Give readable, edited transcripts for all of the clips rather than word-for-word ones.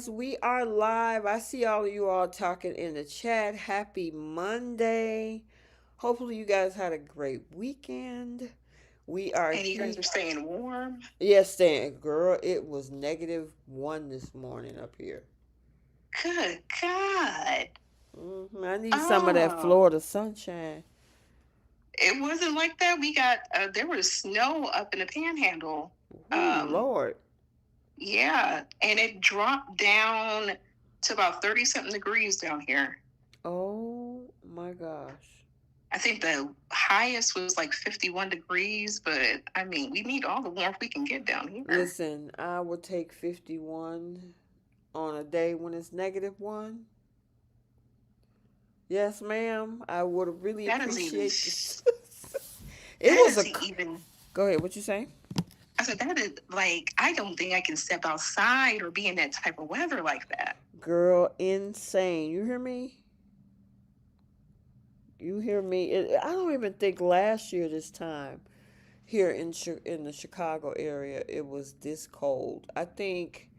We are live. I see all of you all talking in the chat. Happy Monday. Hopefully, you guys had a great weekend. We are And you here. guys are staying warm. Yes, Stan, girl, it was -1 this morning up here. Good God. I need some of that Oh, Florida sunshine. it wasn't like that. There was snow up in the panhandle. Ooh, Um, Lord. yeah, and it dropped down to about 30 something degrees down here. Oh, my gosh. I think the highest was like 51 degrees, but I mean, we need all the warmth we can get down here. Listen, I would take 51 on a day when it's -1. Yes, ma'am. I would really That is even, appreciate this. It that was a. is even, Go ahead. What you say? I said, that is like, I don't think I can step outside or be in that type of weather like that. Girl, insane. You hear me? You hear me? I don't even think last year this time here in the Chicago area it was this cold. I think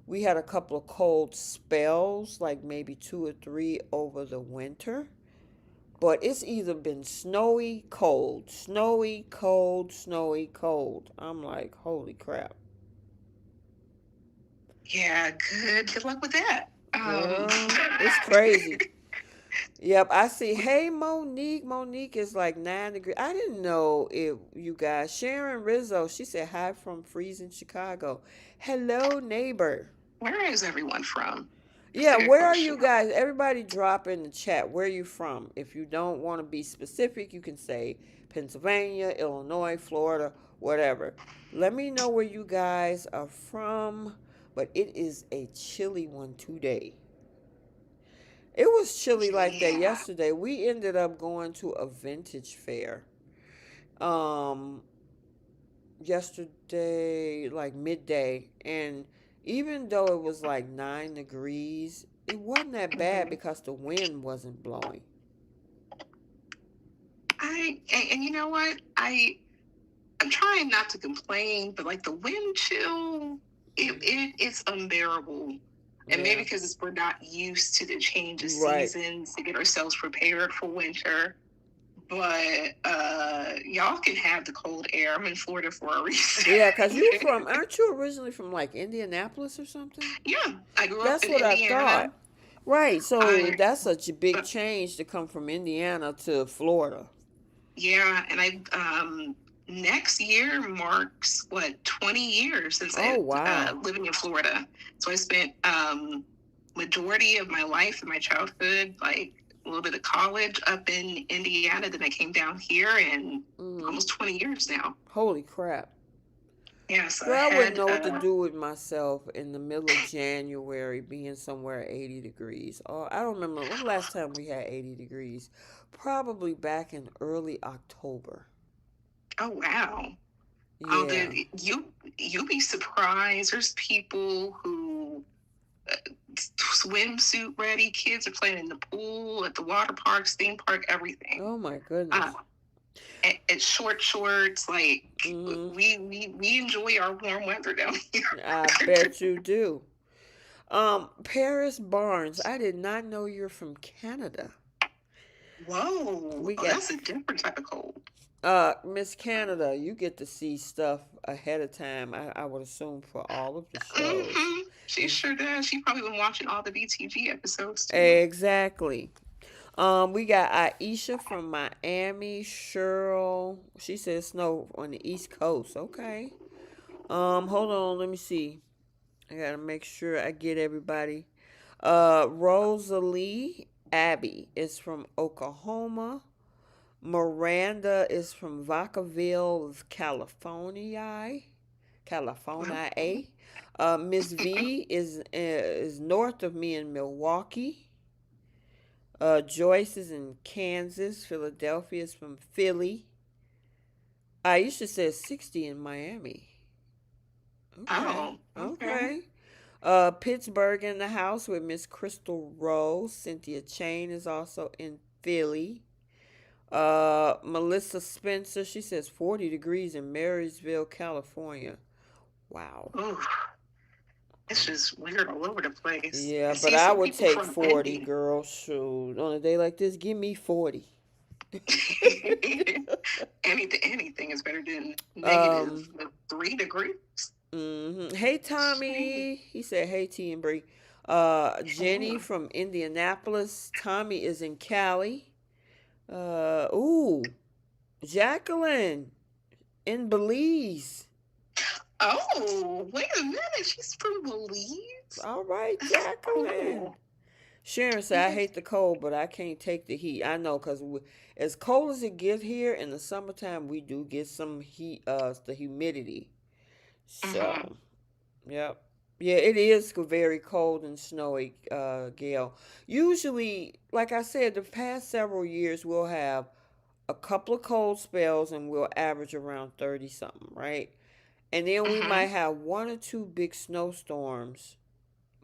we had a couple of cold spells, like maybe two or three over the winter. But it's either been snowy, cold, snowy, cold, snowy, cold. I'm like, holy crap. Yeah, good luck with that. Girl, it's crazy. Yep, I see. Hey, Monique. Monique is like 9 degrees. I didn't know it, you guys. Sharon Rizzo, she said hi from freezing Chicago. Hello, neighbor. Where is everyone from? That's Yeah, a good where are question. you guys? Everybody drop in the chat. Where are you from? If you don't want to be specific, you can say Pennsylvania, Illinois, Florida, whatever. Let me know where you guys are from. But it is a chilly one today. It was chilly like that Yeah. yesterday. We ended up going to a vintage fair. Um Yesterday like midday, and even though it was like 9 degrees, it wasn't that bad hmm because the wind wasn't blowing. and you know what? I'm trying not to complain, but like the wind chill, it's unbearable. And maybe Yeah. because we're not used to the change of Right. seasons to get ourselves prepared for winter. But y'all can have the cold air. I'm in Florida for a reason. Yeah, cuz aren't you originally from like Indianapolis or something? Yeah, I grew up That's in what I Indiana. thought. Right. So I that's such a big but change to come from Indiana to Florida. Yeah, and I next year marks what 20 years since Oh, I wow. living in Florida. So I spent majority of my life and my childhood, like a little bit of college up in Indiana. Then I came down here, and Mhm. almost 20 years now. Holy crap. Yeah, so I Girl, I wouldn't had know what to do with myself in the middle of January being somewhere at 80 degrees. Oh, I don't remember when the last time we had 80 degrees. Probably back in early October. oh wow. Although Yeah. you'll be surprised. There's people who uh, swimsuit ready. Kids are playing in the pool, at the water parks, theme park, everything. Oh my Uh, goodness. at short shorts, like Hmm. we enjoy our warm weather down I here. bet you do. Paris Barnes, I did not know you're from Canada. Whoa, We oh, got that's a different type of cold. Miss Canada, you get to see stuff ahead of time, I would assume, for all of the shows. She sure does. She probably been watching all the BTG episodes too. Exactly. We got Aisha from Miami. Cheryl, she says snow on the East Coast. Okay. Hold on, let me see. I gotta make sure I get everybody. Rosalie Abby is from Oklahoma. Miranda is from Vacaville, California. California. Okay. Miss V is north of me in Milwaukee. Joyce is in Kansas. Philadelphia is from Philly. Aisha says 60 in Miami. Okay. Oh, okay. Okay. Pittsburgh in the house with Miss Crystal Rose. Cynthia Chain is also in Philly. Melissa Spencer, she says 40 degrees in Marysville, California. Wow. Ooh, It's just weird all over the place. Yeah, I but see I some would people take from 40, Indy. girl. Shoot. On a day like this, give me 40. Anything is better than negative um, 3 degrees. Hey, Shame. Tommy. He said, hey, T and Bree. Jenny Oh, from Indianapolis. Tommy is in Cali. Ooh, Jacqueline in Belize. oh, wait a minute. She's from Belize. All right, That's Jacqueline. cool. Sharon said, I Yes. hate the cold, but I can't take the heat. I know, because as cold as it gets here in the summertime, we do get some heat, the humidity. Mm-hmm. So, yep. Yeah, it is very cold and snowy, Gail. Usually, like I said, the past several years, we'll have a couple of cold spells and we'll average around 30 something, right? And then we Mm-hmm. might have one or two big snowstorms,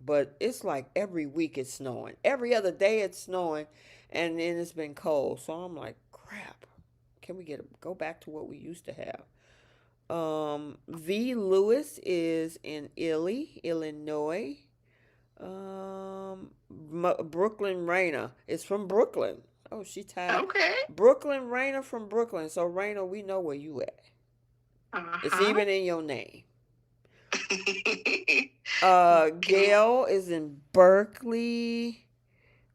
but it's like every week it's snowing. Every other day it's snowing, and then it's been cold. So I'm like, crap. Can we go back to what we used to have? V. Lewis is in Illinois. Brooklyn Raina is from Brooklyn. Oh, she tied Okay. Brooklyn Raina from Brooklyn. So Raina, we know where you at. It's Uh-huh. even in your name. Can Gail is in Berkeley.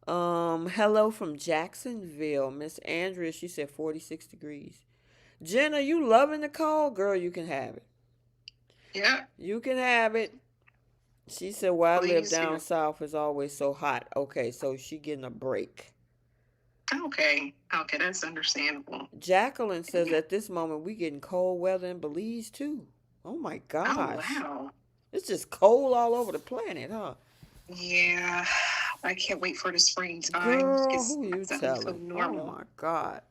Hello from Jacksonville. Miss Andrea, she said 46 degrees. Jenna, you loving the cold? Girl, you can have it. yeah, You can have it. She said, where I live please down do. south is always so hot. Okay, so she getting a break. Okay. Okay, that's understandable. Jacqueline says Yeah. at this moment we getting cold weather in Belize too. Oh my Oh gosh. wow. It's just cold all over the planet, huh? Yeah. I can't wait for the springtime. Girl, It's who you something so telling? Oh normal. my God.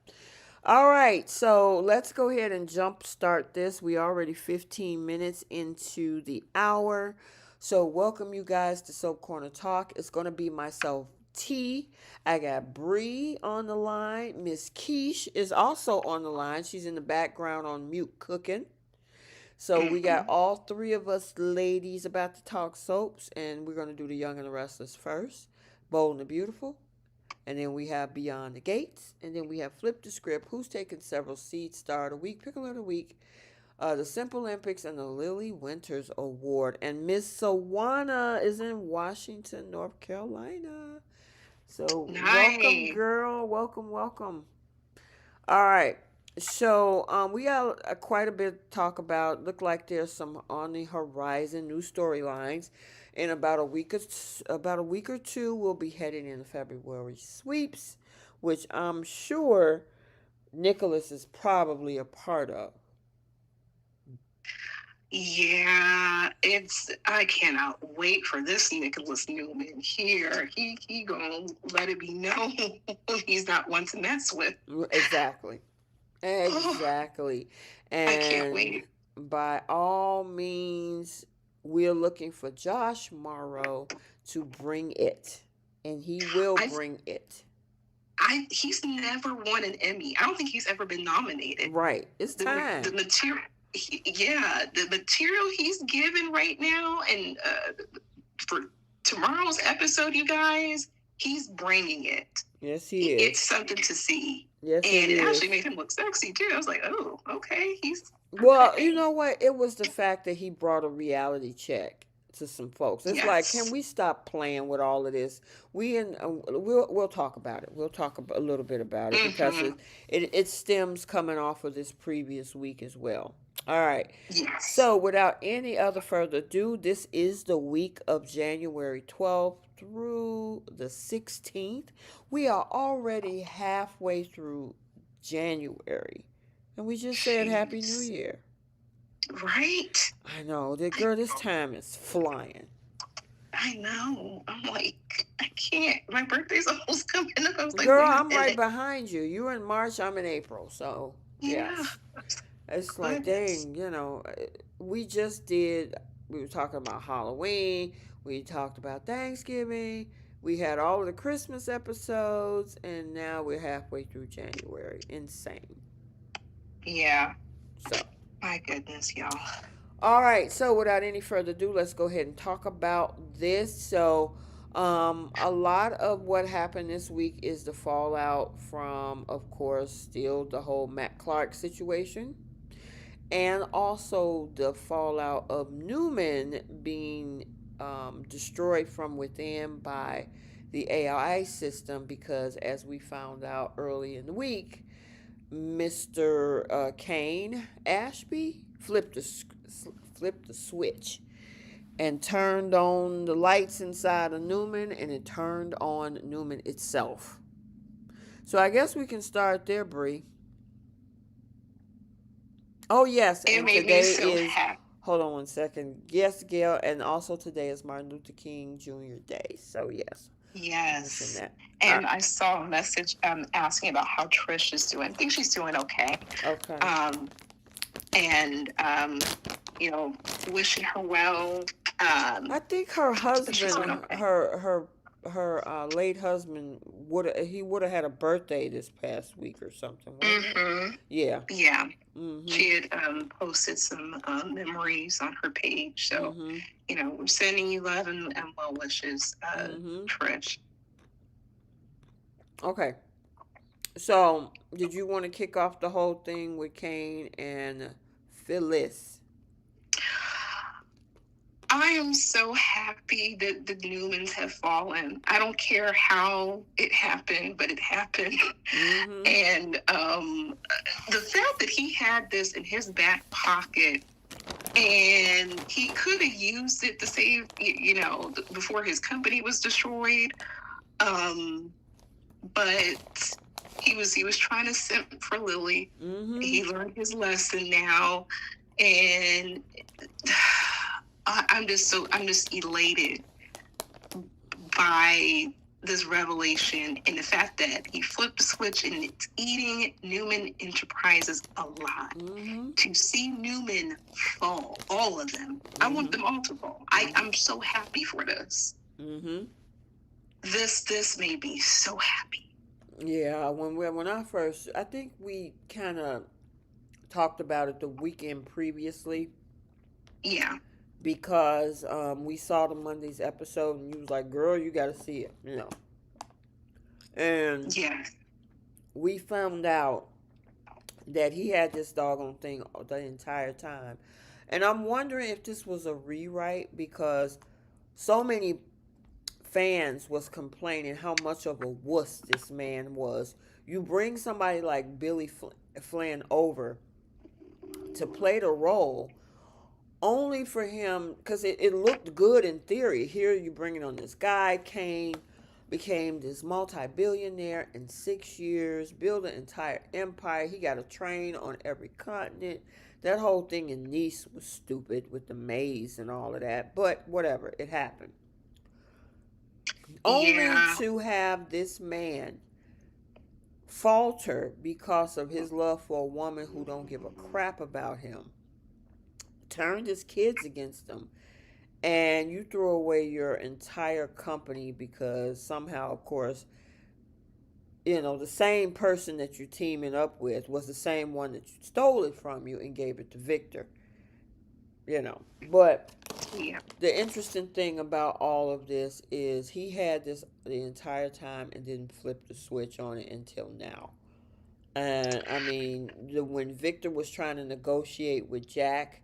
All right, so let's go ahead and jump start this. We already 15 minutes into the hour. So welcome you guys to Soap Corner Talk. It's gonna be myself, T. I got Bree on the line. Miss Keish is also on the line. She's in the background on mute cooking. So we got Hmm. all three of us ladies about to talk soaps, and we're gonna do the Young and the Restless first. Bold and the Beautiful, and then we have Beyond the Gates. And then we have Flip the Script, who's taken several seeds, Star of the Week, Pickle of the Week, the Simple Olympics, and the Lily Winters Award. And Miss Sawana is in Washington, North Carolina. So welcome, Nice. girl. Welcome, welcome. All right. So we got quite a bit to talk about. Look like there's some on the horizon, new storylines. In about a week or two, we'll be heading into February sweeps, which I'm sure Nicholas is probably a part of. Yeah, I cannot wait for this Nicholas Newman here. He gonna let it be known he's not one to mess with. Exactly. Oh, Exactly. I can't And wait. by all means, we're looking for Josh Morrow to bring it. And he will I bring it. he's never won an Emmy. I don't think he's ever been nominated. Right. It's The time. material, yeah, the material he's given right now, and for tomorrow's episode, you guys, he's bringing it. Yes, he It's is. something to see. Yes, it And it actually is. made him look sexy too. I was like, oh, okay, he's Well, you okay. know what? It was the fact that he brought a reality check to some folks. It's like, can Yes. we stop playing with all of this? We'll talk about it. We'll talk a little bit about it because Mm-hmm. it stems coming off of this previous week as well. All right. Yes. So, without any other further ado, this is the week of January 12th through the 16th. We are already halfway through January. And we just said Happy New Jeez. Year. Right? I know. The I girl, this know. time is flying. I know. I'm like, I can't. My birthday's almost coming up. I was like, Girl, wait a I'm right minute. behind you. You're in March, I'm in April. So, Yeah. yes. It's like, Goodness. dang, we just did, we were talking about Halloween, we talked about Thanksgiving, we had all of the Christmas episodes, and now we're halfway through January. Insane. Yeah. So, My goodness, y'all. All right, so without any further ado, let's go ahead and talk about this. So, a lot of what happened this week is the fallout from, of course, still the whole Matt Clark situation, and also the fallout of Newman being destroyed from within by the AI system because, as we found out early in the week, Mr. Kane Ashby flipped the switch and turned on the lights inside of Newman, and it turned on Newman itself. So I guess we can start there, Bree. Oh yes, It and made me today so is. happy. Hold on one second. Yes, Gail, and also today is Martin Luther King Jr. Day. So yes, mention Yes. that. And I saw a message asking about how Trish is doing. I think she's doing okay. Okay. Um, and wishing her well. I think her She's husband, doing okay. her late husband would have had a birthday this past week or something, wasn't it? Mm-hmm. Yeah. Yeah. Mhm. She had posted some memories on her page. So, Mhm. we're sending you love and well wishes, Mhm. Trish. Okay. So, did you want to kick off the whole thing with Kane and Phyllis? I am so happy that the Newmans have fallen. I don't care how it happened, but it happened. Mhm. And the fact that he had this in his back pocket and he could have used it to save, before his company was destroyed. But he was trying to simp for Lily. Mhm. He learned his lesson now, and I'm just elated by this revelation and the fact that he flipped the switch and it's eating Newman Enterprises alive. Mhm. To see Newman fall, all of them, I want Mhm. them all to fall. I'm so happy for this. Mhm. This made me so happy. Yeah, when I first, I think we kind of talked about it the weekend previously Yeah, because we saw the Monday's episode and you was like, "Girl, you got to see it," and yeah, we found out that he had this doggone thing the entire time, and I'm wondering if this was a rewrite because so many fans was complaining how much of a wuss this man was. You bring somebody like Billy Flynn over to play the role only for him because it looked good in theory. Here you bringing on this guy, Kane, became this multi-billionaire in 6 years, built an entire empire. He got a train on every continent. That whole thing in Nice was stupid with the maze and all of that, but whatever, it happened. Only yeah, to have this man falter because of his love for a woman who don't give a crap about him, turned his kids against him, and you throw away your entire company because somehow, of course, the same person that you're teaming up with was the same one that stole it from you and gave it to Victor. But yeah. the interesting thing about all of this is he had this the entire time and didn't flip the switch on it until now. And I mean, when Victor was trying to negotiate with Jack,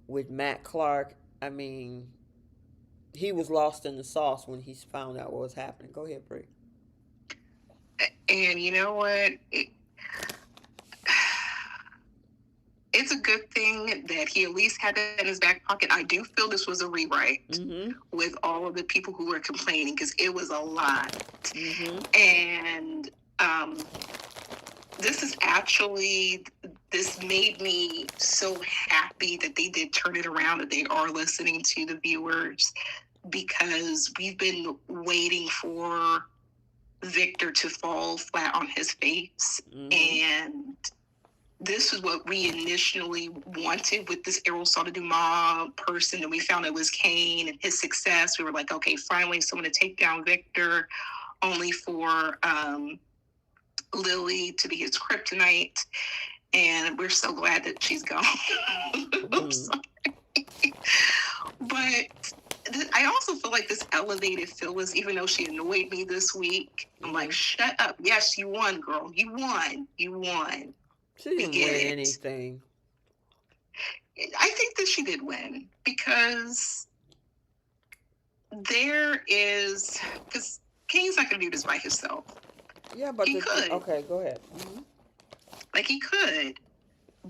with Matt Clark, I mean, he was lost in the sauce when he found out what was happening. Go ahead, Brie. And you know what? It's a good thing that he at least had that in his back pocket. I do feel this was a rewrite Mm-hmm. with all of the people who were complaining because it was a lot. Mm-hmm. And this is actually, this made me so happy that they did turn it around, that they are listening to the viewers, because we've been waiting for Victor to fall flat on his face. Mm-hmm. And this is what we initially wanted with this Errol Dumas person, and we found it was Kane and his success. We were like, okay, finally someone to take down Victor, only for Lily to be his kryptonite. And we're so glad that she's gone. I'm Mm-hmm. sorry. But I also feel like this elevated Phyllis, even though she annoyed me this week. I'm like, Mm. shut up. Yes, you won, girl. You won. You won. She We didn't get win it. anything. I think that she did win because because King's not going to do this by himself. Yeah, but He could. okay, go ahead. Mm-hmm. Like, he could.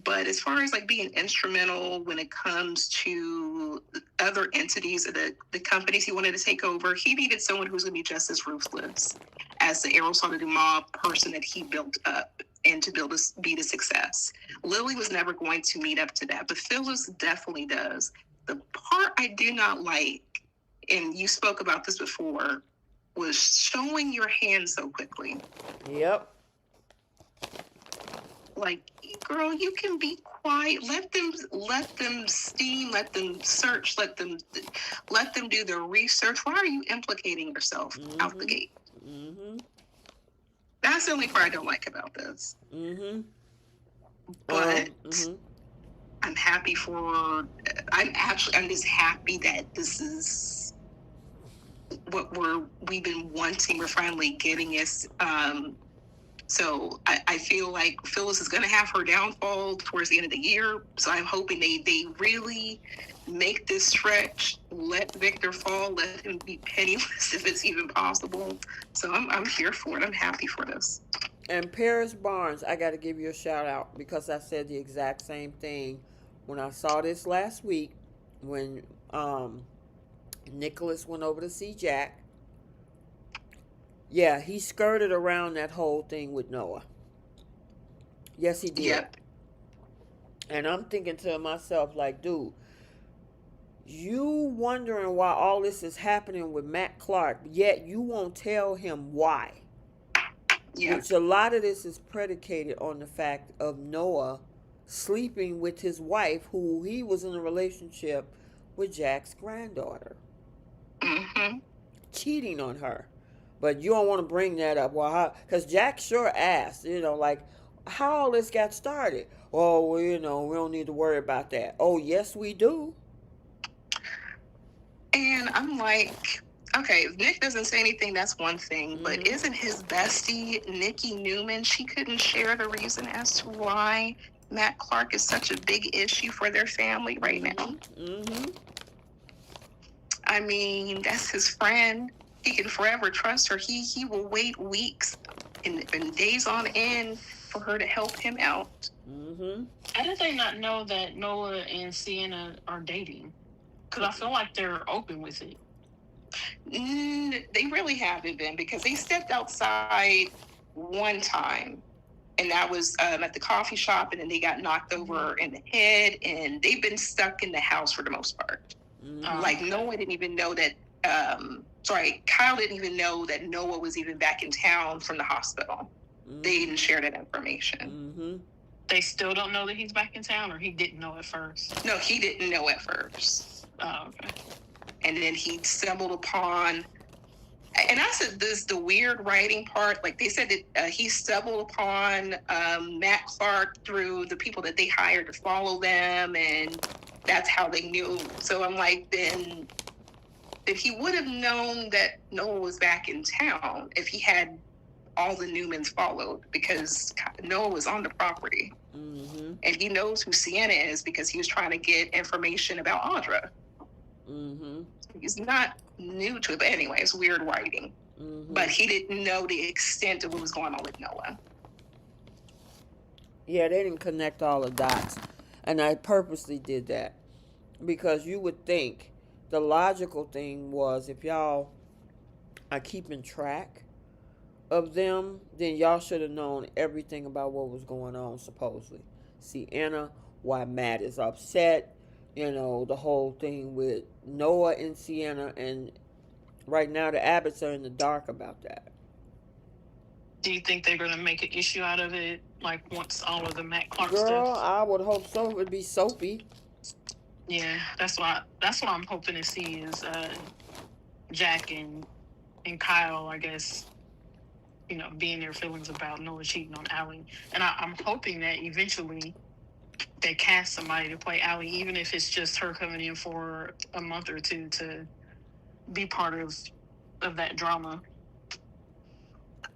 But as far as like being instrumental when it comes to other entities, the companies he wanted to take over, he needed someone who's going to be just as ruthless as the Aerosol Mob person that he built up and to be the success. Lily was never going to meet up to that, but Phyllis definitely does. The part I do not like, and you spoke about this before, was showing your hand so quickly. Yep. Like, girl, you can be quiet. Let them steam, let them search, let them do their research. Why are you implicating yourself out the Mm-hmm. gate? Mm-hmm. That's the only part I don't like about this. Mm-hmm. But Mm-hmm. I'm happy for I'm just happy that this is what we've been wanting. We're finally getting it. So I feel like Phyllis is going to have her downfall towards the end of the year. So I'm hoping they really make this stretch, let Victor fall, let him be penniless if it's even possible. So I'm here for it. I'm happy for this. And Paris Barnes, I got to give you a shout out because I said the exact same thing when I saw this last week when Nicholas went over to see Jack. Yeah, he skirted around that whole thing with Noah. Yes, he did. Yep. And I'm thinking to myself, like, dude, you wondering why all this is happening with Matt Clark, yet you won't tell him why. Yep. Which a lot of this is predicated on the fact of Noah sleeping with his wife, who he was in a relationship with Jack's granddaughter, Mm-hmm. cheating on her. But you don't want to bring that up. Well, how? Because Jack sure asked, like, how all this got started. Oh, well, we don't need to worry about that. Oh, yes, we do. And I'm like, okay, if Nick doesn't say anything, that's one thing. But Mm-hmm. isn't his bestie, Nikki Newman, she couldn't share the reason as to why Matt Clark is such a big issue for their family right now? Mm-hmm. Mm-hmm. I mean, that's his friend. He can forever trust her. He will wait weeks and days on end for her to help him out. Mm-hmm. How did they not know that Noah and Sienna are dating? Because I feel like they're open with it. They really haven't been because they stepped outside one time, and that was at the coffee shop, and then they got knocked over in the head, and they've been stuck in the house for the most part. Mm-hmm. Like, no one didn't even know that. Kyle didn't even know that Noah was even back in town from the hospital. Mm-hmm. They didn't share that information. Mm-hmm. They still don't know that he's back in town, or he didn't know at first? No, he didn't know at first. Oh, okay. And then he stumbled upon, and I said this, the weird writing part, like they said that he stumbled upon Matt Clark through the people that they hired to follow them, and that's how they knew. So I'm like, then he would have known that Noah was back in town if he had all the Newmans followed, because Noah was on the property. Mm-hmm. And he knows who Sienna is because he was trying to get information about Audra. Mm-hmm. He's not new to it, but anyway, it's weird writing. Mm-hmm. But he didn't know the extent of what was going on with Noah. Yeah, they didn't connect all the dots. And I purposely did that. Because you would think the logical thing was if y'all are keeping track of them, then y'all should have known everything about what was going on, supposedly. Sienna, why Matt is upset, the whole thing with Noah and Sienna, and right now the Abbotts are in the dark about that. Do you think they're going to make an issue out of it, like once all of the Matt Clark Girl, stuff? I would hope so. It would be soapy. Yeah, that's what I'm hoping to see is Jack and Kyle, I guess, being their feelings about Noah cheating on Allie. And I'm hoping that eventually they cast somebody to play Allie, even if it's just her coming in for a month or two to be part of that drama.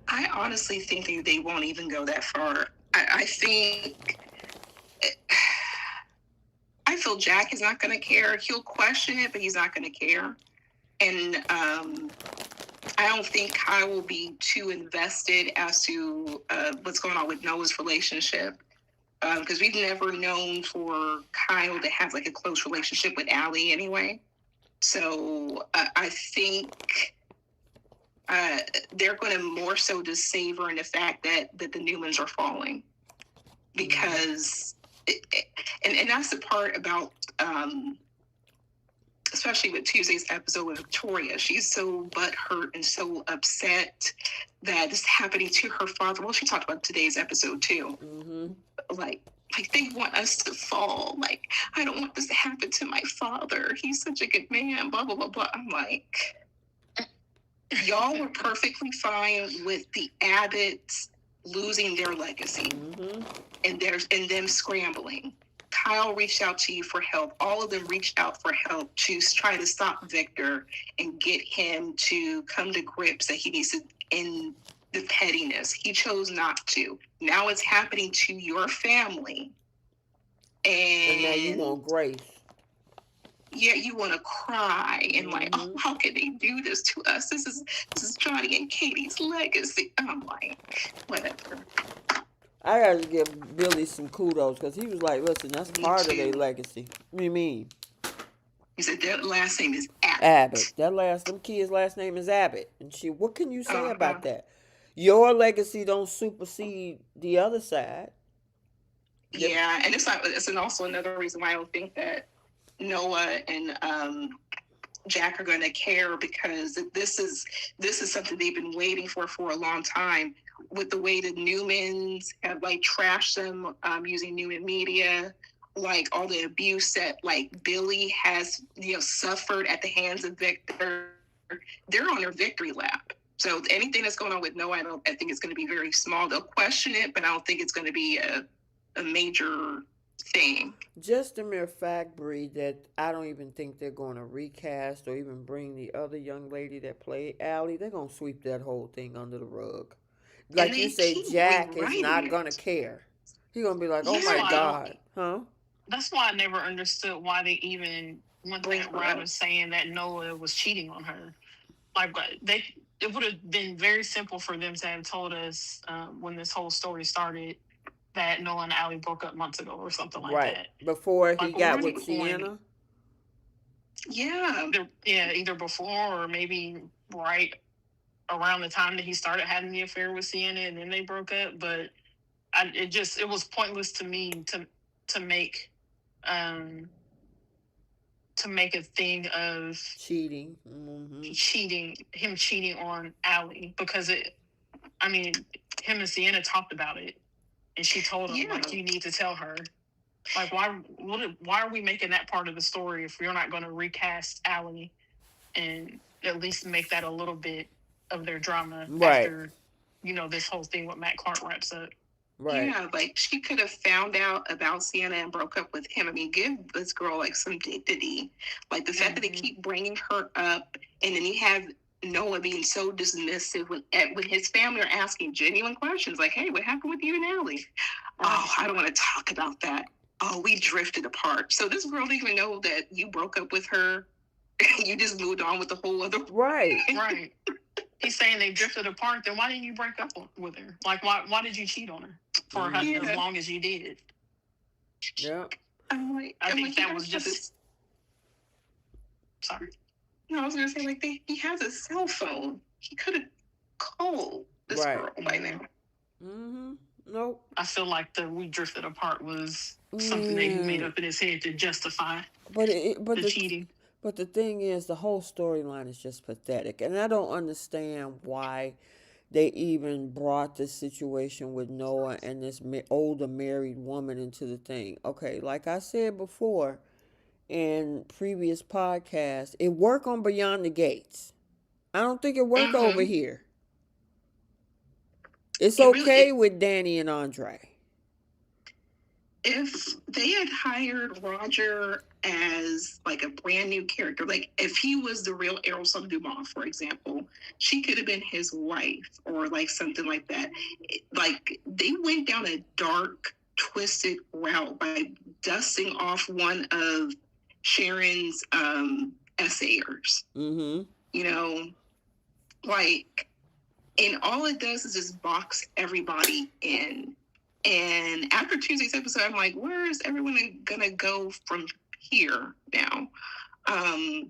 I honestly think they won't even go that far. I think I feel Jack is not going to care. He'll question it, but he's not going to care. And I don't think Kyle will be too invested as to what's going on with Noah's relationship. Because we've never known for Kyle to have like a close relationship with Allie anyway. So I think they're going to more so just savor in the fact that the Newmans are falling. Because, and that's the part about, especially with Tuesday's episode with Victoria, she's so butthurt and so upset that this is happening to her father. Well, she talked about today's episode too. Like they want us to fall. Like, I don't want this to happen to my father. He's such a good man, blah, blah, blah, blah. I'm like, y'all were perfectly fine with the Abbotts losing their legacy and them scrambling. Kyle reached out to you for help. All of them reached out for help to try to stop Victor and get him to come to grips that he needs to end the pettiness. He chose not to. Now it's happening to your family. And now you want grace. Yeah, you want to cry and like, oh, how can they do this to us? This is Johnny and Katie's legacy. I'm like, whatever. I gotta give Billy some kudos because he was like, listen, that's part of their legacy. What do you mean? He said their last name is Abbott. Them kids' last name is Abbott. And what can you say about that? Your legacy don't supersede the other side. Yeah, and it's also another reason why I don't think that Noah and Jack are going to care, because this is something they've been waiting for a long time. With the way the Newmans have like trashed them using Newman media, like all the abuse that like Billy has suffered at the hands of Victor, they're on their victory lap. So anything that's going on with Noah, I think it's going to be very small. They'll question it, but I don't think it's going to be a major thing. Just a mere fact, Bree, that I don't even think they're going to recast or even bring the other young lady that played Allie. They're going to sweep that whole thing under the rug. Like you say, Jack is not going to care. He's going to be like, oh my God. Huh? That's why I never understood why they even went that route of saying that Noah was cheating on her. Like, it would have been very simple for them to have told us when this whole story started that Noah and Allie broke up months ago or something like that. Before he got with Sienna? Yeah. Either before or maybe right around the time that he started having the affair with Sienna and then they broke up. But it was pointless to me to make a thing of cheating on Allie, because him and Sienna talked about it. And she told him, like, you need to tell her. Like, why are we making that part of the story if we're not going to recast Allie and at least make that a little bit of their drama after, this whole thing with Matt Clark wraps up? Right. Yeah, like, she could have found out about Sienna and broke up with him. I mean, give this girl, like, some dignity. Like, the fact that they keep bringing her up, and then you have Noah being so dismissive when his family are asking genuine questions, like, hey, what happened with you and Allie? Oh, I don't want to talk about that. Oh, we drifted apart. So this girl didn't even know that you broke up with her. You just moved on with the whole other... Right. He's saying they drifted apart. Then why didn't you break up with her? Like, why did you cheat on her for as long as you did? Yeah. I think that was just... Sorry. No, I was going to say, like, he has a cell phone. He could have called this girl by now. Nope. I feel like the we drifted apart was something that he made up in his head to justify the cheating. But the thing is, the whole storyline is just pathetic. And I don't understand why they even brought this situation with Noah and this older married woman into the thing. Okay, like I said before in previous podcasts, it worked on Beyond the Gates. I don't think it worked over here. It's okay with Danny and Andre. if they had hired Roger as like a brand new character, like if he was the real Errol Dumas, for example, she could have been his wife or like something like that. Like they went down a dark, twisted route by dusting off one of Sharon's essayers. Mm-hmm. You know, like, and all it does is just box everybody in. And after Tuesday's episode, I'm like, where is everyone gonna go from here now? Um,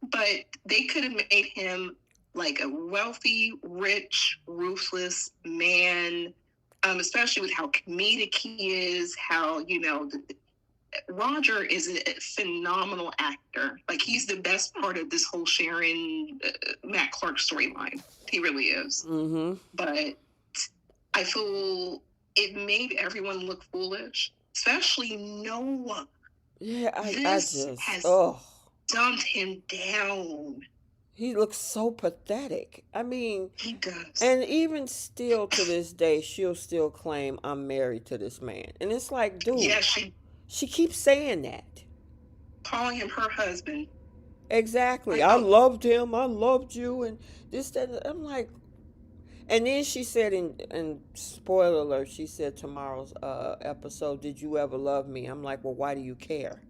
but they could have made him like a wealthy, rich, ruthless man, especially with how comedic he is, how, Roger is a phenomenal actor. Like, he's the best part of this whole Sharon Matt Clark storyline. He really is. Mm-hmm. But I feel it made everyone look foolish, especially Noah. Yeah, This has dumped him down. He looks so pathetic. I mean, He does. and even still to this day, she'll still claim I'm married to this man. And it's like, dude, Yeah, she keeps saying that. Calling him her husband. Exactly. Like, I loved him. I loved you. And this, that. I'm like, and then she said in spoiler alert, she said tomorrow's episode, did you ever love me? I'm like, well, why do you care?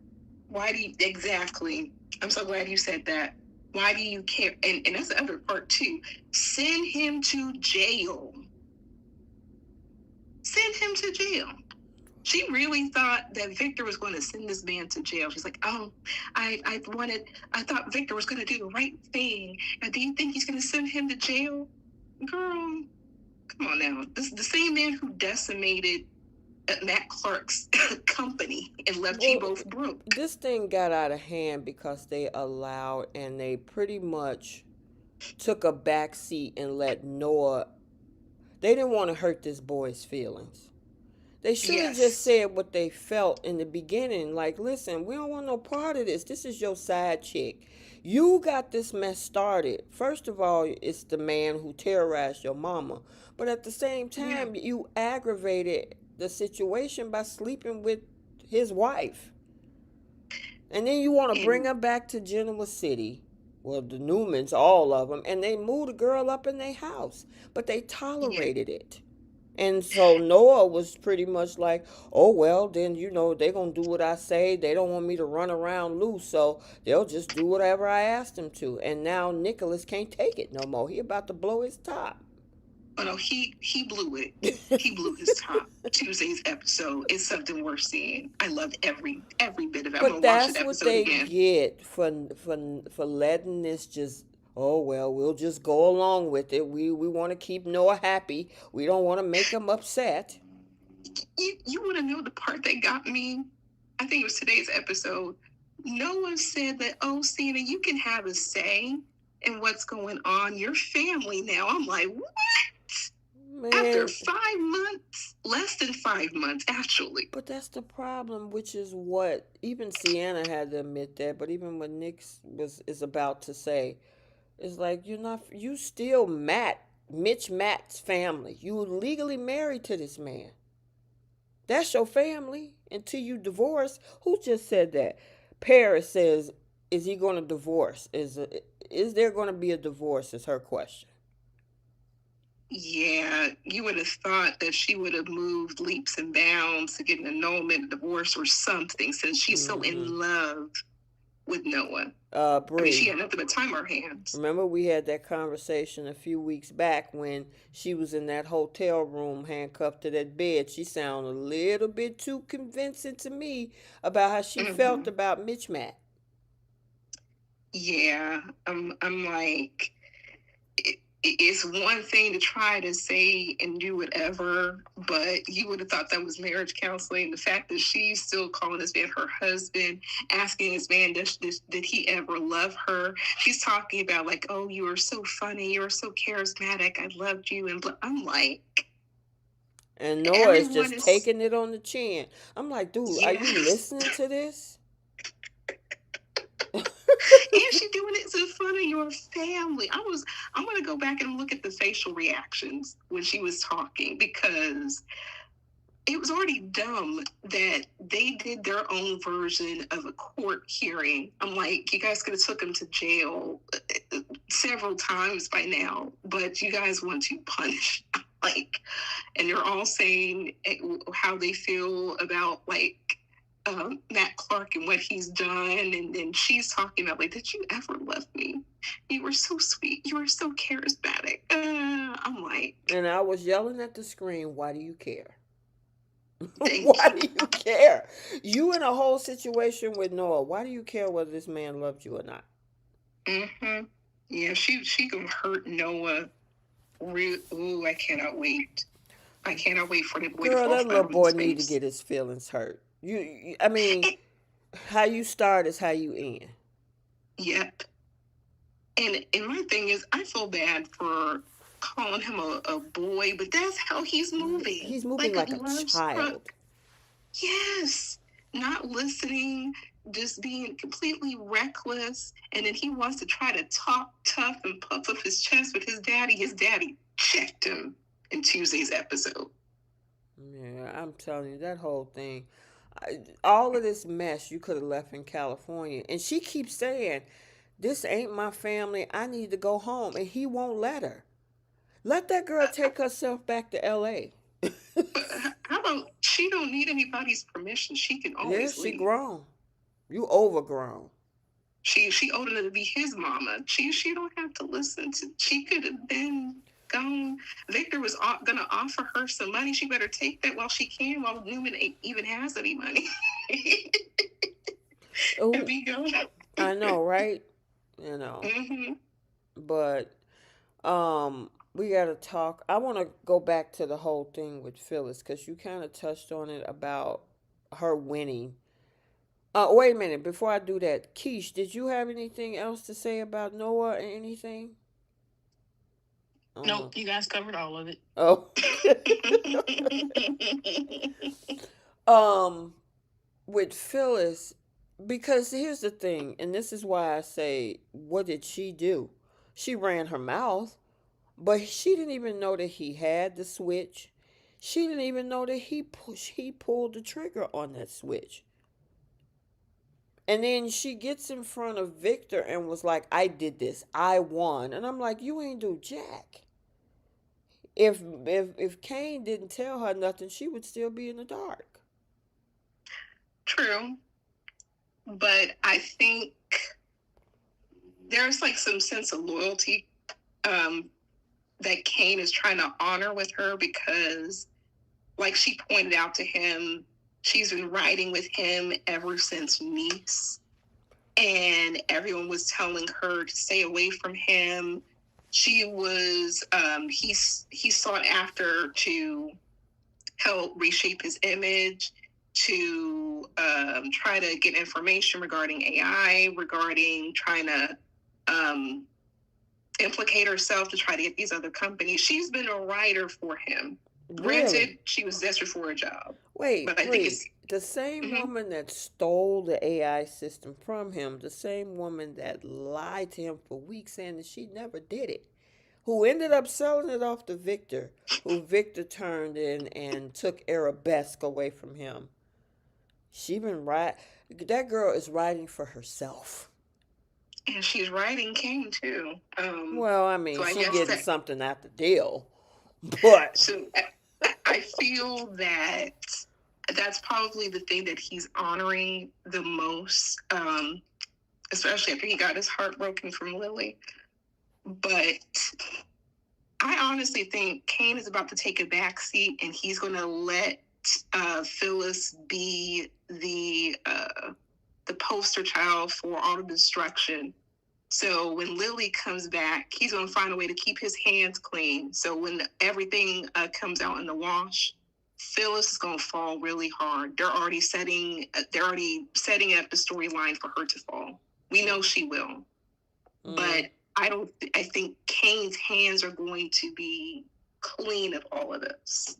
Why do you, exactly. I'm so glad you said that. Why do you care? And that's the other part too. Send him to jail. Send him to jail. She really thought that Victor was going to send this man to jail. She's like, oh, I thought Victor was going to do the right thing. And do you think he's going to send him to jail? Girl, come on now. This is the same man who decimated Matt Clark's company and left you both broke. This thing got out of hand because they allowed and they pretty much took a back seat and let Noah. They didn't want to hurt this boy's feelings. They should have just said what they felt in the beginning. Like, listen, we don't want no part of this. This is your side chick. You got this mess started. First of all, it's the man who terrorized your mama. But at the same time, you aggravated the situation by sleeping with his wife. And then you want to bring her back to Genoa City. Well, the Newmans, all of them. And they moved the girl up in their house. But they tolerated it. And so Noah was pretty much like, oh, well, then, they're going to do what I say. They don't want me to run around loose, so they'll just do whatever I ask them to. And now Nicholas can't take it no more. He about to blow his top. Oh, no, he blew it. He blew his top. Tuesday's episode is something worth seeing. I loved every bit of it. But that's what they get for letting this just... Oh, well, we'll just go along with it. We want to keep Noah happy. We don't want to make him upset. You want to know the part that got me? I think it was today's episode. Noah said that, oh, Cena, you can have a say in what's going on. Your family now. I'm like, what? Man. After 5 months? Less than 5 months, actually. But that's the problem, which is what even Sienna had to admit that. But even what Nick is about to say... It's like you still Mitch Matt's family. You were legally married to this man. That's your family until you divorce. Who just said that? Paris says, is he going to divorce? Is there going to be a divorce is her question. Yeah, you would have thought that she would have moved leaps and bounds to get an annulment, a divorce, or something, since she's so in love with Noah. Bree, she had nothing but time on her hands. Remember we had that conversation a few weeks back when she was in that hotel room handcuffed to that bed. She sounded a little bit too convincing to me about how she felt about Mitch Matt. Yeah, I'm like... It's one thing to try to say and do whatever, but you would have thought that was marriage counseling. The fact that she's still calling this man her husband, asking this man, did he ever love her? She's talking about like, oh, you were so funny. You were so charismatic. I loved you. And I'm like... And Noah is just taking it on the chin. I'm like, dude, are you listening to this? And she doing it in front of your family. I'm going to go back and look at the facial reactions when she was talking, because it was already dumb that they did their own version of a court hearing. I'm like, you guys could have took him to jail several times by now, but you guys want to punish. Like, and they're all saying how they feel about like Matt Clark and what he's done, and then she's talking about like, did you ever love me? You were so sweet. You were so charismatic. I'm like, And I was yelling at the screen, why do you care? thank Why you. do you care? You in a whole situation with Noah. Why do you care whether this man loved you or not? Mm-hmm. Yeah, she gonna hurt Noah. Ooh, I cannot wait. I cannot wait for the boy to Girl, fall that little flat on boy his need to face. get his feelings hurt. I mean, how you start is how you end. Yep. And my thing is, I feel bad for calling him a boy, but that's how he's moving, He's moving like a like a love child. struck. Yes, not listening, just being completely reckless, and then he wants to try to talk tough and puff up his chest with his daddy. His daddy checked him in Tuesday's episode. Yeah, I'm telling you, that whole thing, all of this mess you could have left in California. And she keeps saying, this ain't my family. I need to go home. And he won't let her. Let that girl take herself back to LA. But how about she don't need anybody's permission? She can Yeah, always she leave. grown. You overgrown. She old enough to be his mama. She don't have to listen to. She could have been gone. Victor was gonna offer her some money. She better take that while she can, while Newman even has any money. Oh, And be gone. I know, right? You know, Mm-hmm. but we got to talk. I want to go back to the whole thing with Phyllis because you kind of touched on it about her winning. Wait a minute. Before I do that, Keish, did you have anything else to say about Noah or anything? Nope, you guys covered all of it. Oh. um, with Phyllis, because here's the thing, and this is why I say, what did she do? She ran her mouth, but she didn't even know that he had the switch. She didn't even know that he pulled the trigger on that switch. And then she gets in front of Victor and was like, I did this. I won. And I'm like, you ain't do jack. If Kane didn't tell her nothing, she would still be in the dark. True, but I think there's like some sense of loyalty that Kane is trying to honor with her because, like she pointed out to him, she's been riding with him ever since Nice, and everyone was telling her to stay away from him. She was he sought after to help reshape his image, to try to get information regarding AI, regarding trying to implicate herself to try to get these other companies. She's been a writer for him. Granted, Really? she was desperate for a job. Wait, But I think it's wait. The same woman that stole the AI system from him, the same woman that lied to him for weeks saying that she never did it, who ended up selling it off to Victor, who Victor turned in and took Arabesque away from him. She been right. That girl is writing for herself. and she's writing Kane too. Well, I mean, So I she guess getting that something out the deal, but so I feel that that's probably the thing that he's honoring the most, especially after he got his heart broken from Lily. But I honestly think Kane is about to take a backseat, and he's going to let Phyllis be the poster child for all the destruction. So when Lily comes back, he's going to find a way to keep his hands clean. So when everything comes out in the wash, Phyllis is going to fall really hard. They're already setting up the storyline for her to fall. We know she will, but I think Kane's hands are going to be clean of all of this.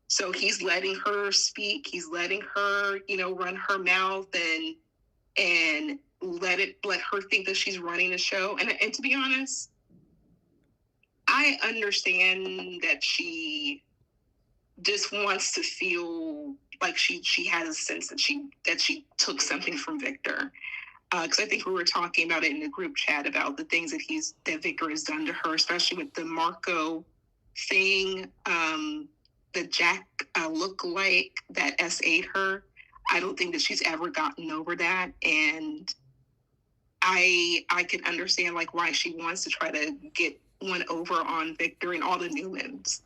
So he's letting her speak. He's letting her, run her mouth and let her think that she's running the show. And to be honest, I understand that she just wants to feel like she has a sense that she took something from Victor. Because I think we were talking about it in the group chat about the things that Victor has done to her, especially with the Marco thing, the Jack look-alike that SA'd her. I don't think that she's ever gotten over that, and I can understand like why she wants to try to get one over on Victor and all the Newmans.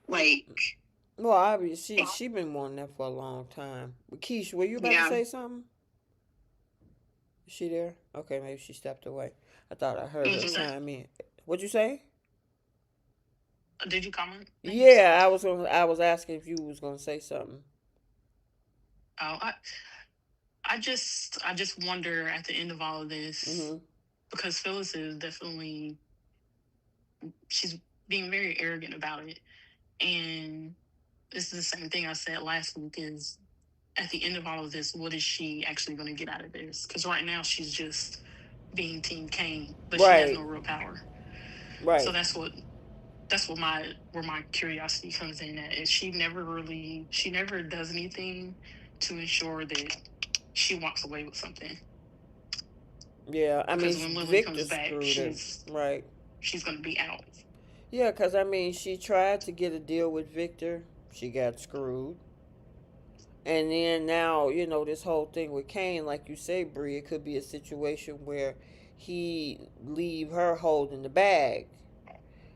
Like, Well, obviously, she been wanting that for a long time. But Keisha, were you about to yeah. say something? Is she there? Okay, maybe she stepped away. I thought I heard her chime in. What'd you say? Did you comment? Yeah, I was asking if you was gonna say something. Oh, I just wonder at the end of all of this, because Phyllis is definitely, she's being very arrogant about it, and this is the same thing I said last week. Is at the end of all of this, what is she actually going to get out of this? Because right now she's just being Team Kane, but she has no real power. Right. So that's what where my curiosity comes in at. Is she never does anything to ensure that she walks away with something. Yeah, I Because mean, when Lily Victor comes back, screwed her. Right. she's going to be out. Yeah, because I mean, she tried to get a deal with Victor. She got screwed. And then now, you know, this whole thing with Kane, like you say, Brie, it could be a situation where he leave her holding the bag.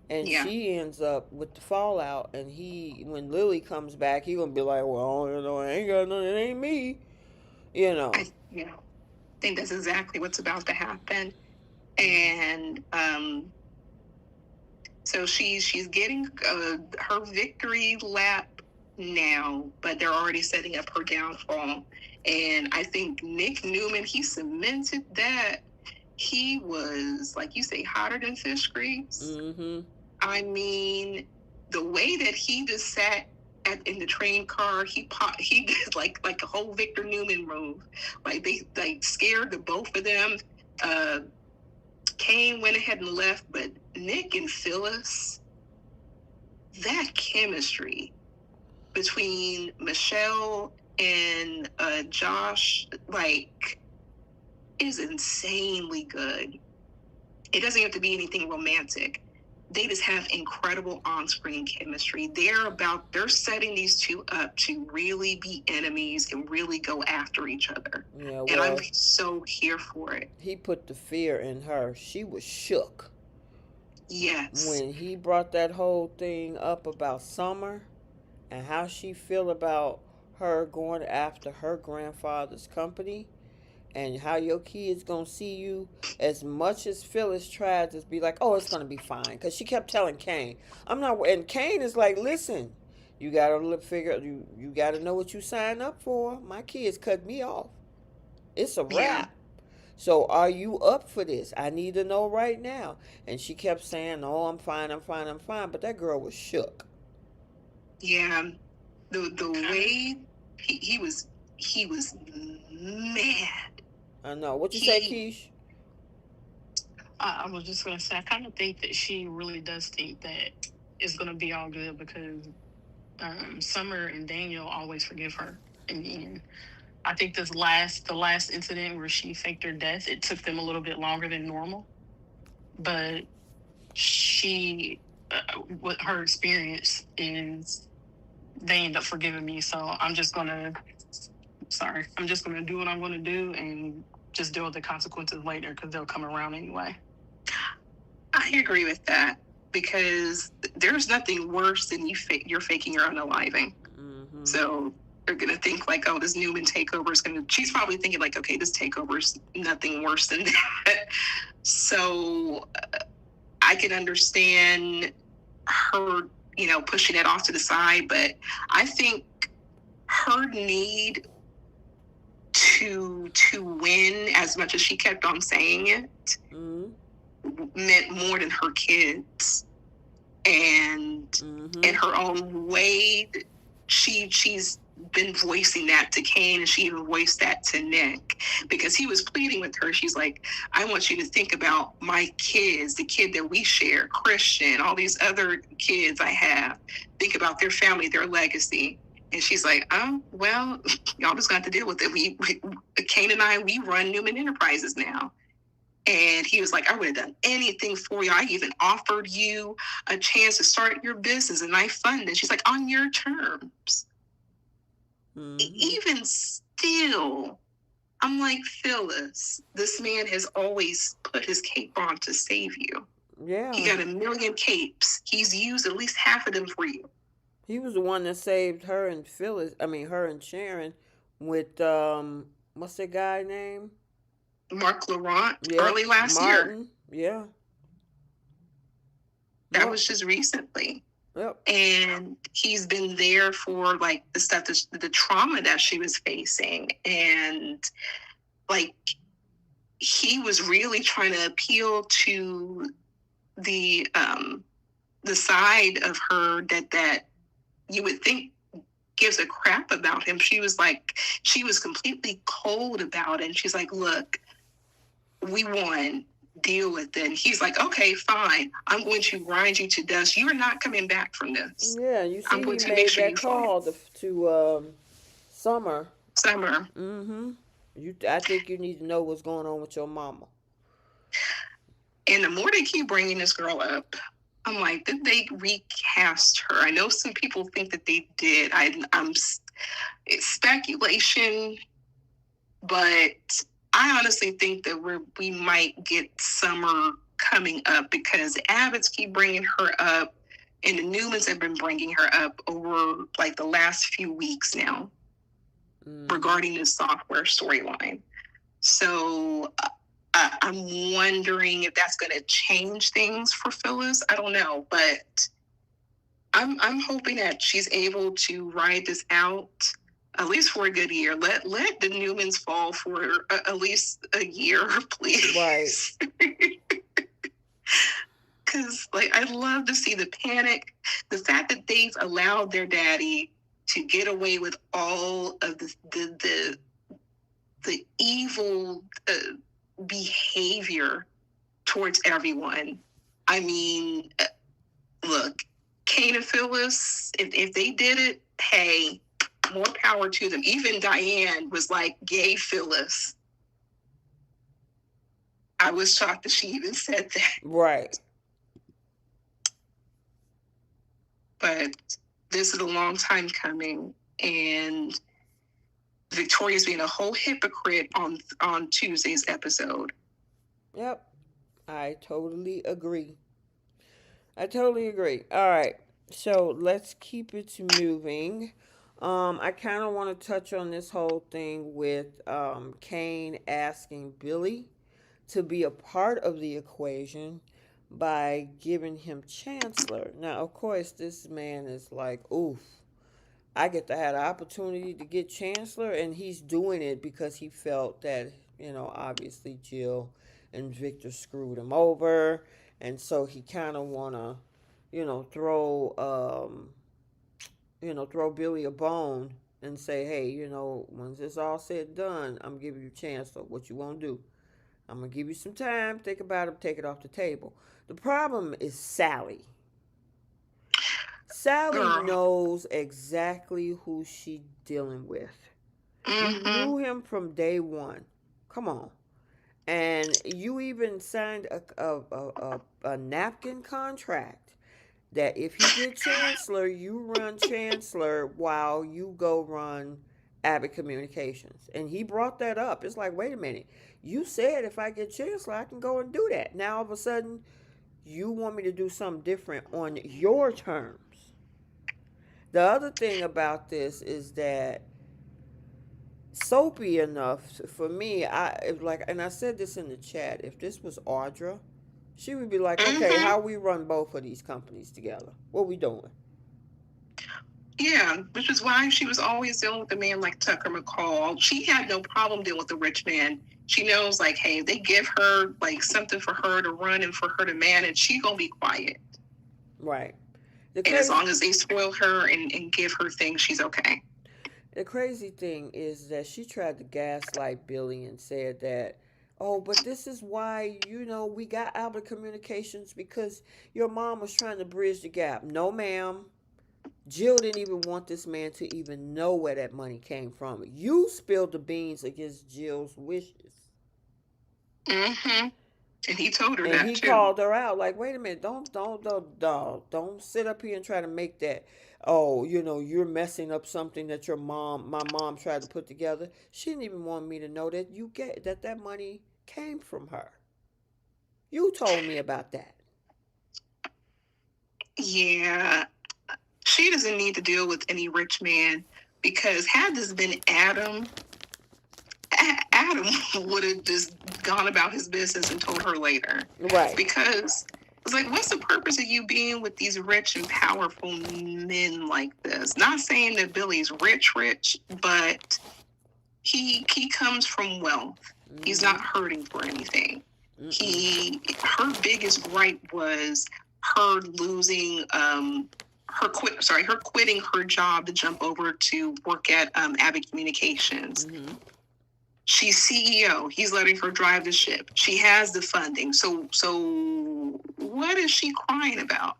And she ends up with the fallout. And when Lily comes back, he gonna be like, well, you know, I ain't got nothing, it ain't me. You know. I think that's exactly what's about to happen. And so she's getting her victory lap now, but they're already setting up her downfall. And I think Nick Newman, he cemented that. He was, like you say, hotter than fish grease. I mean, the way that he just sat in the train car, he did like a whole Victor Newman move. Like they scared the both of them. Kane went ahead and left, but Nick and Phyllis, that chemistry between Michelle and Josh, like, is insanely good. It doesn't have to be anything romantic. They just have incredible on-screen chemistry. They're setting these two up to really be enemies and really go after each other. Yeah, well, and I'm so here for it. He put the fear in her. She was shook. Yes. When he brought that whole thing up about Summer and how she feel about her going after her grandfather's company, and how your kids gonna see you, as much as Phyllis tried to be like, oh, it's gonna be fine, because she kept telling Kane, I'm not, and Kane is like, listen, you gotta figure, you gotta know what you signed up for. My kids cut me off. It's a wrap. Yeah. So are you up for this? I need to know right now. And she kept saying, oh, I'm fine, I'm fine, I'm fine. But that girl was shook. Yeah, the way he was mad. I know. What you say, Keish? I was just going to say, I kind of think that she really does think that it's going to be all good, because Summer and Daniel always forgive her in the end. I think the last incident where she faked her death, it took them a little bit longer than normal, but she, with her experience, is they end up forgiving me. So I'm just gonna do what I'm gonna do and just deal with the consequences later, because they'll come around anyway. I agree with that, because there's nothing worse than you're faking your unaliving. Mm-hmm. So they're going to think like, oh, this Newman takeover is she's probably thinking like, okay, this takeover is nothing worse than that. So I can understand her, pushing it off to the side, but I think her need to win, as much as she kept on saying it, meant more than her kids. And in her own way, she's been voicing that to Kane, and she even voiced that to Nick because he was pleading with her. She's like, I want you to think about my kids, the kid that we share, Christian, all these other kids I have. Think about their family, their legacy. And she's like, oh, well, y'all just got to deal with it. Kane and I, we run Newman Enterprises now. And he was like, I would have done anything for you. I even offered you a chance to start your business and I funded. She's like, on your terms. Mm-hmm. Even still, I'm like, Phyllis, this man has always put his cape on to save you. Yeah. He got 1 million capes. He's used at least half of them for you. He was the one that saved her and her and Sharon with, what's that guy name? Mark Laurent, early last Martin. year. Yeah. That was just recently. Yep. And he's been there for like the stuff, the trauma that she was facing. And like, he was really trying to appeal to the side of her that you would think gives a crap about him. She was completely cold about it. And she's like, look, we won, deal with it. And he's like, okay, fine. I'm going to grind you to dust. You're not coming back from this. Yeah, you see, I'm going to make sure that call to Summer. Mm-hmm. I think you need to know what's going on with your mama. And the more they keep bringing this girl up, I'm like, did they recast her? I know some people think that they did. It's speculation, but I honestly think that we might get Summer coming up because Abbott's keep bringing her up, and the Newmans have been bringing her up over like the last few weeks now regarding the software storyline. So I'm wondering if that's going to change things for Phyllis. I don't know, but I'm hoping that she's able to ride this out at least for a good year. Let the Newmans fall for at least a year, please. Right. Because like I'd love to see the panic, the fact that they've allowed their daddy to get away with all of the evil behavior towards everyone. I mean, look, Kane and Phyllis, if they did it, hey, more power to them. Even Diane was like, yay, Phyllis. I was shocked that she even said that. Right. But this is a long time coming, and Victoria's being a whole hypocrite on Tuesday's episode. Yep. I totally agree. All right. So let's keep it moving. I kind of want to touch on this whole thing with Kane asking Billy to be a part of the equation by giving him Chancellor. Now, of course, this man is like, oof, I get to have the opportunity to get Chancellor, and he's doing it because he felt that, obviously Jill and Victor screwed him over, and so he kind of want to, throw Billy a bone and say, hey, when this all said and done, I'm giving you Chancellor. What you want to do? I'm going to give you some time, think about it, take it off the table. The problem is Sally. Sally knows exactly who she's dealing with. Mm-hmm. You knew him from day one. Come on. And you even signed a napkin contract that if you get Chancellor, you run Chancellor while you go run Abbott Communications. And he brought that up. It's like, wait a minute. You said if I get Chancellor, I can go and do that. Now, all of a sudden, you want me to do something different on your terms. The other thing about this is that soapy enough for me, and I said this in the chat, if this was Audra, she would be like, okay, how we run both of these companies together? What we doing? Yeah, which is why she was always dealing with a man like Tucker McCall. She had no problem dealing with a rich man. She knows, like, hey, if they give her, like, something for her to run and for her to manage, she gonna be quiet. Right. And as long as they spoil her and give her things, she's okay. the crazy thing is that she tried to gaslight Billy and said that, oh, but this is why, we got out of communications because your mom was trying to bridge the gap. No, ma'am. Jill didn't even want this man to even know where that money came from. You spilled the beans against Jill's wishes. Mm-hmm. And he told her And that he too. called her out like, wait a minute, don't sit up here and try to make that, oh, you're messing up something that my mom tried to put together. She didn't even want me to know that that money came from her. You told me about that. Yeah, she doesn't need to deal with any rich man, because had this been Adam, Adam would have just gone about his business and told her later. Right. Because it's like, what's the purpose of you being with these rich and powerful men like this? Not saying that Billy's rich, but he comes from wealth. He's not Mm-hmm. hurting for anything. Mm-mm. Her biggest gripe was her losing her quitting her job to jump over to work at Abbott Communications. Mm-hmm. She's CEO. He's letting her drive the ship. She has the funding. So what is she crying about?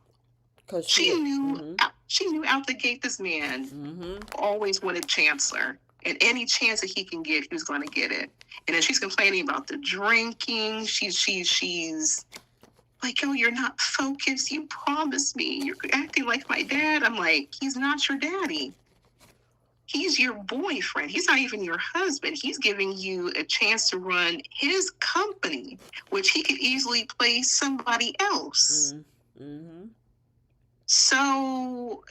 Cause She she. knew Mm-hmm. she knew out the gate this man Mm-hmm. always wanted Chancellor. And any chance that he can get, he was going to get it. And then she's complaining about the drinking. She's like, oh, you're not focused. You promised me. You're acting like my dad. I'm like, he's not your daddy. He's your boyfriend. He's not even your husband. He's giving you a chance to run his company, which he could easily place somebody else. Mm-hmm. So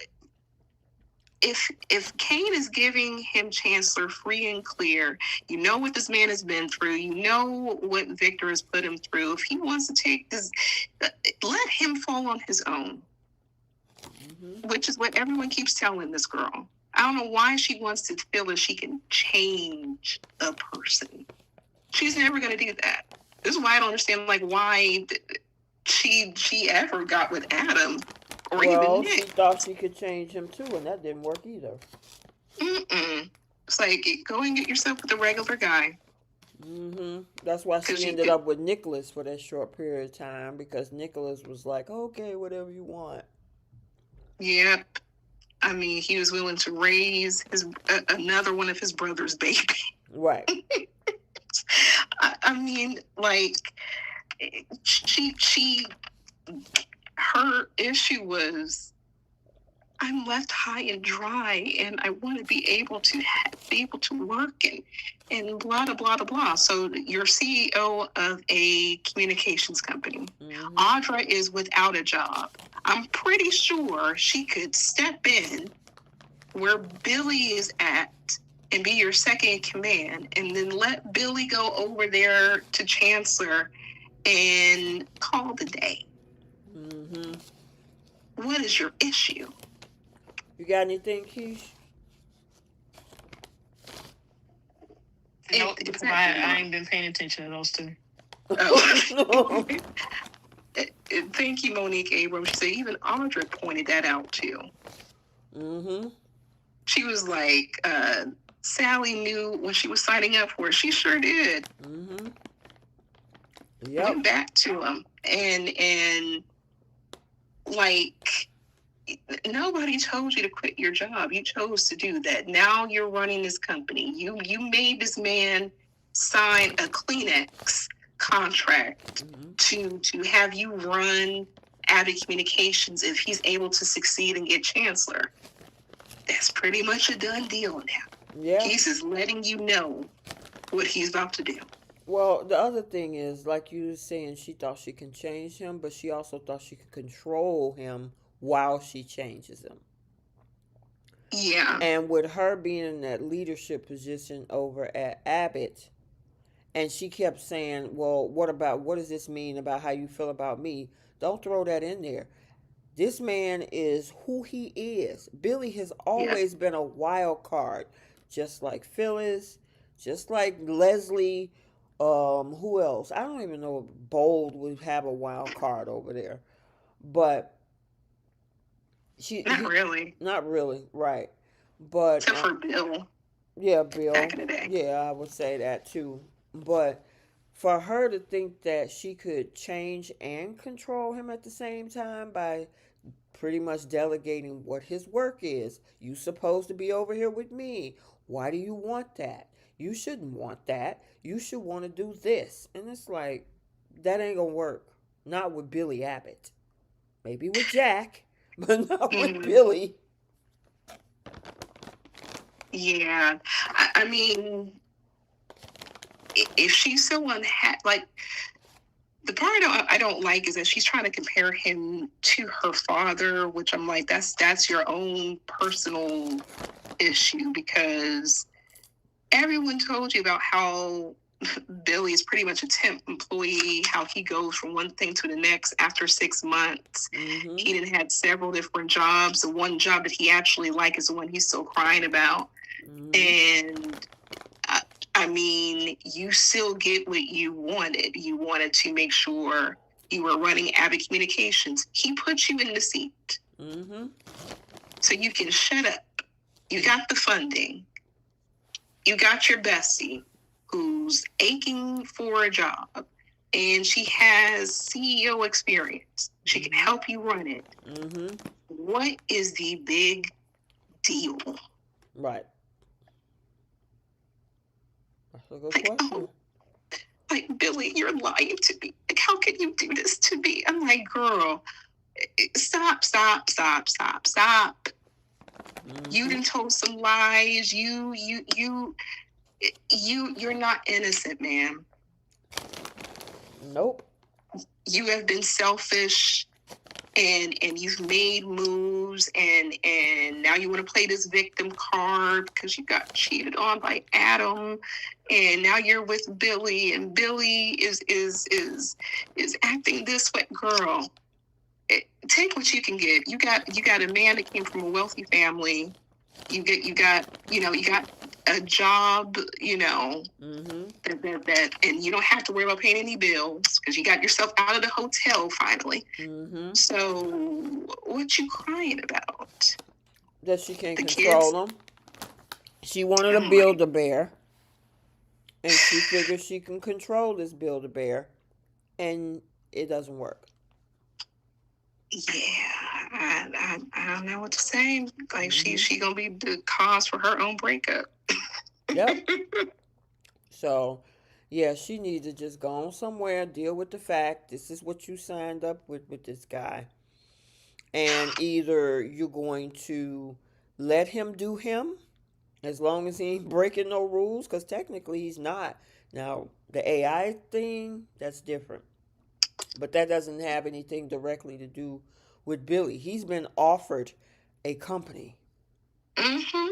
if Kane is giving him Chancellor free and clear, you know what this man has been through, you know what Victor has put him through. If he wants to take this, let him fall on his own, Mm-hmm. which is what everyone keeps telling this girl. I don't know why she wants to feel that she can change a person. She's never going to do that. This is why I don't understand, like, why she ever got with Adam or even Well, she Nick. thought she could change him too, and that didn't work either. Mm-mm. It's like, go and get yourself with a regular guy. Mm-hmm. That's why Because she you ended could, up with Nicholas for that short period of time because Nicholas was like, okay, whatever you want. yeah. I mean, he was willing to raise another one of his brother's baby. Right. I mean, like, she her issue was, I'm left high and dry, and I want to be able to work and blah blah blah blah blah. So you're CEO of a communications company. Mm-hmm. Audra is without a job. I'm pretty sure she could step in where Billy is at and be your second in command, and then let Billy go over there to Chancellor and call the day. Mm-hmm. What is your issue? You got anything, Keish? Nope, because I ain't been paying attention to those two. Oh. Thank you, Monique Abrams. She said even Audra pointed that out too. Mm-hmm. She was like, Sally knew when she was signing up for it. She sure did. Mm-hmm. Went Yep. back to him and like, nobody told you to quit your job. You chose to do that. Now you're running this company. You made this man sign a Kleenex contract to have you run Abbott Communications if he's able to succeed and get Chancellor. That's pretty much a done deal now. Yeah. He's just letting you know what he's about to do. Well, the other thing is, like you were saying, she thought she can change him, but she also thought she could control him while she changes him. Yeah. And with her being in that leadership position over at Abbott, and she kept saying, well, what does this mean about how you feel about me? Don't throw that in there. This man is who he is. Billy has always been a wild card, just like Phyllis, just like Leslie. Who else? I don't even know if Bold would have a wild card over there, but Not really. not really, right? But Except for Bill. Yeah, back Bill. in the day. Yeah, I would say that too. But for her to think that she could change and control him at the same time by pretty much delegating what his work is. You supposed to be over here with me. Why do you want that? You shouldn't want that. You should want to do this. And it's like that ain't gonna work. Not with Billy Abbott. Maybe with Jack, but not with Mm, Billy. yeah, I mean, if she's so unhappy, like the part I don't like is that she's trying to compare him to her father, which I'm like, that's your own personal issue because everyone told you about how Billy is pretty much a temp employee, how he goes from one thing to the next after 6 months. Mm-hmm. He didn't had several different jobs. The one job that he actually liked is the one he's still crying about. Mm-hmm. And I mean, you still get what you wanted. You wanted to make sure you were running Abbott Communications. He put you in the seat. Mm-hmm. So you can shut up. You got the funding. You got your Bessie, who's aching for a job, and she has CEO experience. She can help you run it. Mm-hmm. What is the big deal? Right. That's a good Like, question. like, Billy, you're lying to me. Like, how can you do this to me? I'm like, girl, stop. Mm-hmm. You done told some lies. You're not innocent, man. Nope. You have been selfish and you've made moves and now you want to play this victim card because you got cheated on by Adam and now you're with Billy and Billy is acting this way. Girl, take what you can get. You got a man that came from a wealthy family. You got a job, Mm-hmm. that and you don't have to worry about paying any bills because you got yourself out of the hotel finally. Mm-hmm. So what you crying about? That she can't The control kids? them. She wanted a Build-A-Bear, and she figures she can control this Build-A-Bear, and it doesn't work. Yeah, I don't know what to say. Like Mm-hmm. she gonna be the cause for her own breakup. Yep. So, yeah, she needs to just go on somewhere, deal with the fact this is what you signed up with this guy. And either you're going to let him do him as long as he ain't breaking no rules, because technically he's not. Now, the AI thing, that's different. But that doesn't have anything directly to do with Billy. He's been offered a company. Mm-hmm.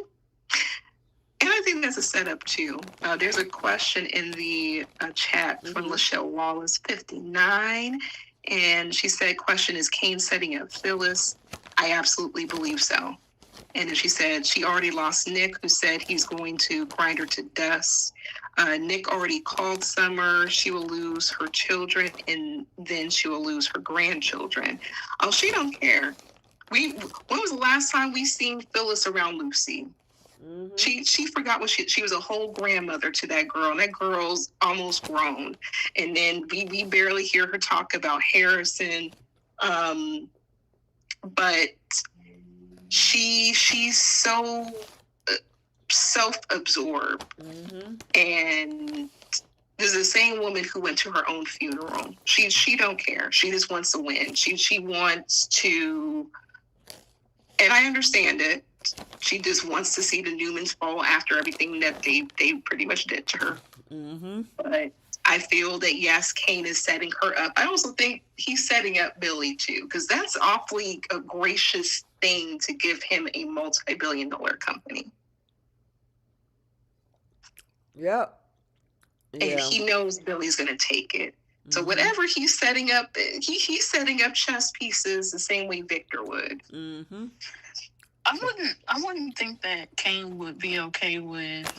And I think that's a setup too. There's a question in the chat from Mm-hmm. Lachelle Wallace, 59, and she said, "Question: Is Kane setting up Phyllis?" I absolutely believe so. And then she said she already lost Nick, who said he's going to grind her to dust. Nick already called Summer. She will lose her children, and then she will lose her grandchildren. Oh, she don't care. When was the last time we seen Phyllis around Lucy? Mm-hmm. She forgot what she was a whole grandmother to that girl, and that girl's almost grown. And then we barely hear her talk about Harrison. But she's so self-absorbed, Mm-hmm. and this is the same woman who went to her own funeral. She don't care. She just wants to win. She wants to, and I understand it. She just wants to see the Newmans fall after everything that they pretty much did to her. Mm-hmm. But I feel that yes, Kane is setting her up. I also think he's setting up Billy too, because that's awfully a gracious thing to give him a multi-billion-dollar company. Yep. And Yeah. he knows Billy's going to take it. So Mm-hmm. whatever he's setting up, he's setting up chess pieces the same way Victor would. Mm-hmm. I wouldn't think that Kane would be okay with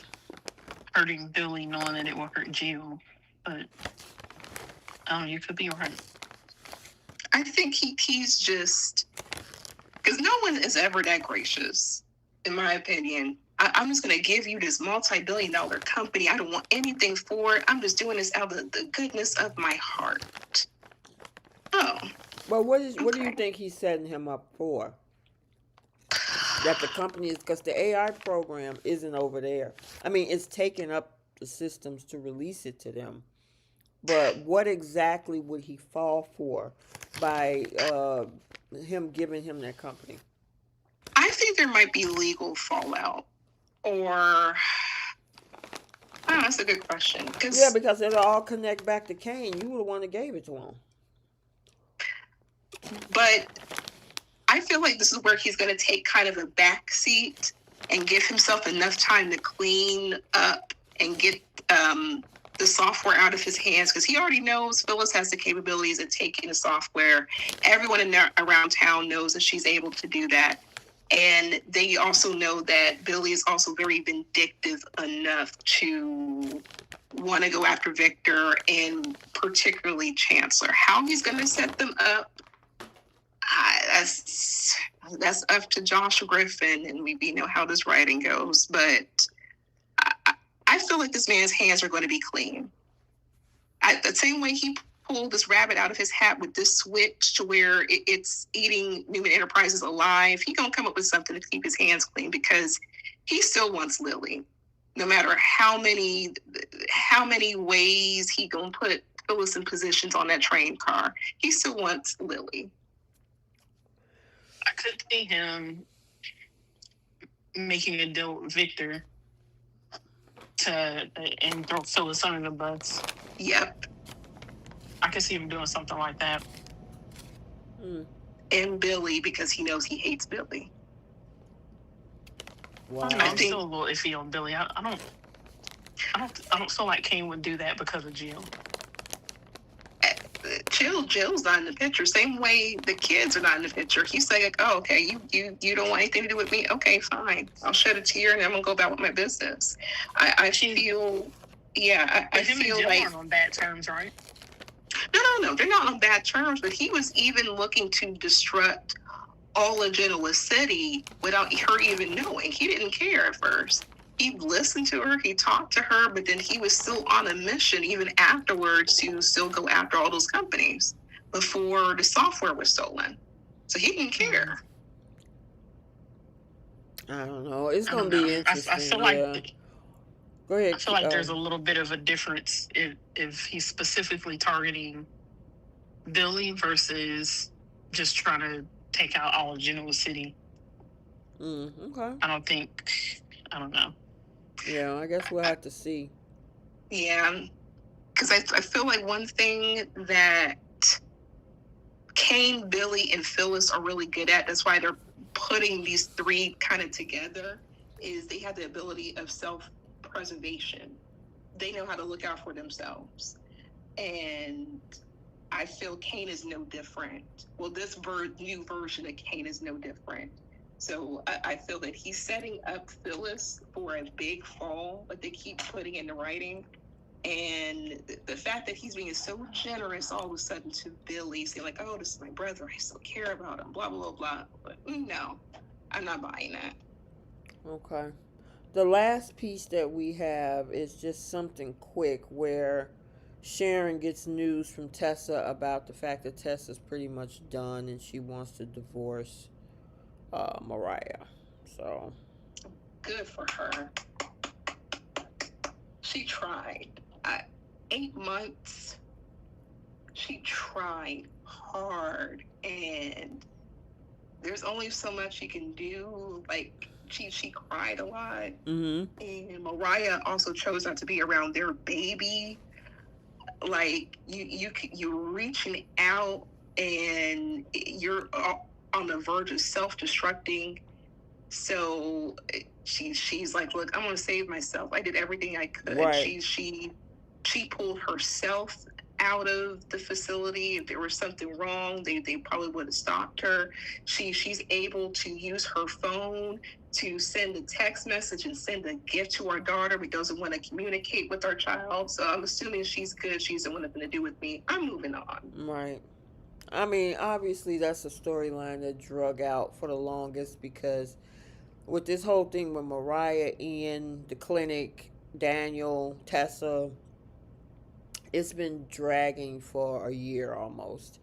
hurting Billy, knowing that it will hurt Jill. But you could be right. I think he's just, because no one is ever that gracious, in my opinion. I'm just going to give you this multi-billion-dollar company. I don't want anything for it. I'm just doing this out of the goodness of my heart. Oh, But what do you okay. think he's setting him up for? That the company is, because the AI program isn't over there. I mean, it's taking up the systems to release it to them. But what exactly would he fall for by him giving him that company? I think there might be legal fallout, or that's a good question. Yeah, because it'll all connect back to Kane. You were the one that gave it to him. But I feel like this is where he's going to take kind of a back seat and give himself enough time to clean up and get the software out of his hands, because he already knows Phyllis has the capabilities of taking the software. Everyone around town knows that she's able to do that. And they also know that Billy is also very vindictive enough to want to go after Victor, and particularly Chancellor. How he's going to set them up, that's up to Josh Griffin, and we know how this writing goes. But I feel like this man's hands are going to be clean. The same way he pulled this rabbit out of his hat with this switch to where it's eating Newman Enterprises alive, he gonna come up with something to keep his hands clean, because he still wants Lily. No matter how many ways he gonna put Phyllis in positions on that train car, he still wants Lily. I could see him making a deal with Victor and throw Phyllis under the bus. Yep. I could see him doing something like that. And Billy, because he knows he hates Billy. Wow. I'm still a little iffy on Billy. I don't feel like Kane would do that because of Jill. Jill's not in the picture. Same way the kids are not in the picture. He's like, oh, okay, you don't want anything to do with me? Okay, fine. I'll shed a tear and I'm gonna go about with my business. I feel like aren't on bad terms, right? No, they're not on bad terms. But he was even looking to disrupt all of Genoa City without her even knowing. He didn't care at first. He listened to her, he talked to her, but then he was still on a mission even afterwards to still go after all those companies before the software was stolen. So he didn't care. I don't know. It's going to be interesting. I feel like go ahead. I feel like there's a little bit of a difference if he's specifically targeting Billy versus just trying to take out all of Genoa City. Okay. I don't know. Yeah, I guess we'll have to see. Yeah, because I feel like one thing that Kane, Billy, and Phyllis are really good at, that's why they're putting these three kind of together, is they have the ability of self-preservation. They know how to look out for themselves. And I feel Kane is no different. Well, this new version of Kane is no different. So I feel that he's setting up Phyllis for a big fall, but they keep putting in the writing. And the fact that he's being so generous all of a sudden to Billy, saying like, oh, this is my brother, I still care about him, blah, blah, blah, blah. But no, I'm not buying that. Okay. The last piece that we have is just something quick where Sharon gets news from Tessa about the fact that Tessa's pretty much done and she wants to divorce Mariah. So good for her. She tried. 8 months. She tried hard, and there's only so much she can do. Like she cried a lot, and Mariah also chose not to be around their baby. Like you're reaching out, and you're on the verge of self-destructing. So she's like, look, I'm gonna save myself. I did everything I could. Right. She pulled herself out of the facility. If there was something wrong, they probably would have stopped her. She's able to use her phone to send a text message and send a gift to our daughter. We doesn't want to communicate with our child. So I'm assuming she's good. She doesn't want nothing to do with me. I'm moving on. Right. I mean, obviously that's a storyline that drug out for the longest because with this whole thing with Mariah, Ian, the clinic, Daniel, Tessa, it's been dragging for a year almost.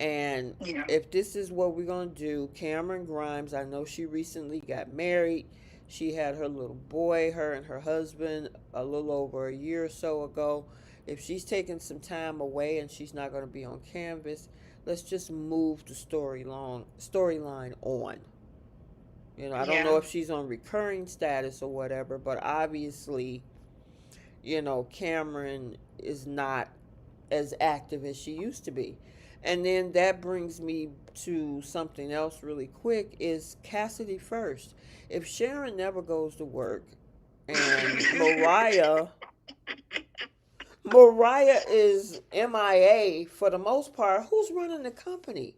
And Yeah. if this is what we're going to do, Cameron Grimes, I know she recently got married. She had her little boy, her and her husband, a little over a year or so ago. If she's taking some time away and she's not going to be on canvas, let's just move the storyline on. You know, I don't know Yeah. if she's on recurring status or whatever, but obviously, Cameron is not as active as she used to be. And then that brings me to something else really quick is Cassidy first. If Sharon never goes to work and Mariah is MIA for the most part, who's running the company?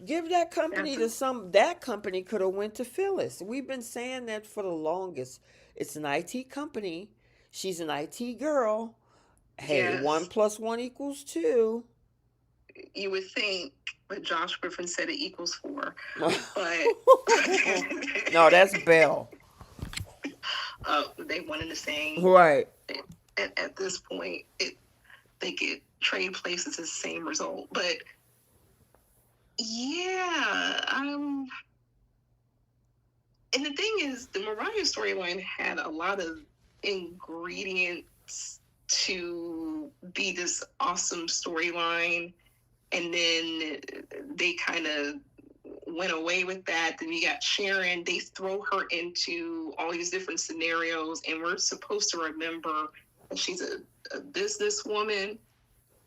Give that company That's to some that company could have went to Phyllis. We've been saying that for the longest. It's an IT company. She's an IT girl. Hey, one yes. plus one equals two. You would think, but Josh Griffin said it equals 4. No, But that's Bell. they one and the same. Right. At this point, they could trade places the same result. But yeah, and the thing is, the Mariah storyline had a lot of ingredients to be this awesome storyline, and then they kind of went away with that. Then you got Sharon. They throw her into all these different scenarios, and we're supposed to remember that she's a businesswoman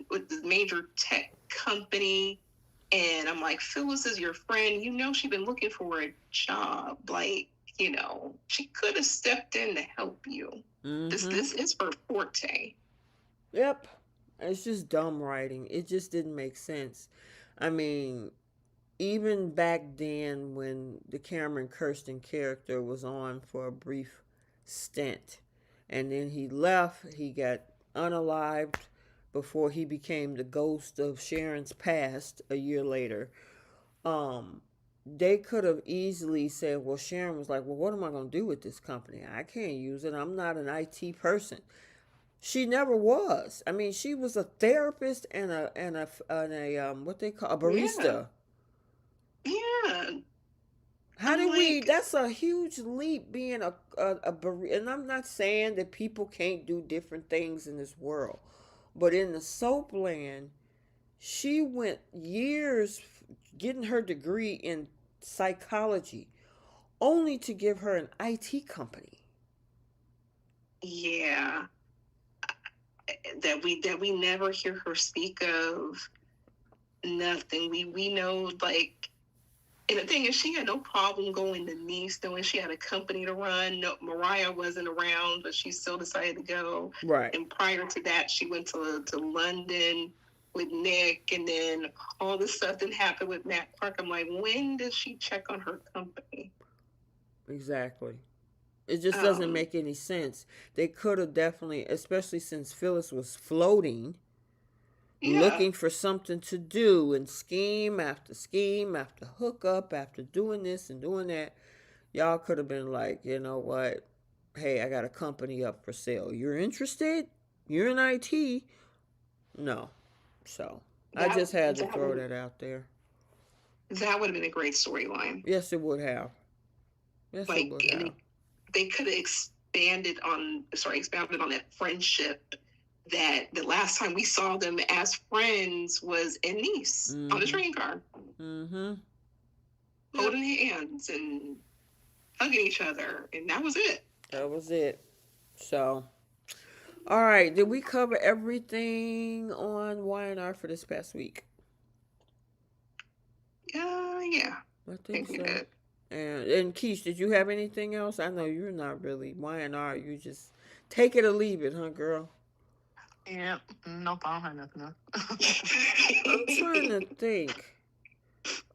with this major tech company. And I'm like, Phyllis is your friend. You know, she's been looking for a job. Like, she could have stepped in to help you. This Mm-hmm. this is her forte. Yep. It's just dumb writing. It just didn't make sense. I mean, even back then when the Cameron Kirsten character was on for a brief stint and then he left, he got unalived before he became the ghost of Sharon's past a year later. um they could have easily said, well, Sharon was like, well, what am I going to do with this company? I can't use it. I'm not an IT person. She never was. I mean, she was a therapist and a what they call a Yeah. barista. Yeah. How I'm did we? like, That's a huge leap being a barista. And I'm not saying that people can't do different things in this world, but in the soap land, she went years getting her degree in psychology, only to give her an IT company. yeah, that we never hear her speak of nothing. We know, like, and the thing is, she had no problem going to Nice, knowing she had a company to run. No, Mariah wasn't around, but she still decided to go. Right. And prior to that, she went to London with Nick, and then all this stuff that happened with Matt Clark. I'm like, when did she check on her company? Exactly. It just doesn't Um, make any sense. They could have definitely, especially since Phyllis was floating, yeah, looking for something to do and scheme after hookup after doing this and doing that. Y'all could have been like, you know what? Hey, I got a company up for sale. You're interested? You're in IT? No. So I that just had to that throw would that out there. that would have been a great storyline. Yes, it would have. Yes, it Like, would and have. they could have expounded on that friendship, that the last time we saw them as friends was in Nice on the Mm-hmm. train car, Mm-hmm. Yep. holding hands and hugging each other, and that was it. That was it. So, all right. Did we cover everything on Y&R for this past week? Yeah, I I think think we so. did. And Keish, did you have anything else? I know you're not really Y&R. You just take it or leave it, huh, girl? Yeah, nope, I don't have nothing else. I'm trying to think.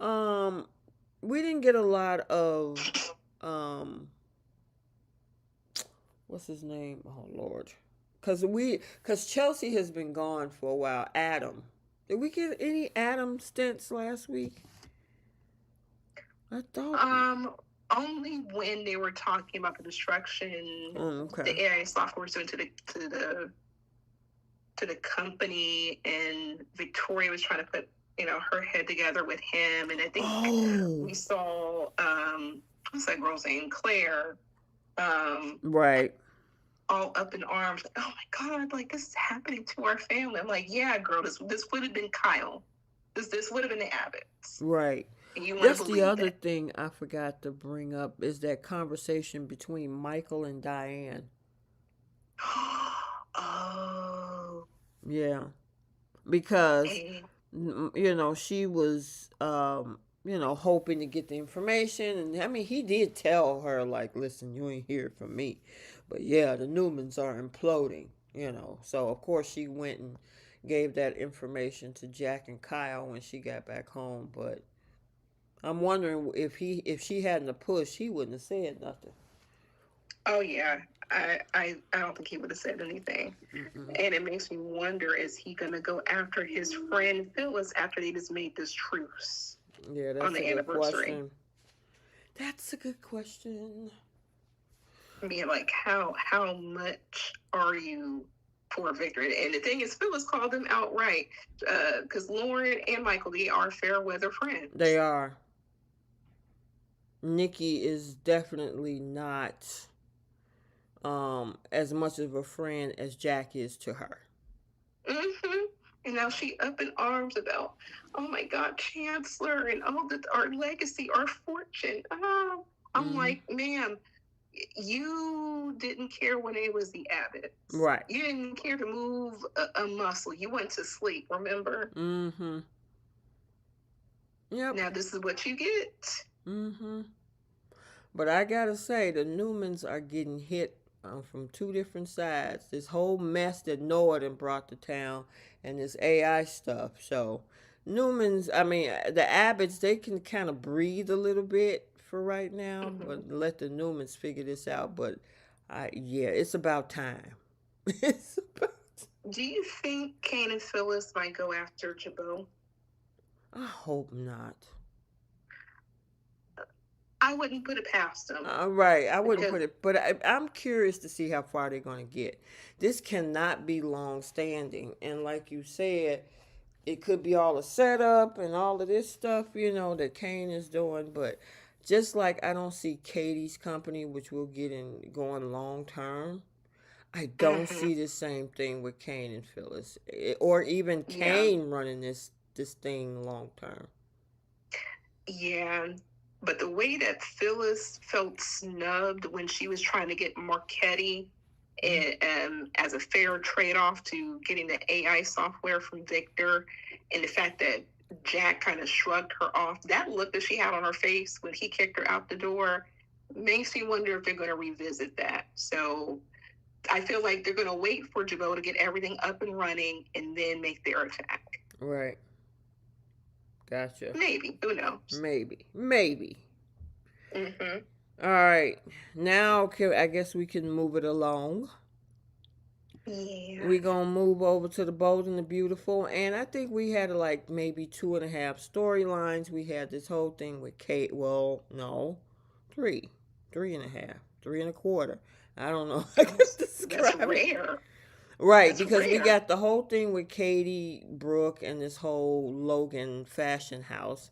Um, we didn't get a lot of um, what's his name? Oh Lord, because Chelsea has been gone for a while. Adam, did we get any Adam stints last week? I thought. um, only when they were talking about the destruction Okay. the AI software was doing to the company, and Victoria was trying to put her head together with him, and I think Oh. we saw what's that girl's name, Claire, Right. all up in arms, like, oh my god, like this is happening to our family. I'm like, yeah, girl, this would have been Kyle, this would have been the Abbotts, Right. and you want to That's the believe other that. thing I forgot to bring up is that conversation between Michael and Diane. Oh, Yeah. Because hey. she was hoping to get the information, and I mean he did tell her like, listen, you ain't hear from me, but yeah, the Newmans are imploding, so of course she went and gave that information to Jack and Kyle when she got back home. But I'm wondering if she hadn't a push, he wouldn't have said nothing. Oh yeah, I don't think he would have said anything. Mm-mm. And it makes me wonder, is he gonna go after his friend Phyllis after they just made this truce Yeah, on that's a the good anniversary? question. That's a good question. I mean, like how much are you for victory? And the thing is, Phyllis called them outright, because Lauren and Michael, they are fair weather They friends. are. Nikki is definitely not as much of a friend as Jack is to her. Mm-hmm. And now she up in arms about, oh my God, Chancellor, and all that, our legacy, our fortune. Oh, I'm Mm-hmm. like, ma'am, you didn't care when it was the Abbotts. Right. You didn't care to move a muscle. You went to sleep, remember? Mm-hmm. Yep. Now this is what you get. Mm-hmm. But I gotta say, the Newmans are getting hit from two different sides. This whole mess that Noah done brought to town, and this AI stuff. So, Newmans, I mean, the Abbotts, they can kind of breathe a little bit for right now, Mm-hmm. but let the Newmans figure this out. But, yeah, it's about time. It's about. Do you think Kane and Phyllis might go after Jabot? I hope not. I wouldn't put it past them Right, I wouldn't because put it, but I'm curious to see how far they're going to get. This cannot be long standing, and like you said, it could be all a setup and all of this stuff, that Kane is doing. But just like I don't see Katie's company, which we'll get in going long term, I don't mm-hmm. see the same thing with Kane and Phyllis, or even Yeah. Kane running this thing long term. Yeah, but the way that Phyllis felt snubbed when she was trying to get Marchetti as a fair trade off to getting the AI software from Victor, and the fact that Jack kind of shrugged her off, that look that she had on her face when he kicked her out the door makes me wonder if they're going to revisit that. So I feel like they're going to wait for Jabot to get everything up and running and then make their attack. Right. Gotcha. Maybe. Who knows? Maybe. Maybe. Mm-hmm. All right. Now, okay, I guess we can move it along. Yeah. We gonna move over to the Bold and the Beautiful, and I think we had like maybe two and a half storylines. We had this whole thing with Kate. Well, no, three, three and a half, three and a quarter. I don't know how to That's describe it. rare. Right, That's because we rare. got the whole thing with Katie, Brooke, and this whole Logan fashion house.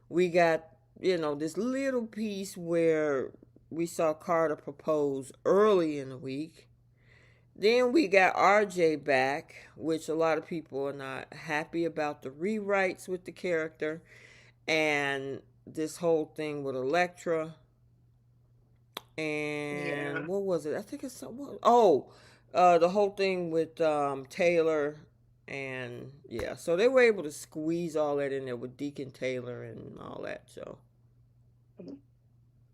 We got, this little piece where we saw Carter propose early in the week. Then we got RJ back, which a lot of people are not happy about the rewrites with the character, and this whole thing with Elektra. Yeah. And what was it? I think it's the whole thing with Taylor, and yeah, so they were able to squeeze all that in there with Deacon Taylor and all that. So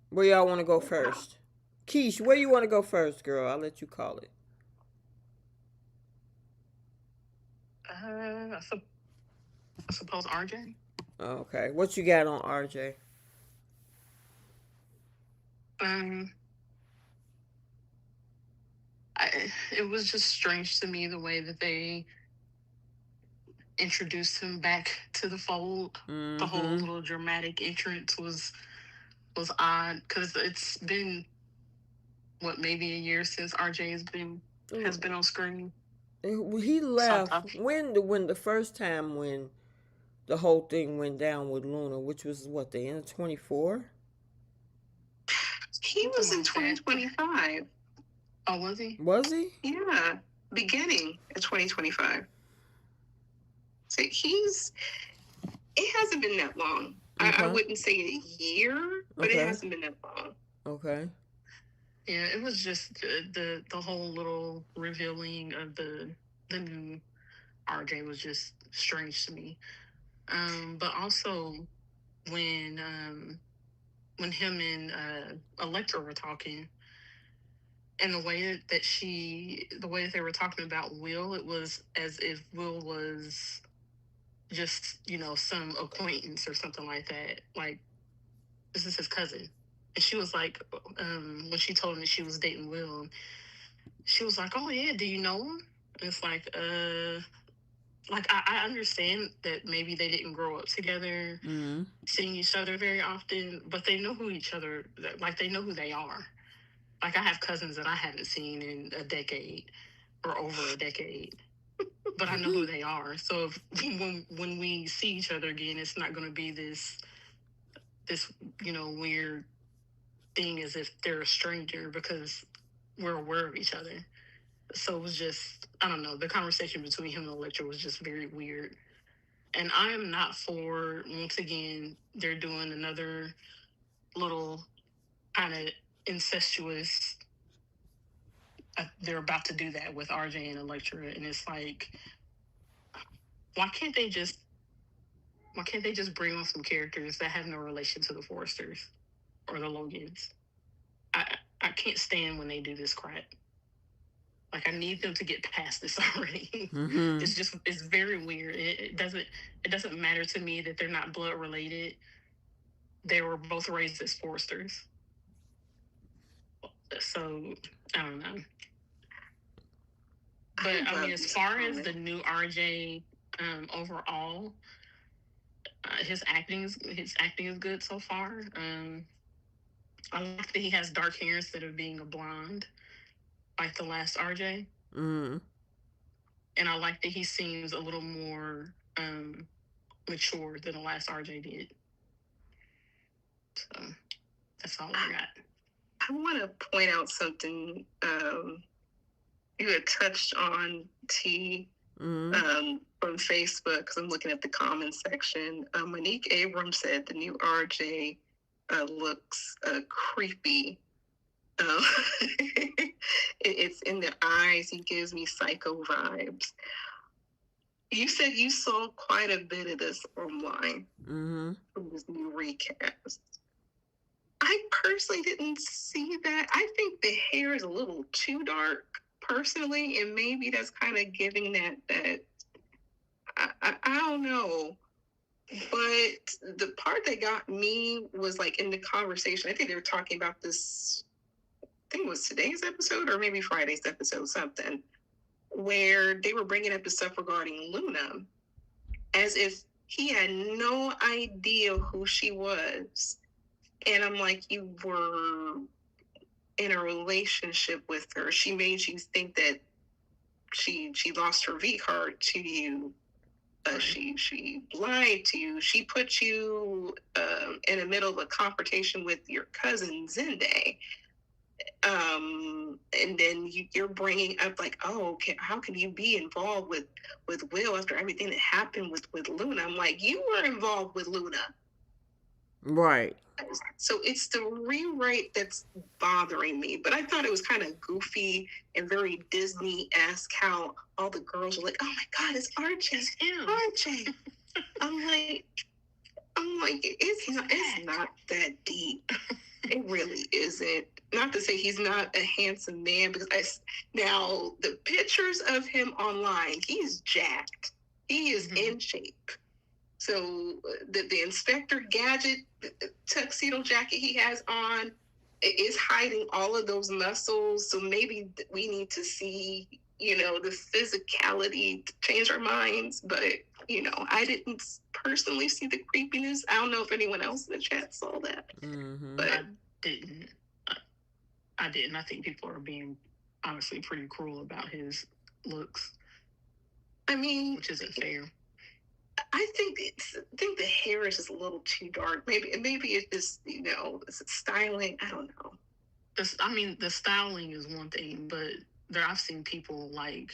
where y'all want to go Wow. first? Keish, where you want to go first, girl? I'll let you call it. I suppose RJ. Okay, what you got on RJ? Um, it was just strange to me the way that they introduced him back to the fold. The whole Mm-hmm. little dramatic entrance was was odd because it's been what, maybe a year since RJ has been on screen. He So left when the first time when the whole thing went down with Luna, which was what, the end of 24. He was in 2025. Oh, was he? Was he? Yeah, beginning of 2025. So it hasn't been that long. Okay. I wouldn't say a year, but it hasn't been that long. Okay. Yeah, it was just the whole little revealing of the new RJ was just strange to me. But also when him and Electra were talking, and the way that they were talking about Will, it was as if Will was just, some acquaintance or something like that. Like, this is his cousin. And she was like, when she told me she was dating Will, she was like, "Oh yeah, do you know him?" And it's like I understand that maybe they didn't grow up together, seeing each other very often, but they know who each other, like they know who they are. Like I have cousins that I haven't seen in a decade or over a decade, but I know who they are. So if, when we see each other again, it's not going to be this weird thing as if they're a stranger because we're aware of each other. So it was just, I don't know, the conversation between him and Electra was just very weird. And I am not for, once again, they're doing another little kind of incestuous. They're about to do that with RJ and Electra, and it's like, why can't they just bring on some characters that have no relation to the Forresters or the Logans? I can't stand when they do this crap. Like, I need them to get past this already. It's very weird. It doesn't matter to me that they're not blood related. They were both raised as Forresters. So I don't know. But I mean, as far as the new RJ, overall, his acting is good so far. I like that he has dark hair instead of being a blonde, like the last RJ. And I like that he seems a little more mature than the last RJ did. So that's all I got. I want to point out something you had touched on, T, from Facebook, because I'm looking at the comments section. Monique Abrams said the new RJ looks creepy. It's in the eyes. He gives me psycho vibes. You said you saw quite a bit of this online from this new recast. I personally didn't see that. I think the hair is a little too dark, personally, and maybe that's kind of giving that I don't know. But the part that got me was like in the conversation. I think they were talking about this. I think it was today's episode or maybe Friday's episode, something where they were bringing up the stuff regarding Luna, as if he had no idea who she was. And I'm like, you were in a relationship with her. She made you think that she lost her V card to you. She lied to you. She put you in the middle of a confrontation with your cousin Zende. And then you're bringing up like, oh, how can you be involved with Will after everything that happened with Luna? I'm like, you were involved with Luna. Right. So it's the rewrite that's bothering me. But I thought it was kind of goofy and very Disney-esque how all the girls were like, oh my God, it's RJ. RJ. I'm like, it's not that deep. It really isn't. Not to say he's not a handsome man, because now the pictures of him online, he's jacked. He is in shape. So the Inspector Gadget tuxedo jacket he has on is hiding all of those muscles. So maybe we need to see, the physicality to change our minds. But, I didn't personally see the creepiness. I don't know if anyone else in the chat saw that. But I didn't. I think people are being honestly pretty cruel about his looks, I mean, which isn't fair. I think the hair is just a little too dark. Maybe it's just it's styling. I don't know. I mean, the styling is one thing, but I've seen people like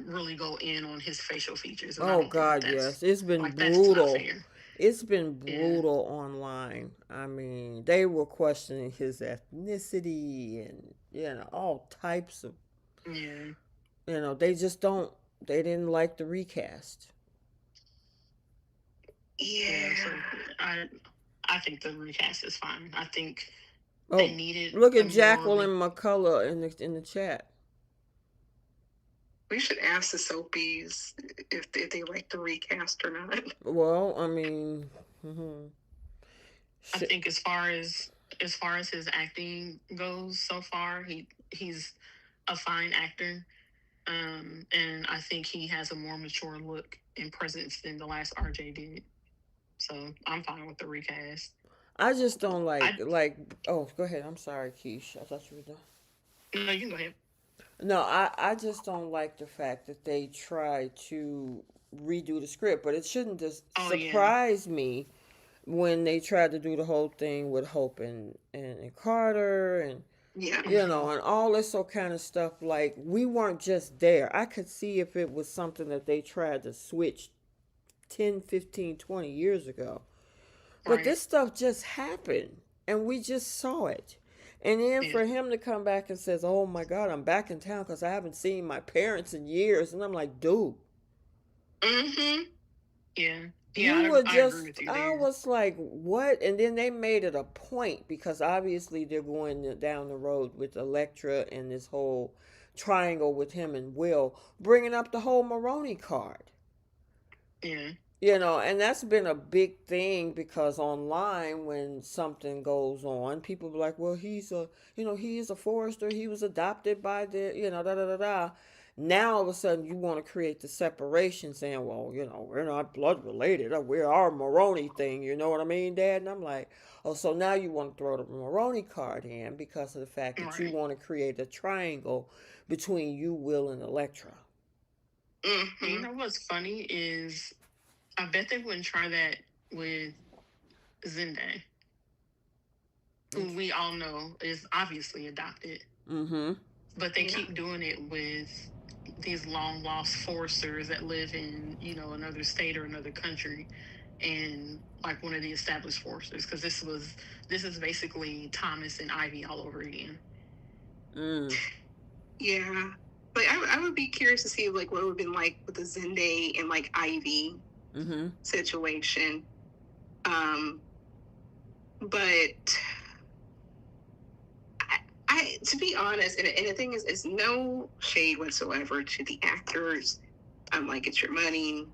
really go in on his facial features, and I Oh don't think God, yes. It's been that's not brutal. fair. It's been Yeah, brutal online. I mean, they were questioning his ethnicity and all types of yeah, they just don't they didn't like the recast. yeah. Yeah, So I I think the recast is fine. I think they Oh, needed look a at more Jacqueline McCullough in the chat. we should ask the Soapies if they like the recast or not. Well, I mean, hmm I shit. think as far as his acting goes so far, he's a fine actor. And I think he has a more mature look and presence than the last RJ did. So I'm fine with the recast. I just don't I like. Oh, go ahead. I'm sorry, Keish. I thought you were done. No, you can go ahead. No, I just don't like the fact that they try to redo the script, but it shouldn't just Oh yeah, surprise me when they tried to do the whole thing with Hope and Carter and Yeah, hmm and all this sort kind of stuff. Like, we weren't just there. I could see if it was something that they tried to switch 10, 15, 20 years ago. But right. this stuff just happened and we just saw it. And then Yeah. for him to come back and says, "Oh my God, I'm back in town because I haven't seen my parents in years," and I'm like, "Dude, mm-hmm. Yeah. you Yeah. were I agree just." with you I there. was like, "What?" And then they made it a point because obviously they're going down the road with Electra and this whole triangle with him and Will, bringing up the whole Maroney card. Yeah. And that's been a big thing because online, when something goes on, people be like, well, he is a Forrester. He was adopted by da da da da. Now all of a sudden you want to create the separation saying, well, we're not blood related. We're our Maroney thing. You know what I mean, Dad? And I'm like, oh, so now you want to throw the Maroney card in because of the fact that you Right. want to create a triangle between you, Will, and Electra. And you Mm-hmm. know what's funny is I bet they wouldn't try that with Zendaya, who we all know is obviously adopted, Mm-hmm. but they Yeah. keep doing it with these long lost foresters that live in another state or another country, and like one of the established foresters, because this is basically Thomas and Ivy all over again. Mm. Yeah. Like I would be curious to see like what it would have been like with the Zende and like Ivy Mm-hmm. situation. Um, but to be honest, and the thing is no shade whatsoever to the actors. I'm like, it's your money.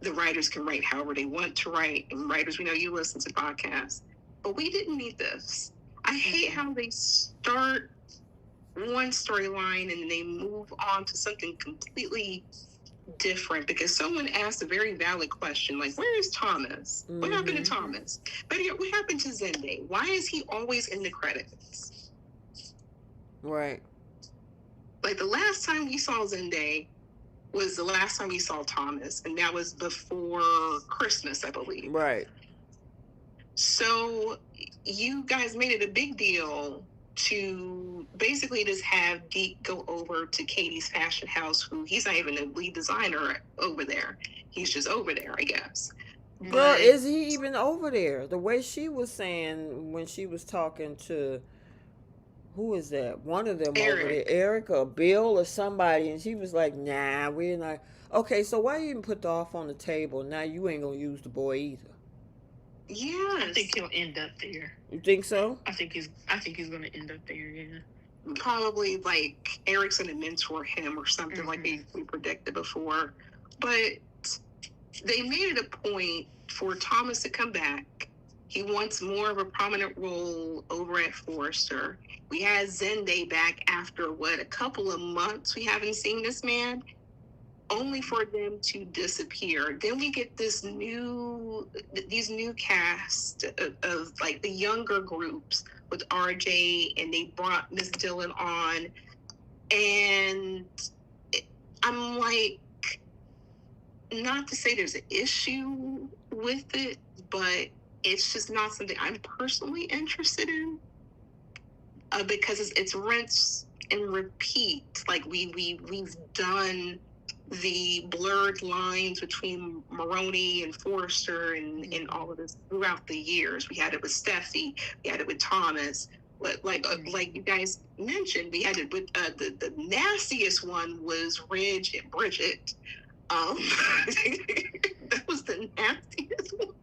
The writers can write however they want to write, and writers, we know you listen to podcasts, but we didn't need this. I hate how they start one storyline and they move on to something completely different because someone asked a very valid question like, where is Thomas? What happened to Mm-hmm. Thomas? But what happened to Zende? Why is he always in the credits? Right. Like the last time we saw Zende was the last time we saw Thomas, and that was before Christmas, I believe. Right. So you guys made it a big deal to basically just have Deke go over to Katie's fashion house, who he's not even the lead designer over there. He's just over there, I guess. Girl, But is he even over there? The way she was saying when she was talking to who is that? One of them over there, Eric, Eric or Bill or somebody, and she was like, "Nah, we're not." Okay, so why you even put the off on the table? Now you ain't gonna use the boy either. I yes, think he'll end up there. You think so? I think he's going to end up there. Yeah. probably like Eric's gonna mentor him or something like hmm we predicted before. But they made it a point for Thomas to come back. He wants more of a prominent role over at Forrester. We had Zende back after a couple of months we haven't seen this man, only for them to disappear. Then we get these new cast of like the younger groups with RJ, and they brought Miss Dillon on, and I'm like, not to say there's an issue with it, but it's just not something I'm personally interested in, because it's rinse and repeat. Like we've done the blurred lines between Maroney and Forrester and all of this throughout the years. We had it with Steffi, we had it with Thomas. Like you guys mentioned, we had it with the nastiest one was Ridge and Bridget. That was the nastiest one.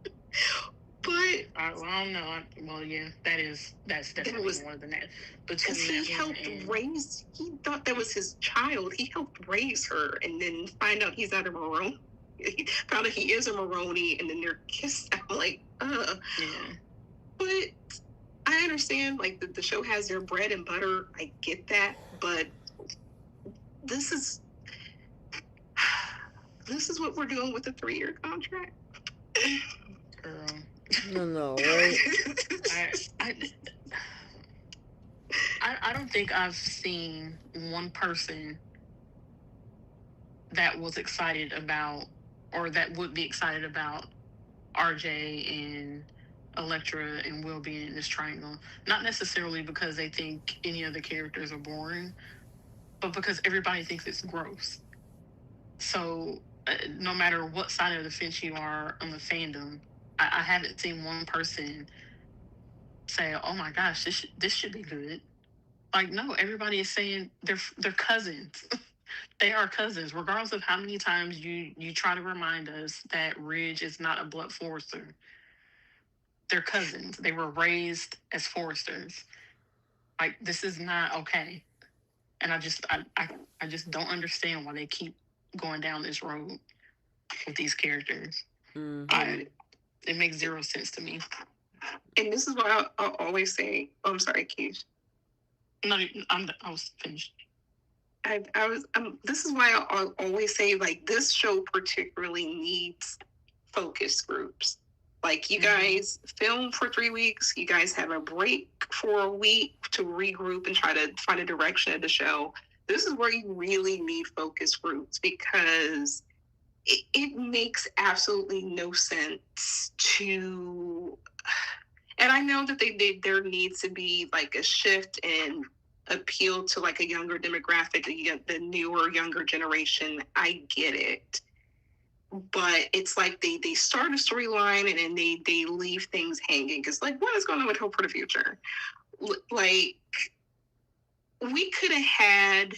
But I don't know. Well, yeah, that's definitely more than that. Because he helped raise, he thought that was his child. He helped raise her, and then find out he's not a Maroney. He found out he is a Maroney, and then they're kissed. I'm like, Yeah. But I understand, like the show has their bread and butter. I get that, but this is what we're doing with a 3-year contract. Girl. No, right? I don't think I've seen one person that was excited about, or that would be excited about RJ and Elektra and Will being in this triangle. Not necessarily because they think any of the characters are boring, but because everybody thinks it's gross. So no matter what side of the fence you are on the fandom, I haven't seen one person say, "Oh my gosh, this should be good." Like, no, everybody is saying they're cousins. They are cousins, regardless of how many times you try to remind us that Ridge is not a blood Forrester. They're cousins. They were raised as Forresters. Like, this is not okay. And I just don't understand why they keep going down this road with these characters. Mm-hmm. It makes zero sense to me. And this is why I'll always say, oh, I'm sorry, Keith. No, I was finished. This is why I'll always say, like, this show particularly needs focus groups. Like, you guys film for 3 weeks, you guys have a break for a week to regroup and try to find a direction of the show. This is where you really need focus groups, because it makes absolutely no sense to, and I know that there needs to be like a shift and appeal to like a younger demographic, the newer, younger generation. I get it. But it's like they start a storyline and then they leave things hanging. Because, like, what is going on with Hope for the Future? Like, we could have had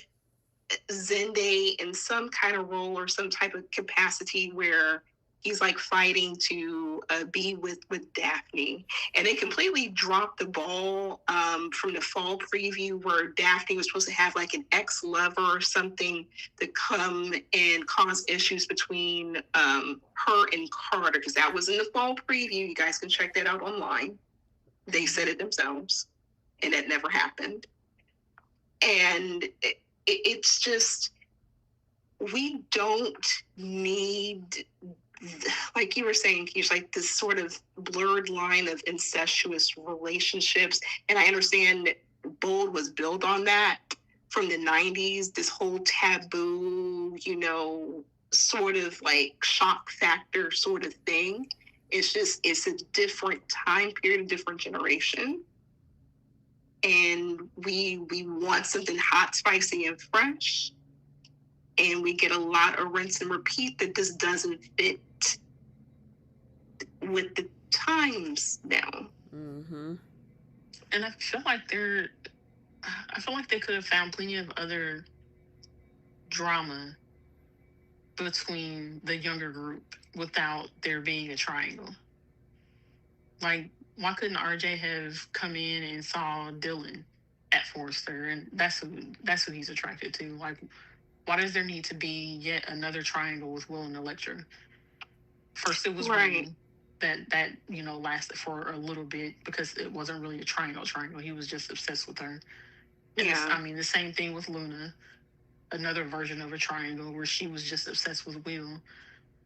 Zende in some kind of role or some type of capacity where he's like fighting to be with Daphne, and they completely dropped the ball from the fall preview where Daphne was supposed to have like an ex-lover or something to come and cause issues between her and Carter, because that was in the fall preview. You guys can check that out online. They said it themselves, and that never happened. And it's just, we don't need, like you were saying, Keisha, like this sort of blurred line of incestuous relationships. And I understand that Bold was built on that from the 90s, this whole taboo, sort of like shock factor sort of thing. It's a different time period, a different generation. And we want something hot, spicy, and fresh. And we get a lot of rinse and repeat that this doesn't fit with the times now. Mm-hmm. And I feel like they could have found plenty of other drama between the younger group without there being a triangle. Like, why couldn't RJ have come in and saw Dylan at Forrester, and that's who he's attracted to? Like, why does there need to be yet another triangle with Will and Elektra? First it was Rain that lasted for a little bit because it wasn't really a triangle. He was just obsessed with her. And the same thing with Luna, another version of a triangle where she was just obsessed with Will.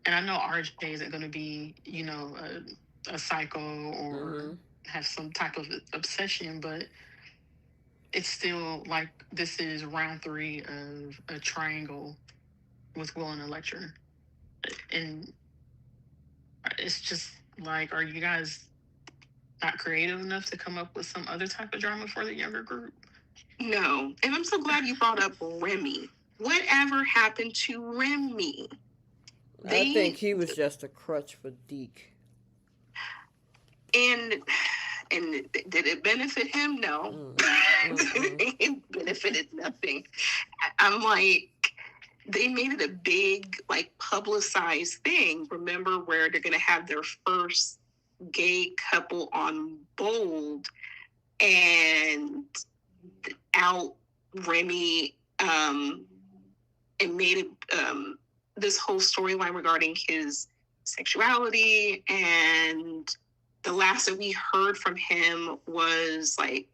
And I know RJ isn't going to be, a psycho or have some type of obsession, but it's still like this is round three of a triangle with Will and Electra, and it's just like, are you guys not creative enough to come up with some other type of drama for the younger group? No. And I'm so glad you brought up Remy. Whatever happened to Remy? I think he was just a crutch for Deke. And did it benefit him? No. It benefited nothing. I'm like, they made it a big, like, publicized thing. Remember where they're going to have their first gay couple on Bold, and out Remy, and made it this whole storyline regarding his sexuality. And the last that we heard from him was like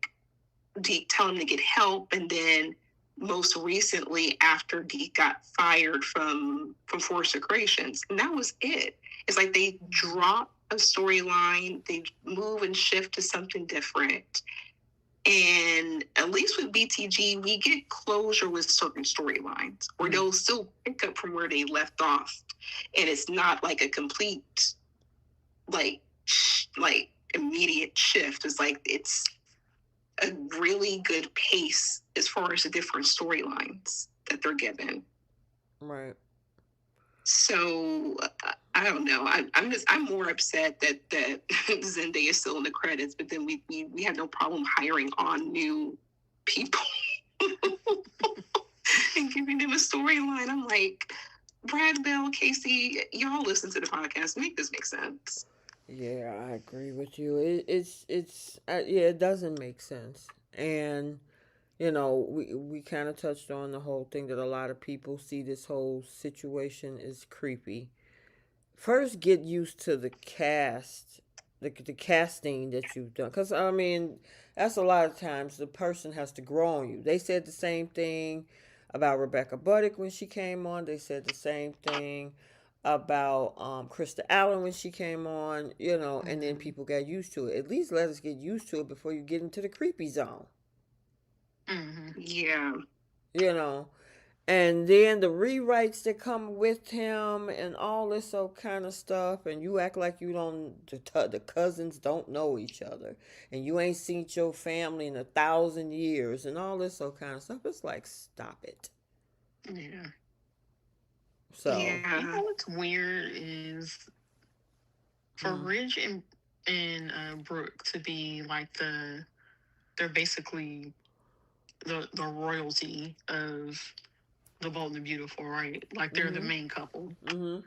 Deke telling him to get help, and then most recently after Deke got fired from Forest Creations, and that was it. It's like they drop a storyline, they move and shift to something different. And at least with BTG, we get closure with certain storylines, or they'll still pick up from where they left off, and it's not like a complete, like immediate shift. It's like it's a really good pace as far as the different storylines that they're given. Right. So I don't know. I'm more upset that Zendaya is still in the credits, but then we have no problem hiring on new people and giving them a storyline. I'm like, Brad, Bill, Casey, y'all listen to the podcast. Make this make sense. Yeah, I agree with you. Yeah, it doesn't make sense. And we kind of touched on the whole thing that a lot of people see this whole situation as creepy. First, get used to the cast, the casting that you've done, because I mean, that's a lot of times the person has to grow on you. They said the same thing about Rebecca Buddick when she came on. They said the same thing about Krista Allen when she came on, and then people got used to it. At least let us get used to it before you get into the creepy zone. Yeah. And then the rewrites that come with him and all this kind of stuff, and you act like you don't, the cousins don't know each other, and you ain't seen your family in 1,000 years, and all this kind of stuff. It's like, stop it. Yeah. So yeah. You know what's weird is for Ridge and Brooke to be like they're basically the royalty of the Bold and Beautiful, right? Like they're the main couple. The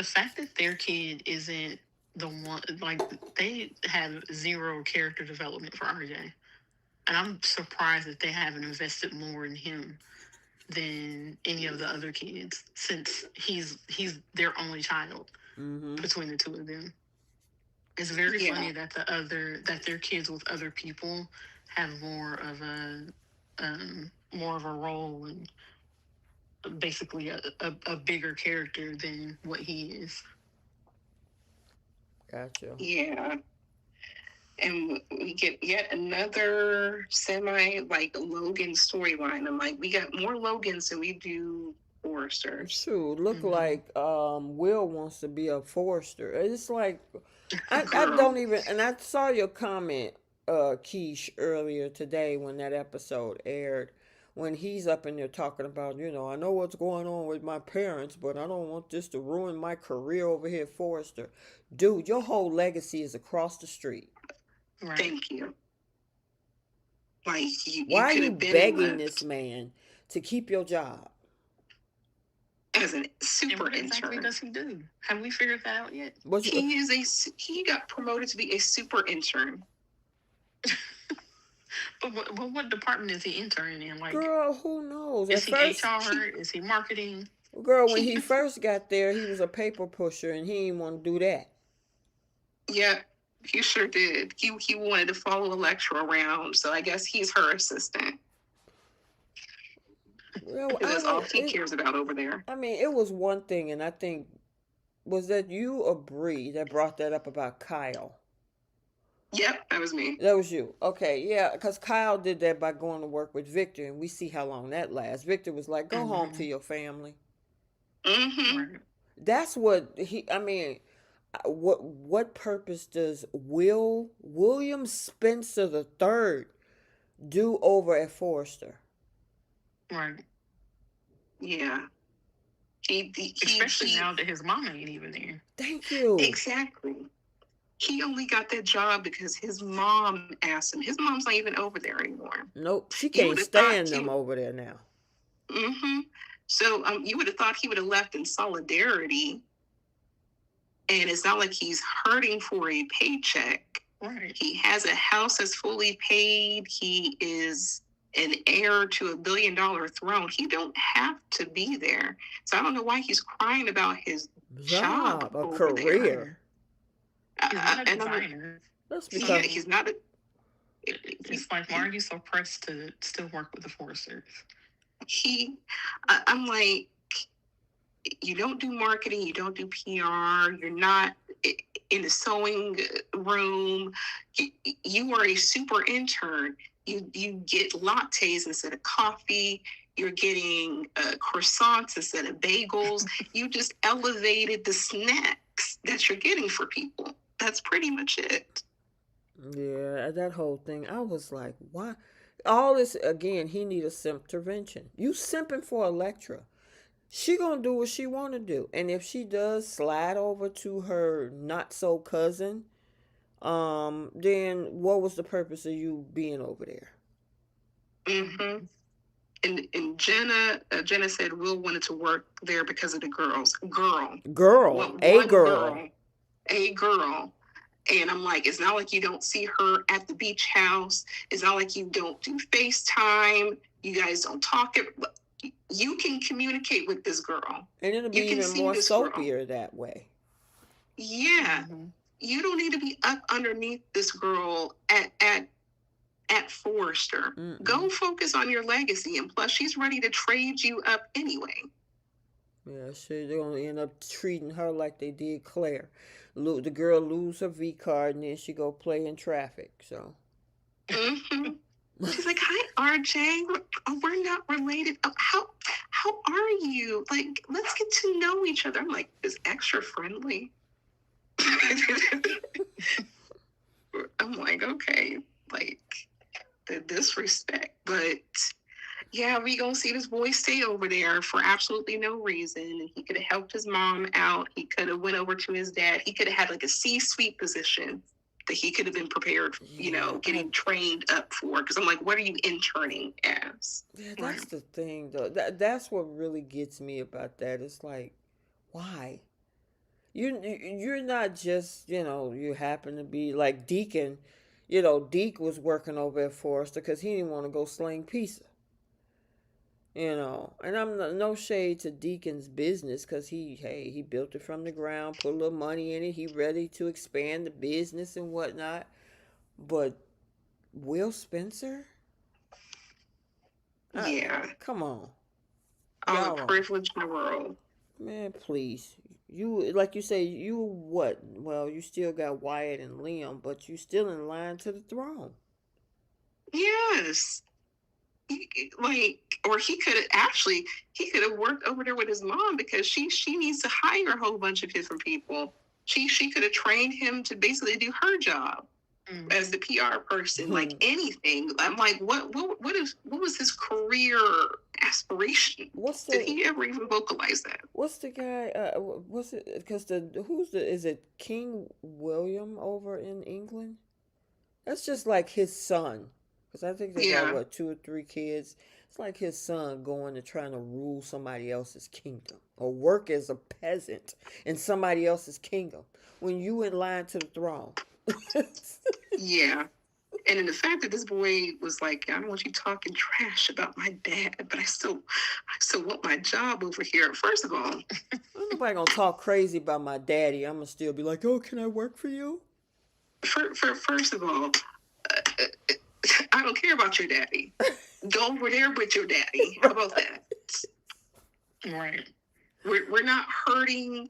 fact that their kid isn't the one, like they have zero character development for RJ, and I'm surprised that they haven't invested more in him than any of the other kids, since he's their only child between the two of them. It's very funny that that their kids with other people have more of a role and basically a bigger character than what he is. Gotcha. Yeah. And we get yet another semi like Logan storyline. I'm like, we got more Logans than we do Foresters. True. Look like Will wants to be a Forester. It's like I don't even, and I saw your comment, Keish, earlier today when that episode aired. When he's up in there talking about, I know what's going on with my parents, but I don't want this to ruin my career over here at Forrester. Dude, your whole legacy is across the street. Right. Thank you. Like, why are you begging this man to keep your job? As a super intern. Exactly does he do? Have we figured that out yet? He got promoted to be a super intern. But what department is he interning in? Like, girl, who knows? Is he HR? Is he marketing? Girl, when he first got there, he was a paper pusher, and he didn't want to do that. Yeah, he sure did. He wanted to follow a lecturer around, so I guess he's her assistant. Well, that's all he cares about over there. I mean, it was one thing, and I think, was that you or Bree that brought that up about Kyle? Yep, that was me. That was you. Okay, yeah, because Kyle did that by going to work with Victor, and we see how long that lasts. Victor was like, go home to Mm-hmm. your family. Mm-hmm. Right. That's what he, I mean, what purpose does William Spencer the third do over at Forrester? Right. Yeah. Especially He now that his mom ain't even there. Thank you. exactly. He only got that job because his mom asked him. His mom's not even over there anymore. Nope, she You can't would have thought stand he them over there now. mm-hmm. So you would have thought he would have left in solidarity, and it's not like he's hurting for a paycheck. Right. He has a house that's fully paid. He is an heir to $1 billion throne. He don't have to be there. So I don't know why he's crying about his job Job, a over there. career. Right. He's not a And I'm designer. That's So yeah, because he's not a it's like, why are you so pressed to still work with the Foresters? I'm like, you don't do marketing, you don't do PR, you're not in the sewing room. You are a super intern. You get lattes instead of coffee. You're getting croissants instead of bagels. You just elevated the snacks that you're getting for people. That's pretty much it. yeah, that whole thing. I was like, why? All this again. He need a simp intervention. You simping for Electra. She gonna do what she wanna do, and if she does slide over to her not so cousin, then what was the purpose of you being over there? Mm-hmm. And Jenna said Will wanted to work there because of the girls. Girl, Girl, what a one girl. girl, a girl. And I'm like, it's not like you don't see her at the beach house. It's not like you don't do FaceTime. You guys don't talk. You can communicate with this girl. And it'll be You can even see more this girl. soapier that way. Yeah. Mm-hmm. You don't need to be up underneath this girl at Forrester. Mm-mm. Go focus on your legacy. And plus, she's ready to trade you up anyway. Yeah, so they're gonna end up treating her like they did Claire. The girl lose her V card and then she go play in traffic. So. Mm-hmm. She's like, "Hi, RJ. We're not related. How are you? Like, let's get to know each other." I'm like, "Is extra friendly?" I'm like, "Okay, like the disrespect." But yeah, we gonna see this boy stay over there for absolutely no reason. And he could have helped his mom out. He could have went over to his dad. He could have had like a C-suite position that he could have been prepared, getting trained up for. Because I'm like, what are you interning as? Yeah, that's the thing though. That's what really gets me about that. It's like, why? You're not just you happen to be like Deacon. Deke was working over at Forrester because he didn't want to go sling pizza. And I'm no shade to Deacon's business because he built it from the ground, put a little money in it. He ready to expand the business and whatnot. But Will Spencer, Yeah, come on, all the y'all, privilege in the world. man, please. You like you say you what? Well, you still got Wyatt and Liam, but you still in line to the throne. Yes. Like, or he could have worked over there with his mom because she needs to hire a whole bunch of different people. She could have trained him to basically do her job as the PR person, like anything. I'm like, what was his career aspiration? Did he ever even vocalize that? What's the guy? What's it? Because is it King William over in England? That's just like his son. Because I think they got what 2 or 3 kids. It's like his son going to trying to rule somebody else's kingdom or work as a peasant in somebody else's kingdom when you in line to the throne. Yeah. And in the fact that this boy was like, I don't want you talking trash about my dad, but I still want my job over here. First of all, nobody gonna talk crazy about my daddy. I'm gonna still be like, oh, can I work for you? First of all, I don't care about your daddy. Go over there with your daddy. How about that? Right. We're not hurting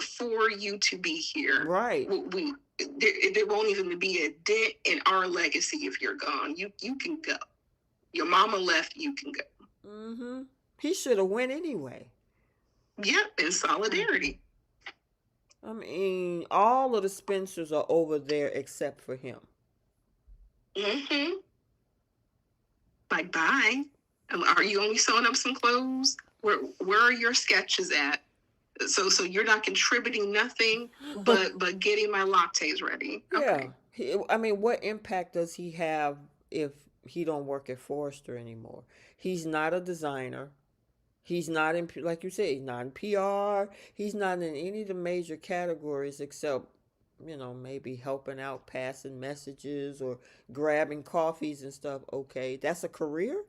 for you to be here. Right. There won't even be a dent in our legacy if you're gone. You can go. Your mama left. You can go. Mm-hmm. He should have went anyway. Yep, in solidarity. I mean, all of the Spencers are over there except for him. Mm-hmm. Like, bye. Are you only sewing up some clothes? Where are your sketches at? So you're not contributing nothing but getting my lattes ready. Yeah. Okay. I mean, what impact does he have if he don't work at Forrester anymore? He's not a designer. He's not in, like you said, he's not in PR. He's not in any of the major categories except, maybe helping out, passing messages or grabbing coffees and stuff. Okay, that's a career.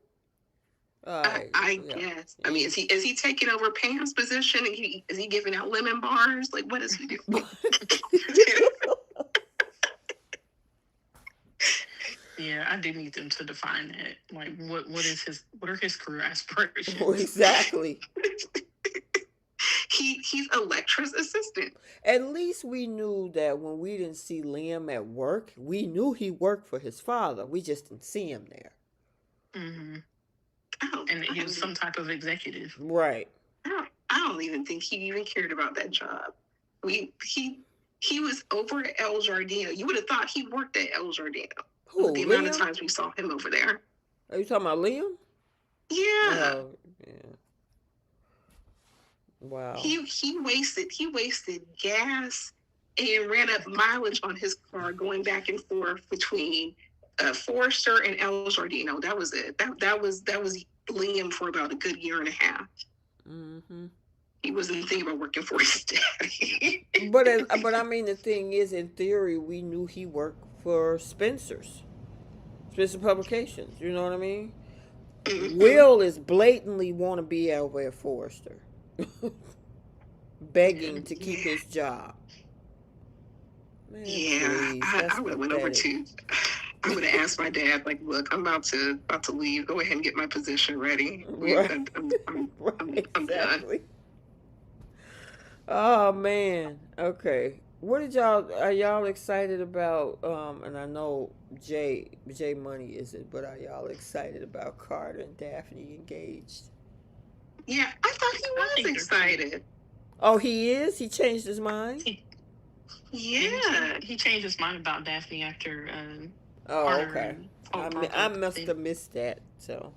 I guess. I mean, is he taking over Pam's position? And is he giving out lemon bars? Like, what is he doing? Yeah, I do need them to define that. Like, what are his career aspirations? Well, exactly. He's a lecturer's assistant. At least we knew that when we didn't see Liam at work, we knew he worked for his father. We just didn't see him there. Mm-hmm. And he was some type of executive. Right. I don't even think he even cared about that job. He was over at El Jardino. You would have thought he worked at El Jardino. Who, the Liam? amount of times we saw him over there. Are you talking about Liam? Yeah. Oh, yeah. Wow. He wasted gas and ran up mileage on his car going back and forth between Forrester and El Jardino. That was it. That was Liam for about a good year and a half. Mm-hmm. He wasn't thinking about working for his daddy. but I mean, the thing is, in theory, we knew he worked for Spencer Publications. You know what I mean? Mm-hmm. Will is blatantly want to be over at Forrester, begging to keep his job. Man, I would have went over to. I would have asked my dad, like, look, I'm about to leave. Go ahead and get my position ready. Right. I'm done. Oh man. Okay. What are y'all excited about? And I know Jay Money isn't, but are y'all excited about Carter and Daphne engaged? Yeah, I thought he was excited. Oh, he is? He changed his mind? Yeah. He changed his mind about Daphne after okay. I must have missed that. So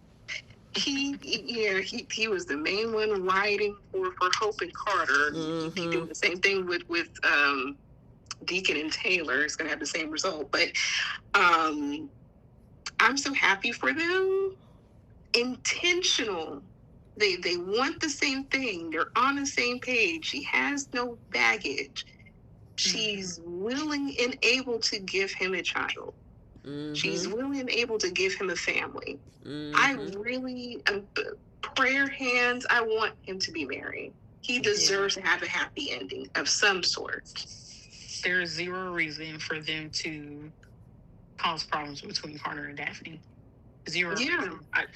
he was the main one writing for Hope and Carter. Mm-hmm. He doing the same thing with Deacon and Taylor. It's gonna have the same result. But I'm so happy for them. Intentional. They want the same thing. They're on the same page. She has no baggage. She's willing and able to give him a child. Mm-hmm. She's willing and able to give him a family. Mm-hmm. I really, prayer hands, I want him to be married. He deserves to have a happy ending of some sort. There's zero reason for them to cause problems between Carter and Daphne. Zero reason. I,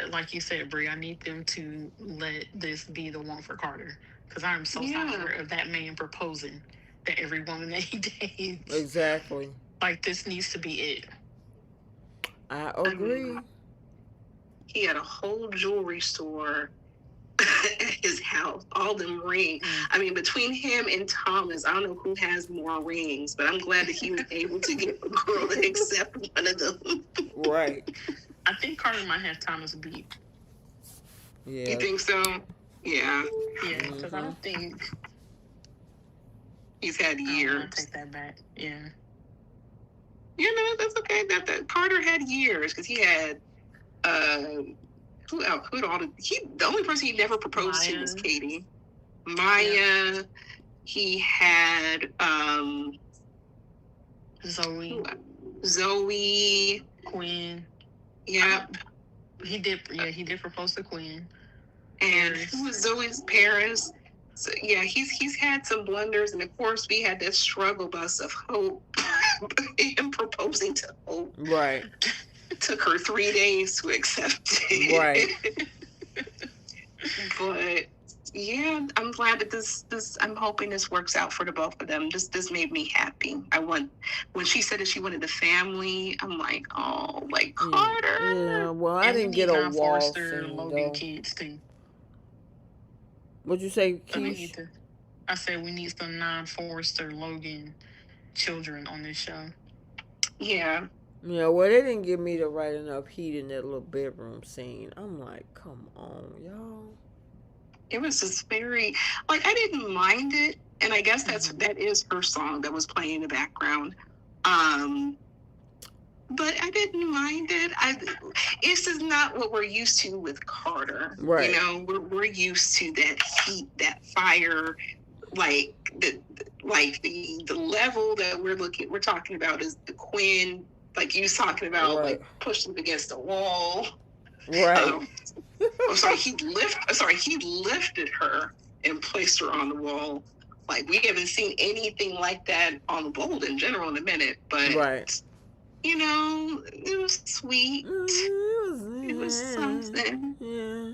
like you said, Brie, I need them to let this be the one for Carter. Because I'm so tired of that man proposing to every woman that he dates. Exactly. Like, this needs to be it. I agree. He had a whole jewelry store at his house, all them rings. I mean, between him and Thomas, I don't know who has more rings, but I'm glad that he was able to get a girl to accept one of them. Right. I think Carter might have Thomas beat. Yeah. You think so? Yeah. Yeah, because I don't think... He's had years. I'll take that back. Yeah. You know, that's okay. That Carter had years because he had who else? The only person he never proposed to was Katie. Maya. Yeah. He had Zoe. Quinn. Yeah. He did propose to Quinn. And who was Zoe's Paris? So, yeah, he's had some blunders, and of course we had that struggle bus of Hope. Him proposing to Hope. Right. Took her 3 days to accept it. Right. But Yeah, I'm glad that this I'm hoping this works out for the both of them. This made me happy. I want when she said that she wanted the family, I'm like, oh, like Yeah, Carter. yeah. Well, I And we didn't get need a non wall Forrester scene Logan though. kids too. What'd you say, But we need Keish? to. I said we need some non Forrester Logan children on this show. Yeah, Yeah, well, they didn't give me the right enough heat in that little bedroom scene. I'm like, come on, y'all. it was just very like I didn't mind it, and I guess Mm-hmm. that is her song that was playing in the background. Um, but I didn't mind it. This is not what we're used to with Carter. You Right. know, we're used to that heat, that fire, like the level that we're talking about is the Quinn. Like you was talking about, Right. like pushing against the wall. Right. Um, I'm sorry, he lifted her and placed her on the wall. Like we haven't seen anything like that on the bold in general in a minute, Right. but you know, it was sweet. It was something. Yeah.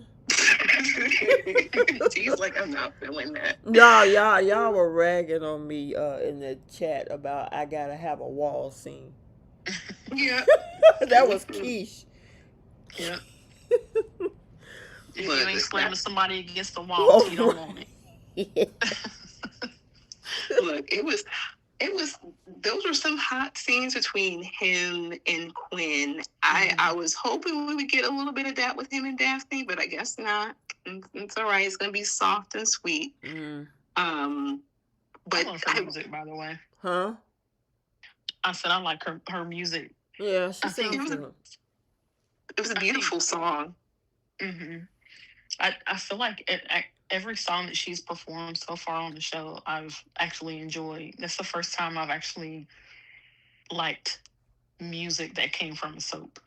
He's like, I'm not feeling that. Y'all were ragging on me in the chat about I gotta have a wall scene. Yeah. That was Mhm. Keish. Yep. If you But ain't slamming somebody against the walls, he don't Oh, want it. right. look, it was those were some hot scenes between him and Quinn. I was hoping we would get a little bit of that with him and Daphne, but I guess not. It's all right. It's gonna be soft and sweet. Mm. Um, I but love her music, by the way. Huh? I said I like her music. Yeah, she I sounds think good. it was a I think. beautiful song. hmm I feel like every song that she's performed so far on the show, I've actually enjoyed. That's the first time I've actually liked music that came from a soap.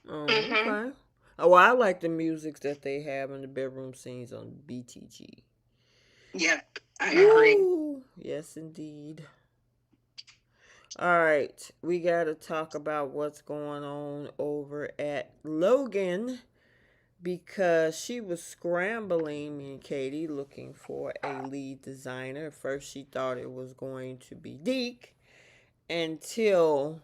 Oh, Mm-hmm. okay. Oh, well, I like the music that they have in the bedroom scenes on BTG. Yep, I agree. Woo! Yes, indeed. All right, we got to talk about what's going on over at Logan because she was scrambling, me and Katie, looking for a lead designer. First, she thought it was going to be Deke until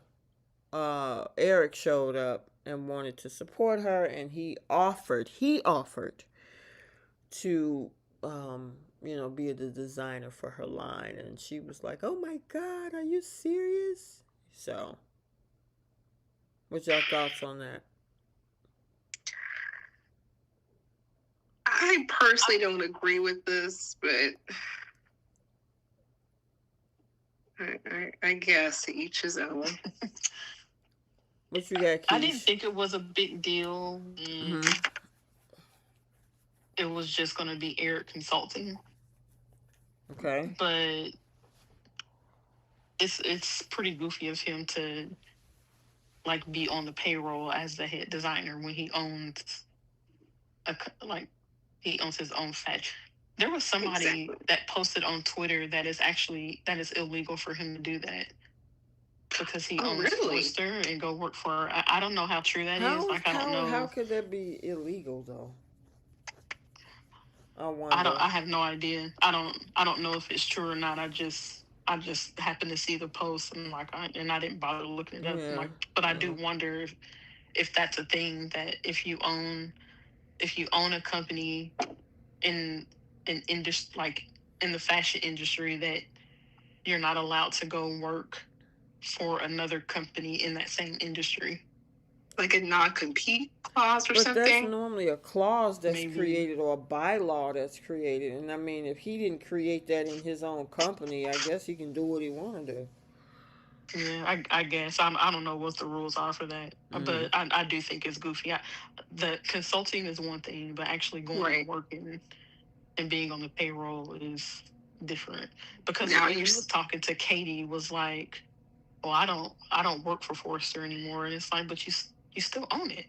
Eric showed up and wanted to support her, and he offered to, be the designer for her line, and she was like, "Oh my God, are you serious?" So, what's your thoughts on that? I personally don't agree with this, but I guess each his own. What you got, I didn't Keish? think it was a big deal. Mm-hmm. It was just going to be Eric consulting, Okay. but it's pretty goofy of him to like be on the payroll as the head designer when he owns like he owns his own fashion. There was somebody Exactly. that posted on Twitter that is illegal for him to do that because he Oh, owns really? Forrester and go work for. I don't know how true that is. How Like I don't how know. could that be illegal though? I I don't. wonder. I have no idea. I don't know if it's true or not. I just happened to see the post and and I didn't bother looking it up. I'm Yeah. like, but I do Uh, wonder if that's a thing that if you own a company in industry like in the fashion industry that you're not allowed to go work for another company in that same industry. Like a non-compete clause or but that's something? normally a clause that's Maybe. created or a bylaw that's created, and I mean, if he didn't create that in his own company, I guess he can do what he want to do. Yeah, I guess I don't know what the rules are for that, Mm. but I do think it's goofy. The consulting is one thing, but actually going to Right. work and being on the payroll is different. Because Now when you're he was talking to Katie, was like, "Well, I don't work for Forrester anymore," and it's like, "But you still own it.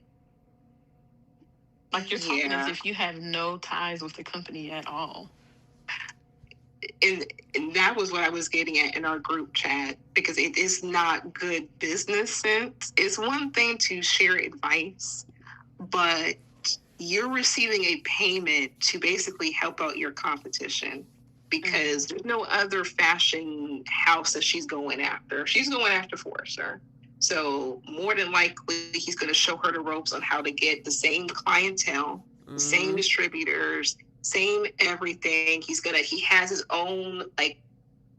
Like you're talking as yeah. if you have no ties with the company at all." And, and that was what I was getting at in our group chat because it is not good business sense. It's one thing to share advice, but you're receiving a payment to basically help out your competition because there's no other fashion house that she's going after. She's going after Forrester. So more than likely, he's going to show her the ropes on how to get the same clientele, the same distributors, same everything. He has his own like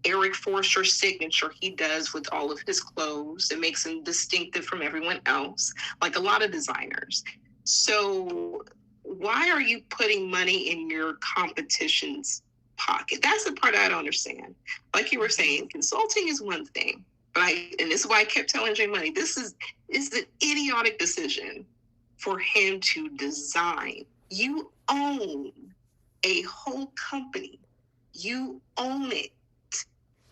Eric Forrester signature he does with all of his clothes. It makes him distinctive from everyone else, like a lot of designers. So why are you putting money in your competition's pocket? That's the part I don't understand. Like you were saying, consulting is one thing, but and this is why I kept telling Jay Money, this is an idiotic decision for him to design. You own a whole company. You own it.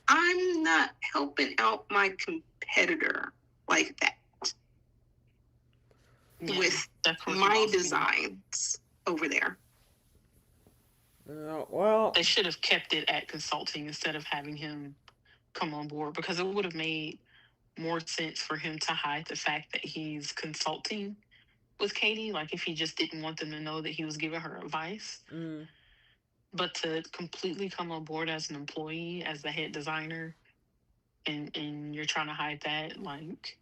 I'm not helping out my competitor like that with my designs over there. Well, they should have kept it at consulting instead of having him come on board, because it would have made more sense for him to hide the fact that he's consulting with Katie, like if he just didn't want them to know that he was giving her advice. But to completely come on board as an employee, as the head designer, and you're trying to hide that, like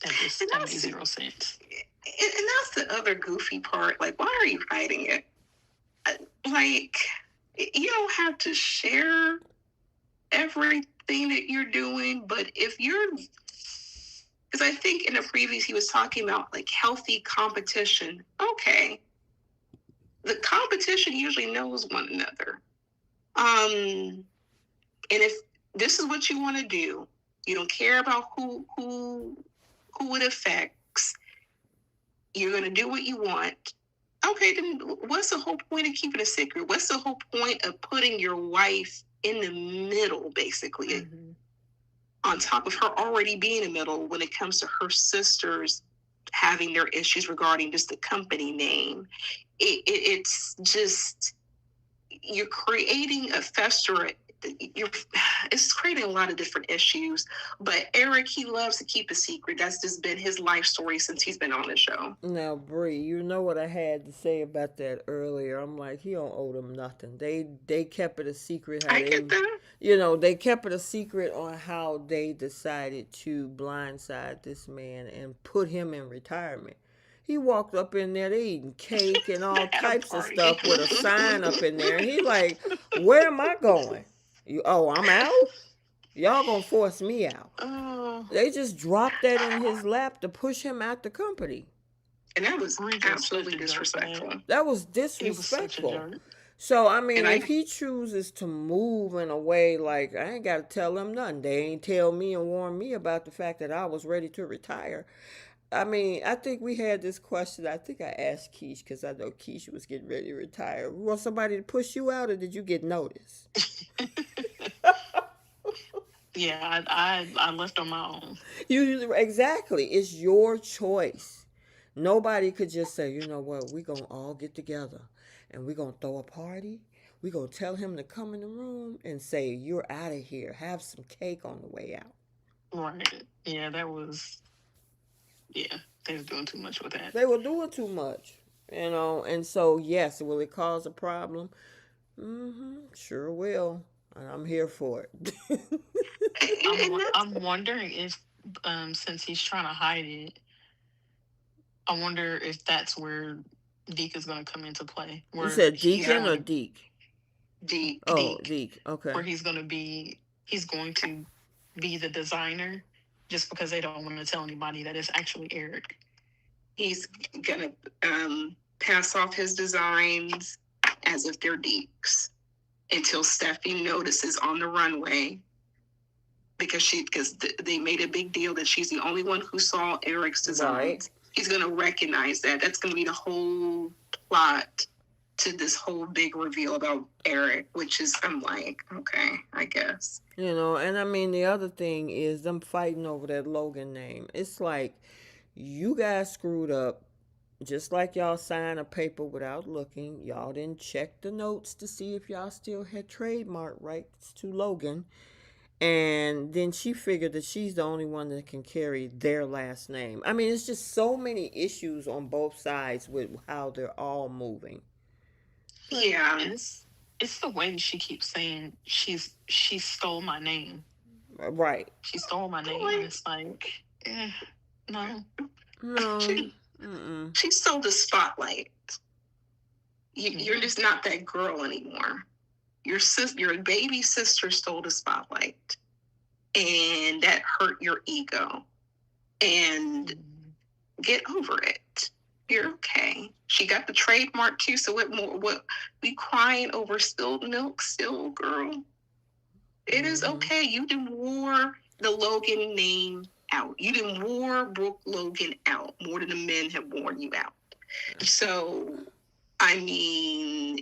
that makes zero sense. And that's the other goofy part. Like, why are you hiding it? Like, you don't have to share everything that you're doing, but if you're, because I think in the previous he was talking about like healthy competition. Okay, the competition usually knows one another. And if this is what you want to do, you don't care about who it affects. You're going to do what you want. Okay, then what's the whole point of keeping a secret? What's the whole point of putting your wife in the middle, basically, on top of her already being in the middle when it comes to her sisters having their issues regarding just the company name? It's just, you're creating a fester. It's creating a lot of different issues. But Eric, he loves to keep a secret. That's just been his life story since he's been on the show. Now, Bree, you know what I had to say about that earlier. I'm like, he don't owe them nothing. They kept it a secret. I get that. They kept it a secret on how they decided to blindside this man and put him in retirement. He walked up in there, they eating cake and all types of stuff with a sign up in there. And he like, where am I going? I'm out? Y'all gonna force me out. They just dropped that in his lap to push him out the company. And that was absolutely disrespectful. That was disrespectful. So, I mean, if he chooses to move in a way like, I ain't got to tell them nothing. They ain't tell me and warn me about the fact that I was ready to retire. I mean, I think we had this question. I think I asked Keish because I know Keish was getting ready to retire. Want somebody to push you out, or did you get notice? Yeah, I left on my own. Exactly. It's your choice. Nobody could just say, you know what, we're going to all get together and we're going to throw a party. We're going to tell him to come in the room and say, you're out of here. Have some cake on the way out. Right. Yeah, they was doing too much with that. They were doing too much, and so, yes, will it cause a problem? Sure will. And I'm here for it. I'm wondering if, since he's trying to hide it, I wonder if that's where Deke is going to come into play. You said Deacon or Deke? Deke. Oh, Deke. Okay. Where he's going to be the designer, just because they don't want to tell anybody that it's actually Eric. He's going to pass off his designs as if they're Deke's until Steffi notices on the runway, because they made a big deal that she's the only one who saw Eric's designs. Right. He's going to recognize that. That's going to be the whole plot to this whole big reveal about Eric, which is, I'm like, okay, I guess. And I mean, the other thing is them fighting over that Logan name. It's like, you guys screwed up. Just like y'all signed a paper without looking. Y'all didn't check the notes to see if y'all still had trademark rights to Logan. And then she figured that she's the only one that can carry their last name. I mean, it's just so many issues on both sides with how they're all moving. It's like, Yeah. It's the way she keeps saying she stole my name. right. She stole my name. And it's like, no. No. She stole the spotlight. You're just not that girl anymore. Your baby sister stole the spotlight, and that hurt your ego. And get over it. You're okay. She got the trademark too. So what we crying over spilled milk still, girl? It is okay. You done wore the Logan name out. You done wore Brooke Logan out more than the men have worn you out. So, I mean,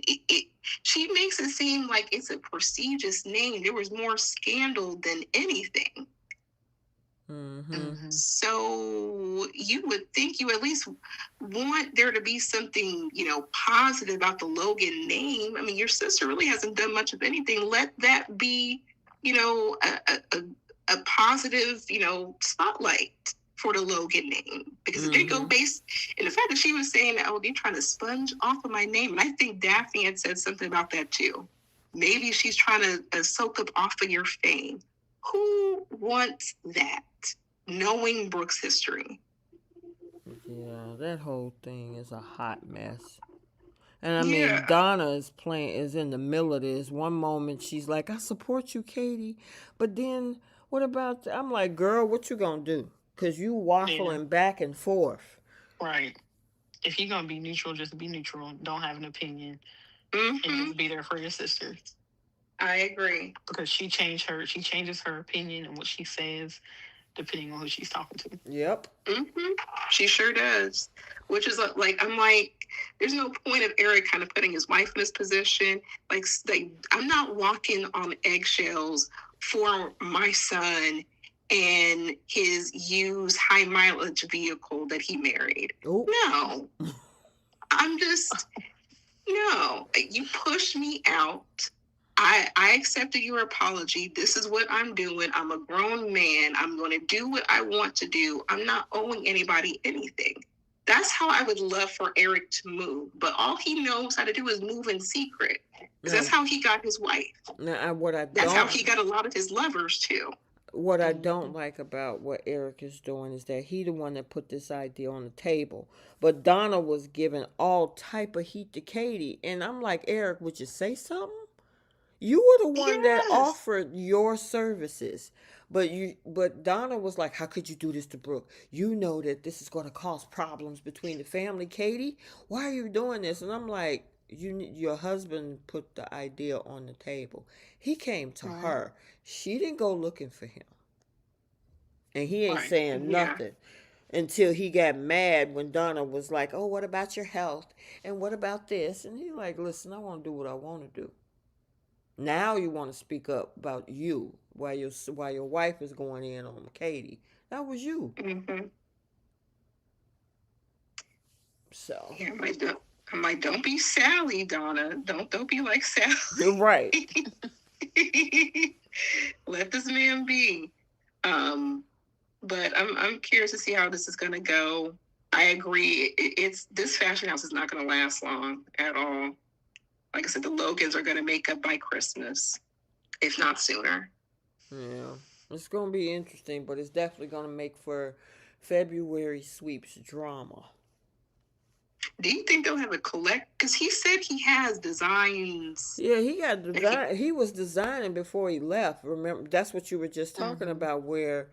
she makes it seem like it's a prestigious name. There was more scandal than anything. So you would think you at least want there to be something, positive about the Logan name. I mean, your sister really hasn't done much of anything. Let that be, a positive, spotlight for the Logan name. Because if they go based, and the fact that she was saying, oh, they're trying to sponge off of my name. And I think Daphne had said something about that too. Maybe she's trying to soak up off of your fame. Who wants that? Knowing Brooke's history. Yeah, that whole thing is a hot mess. And I mean, Donna is in the middle of this. One moment she's like, I support you, Katie. But then what about, I'm like, girl, what you gonna do? Because you waffling back and forth. Right. If you're gonna be neutral, just be neutral. Don't have an opinion. And just be there for your sister. I agree. Because she changes her opinion and what she says depending on who she's talking to. Yep. She sure does. Which is like, I'm like, there's no point of Eric kind of putting his wife in this position. Like I'm not walking on eggshells for my son and his used high mileage vehicle that he married. Ooh. No. I'm just, no. You pushed me out. I accepted your apology. This is what I'm doing. I'm a grown man. I'm going to do what I want to do. I'm not owing anybody anything. That's how I would love for Eric to move. But all he knows how to do is move in secret. Because that's how he got his wife. That's how he got a lot of his lovers too. What I don't like about what Eric is doing is that he the one that put this idea on the table. But Donna was giving all type of heat to Katie. And I'm like, Eric, would you say something? You were the one that offered your services. But Donna was like, how could you do this to Brooke? You know that this is going to cause problems between the family, Katie. Why are you doing this? And I'm like, your husband put the idea on the table. He came to her. She didn't go looking for him. And he ain't saying nothing until he got mad when Donna was like, oh, what about your health? And what about this? And he's like, listen, I want to do what I want to do. Now you want to speak up about you while your wife is going in on Katie. That was you. So yeah, I'm like, don't be Sally, Donna. Don't be like Sally. You're right. Let this man be. But I'm curious to see how this is going to go. I agree. This fashion house is not going to last long at all. Like I said, the Logans are going to make up by Christmas, if not sooner. Yeah, it's going to be interesting, but it's definitely going to make for February sweeps drama. Do you think they'll have a collect? Because he said he has designs. Yeah, he got design. He was designing before he left. Remember, that's what you were just talking about, where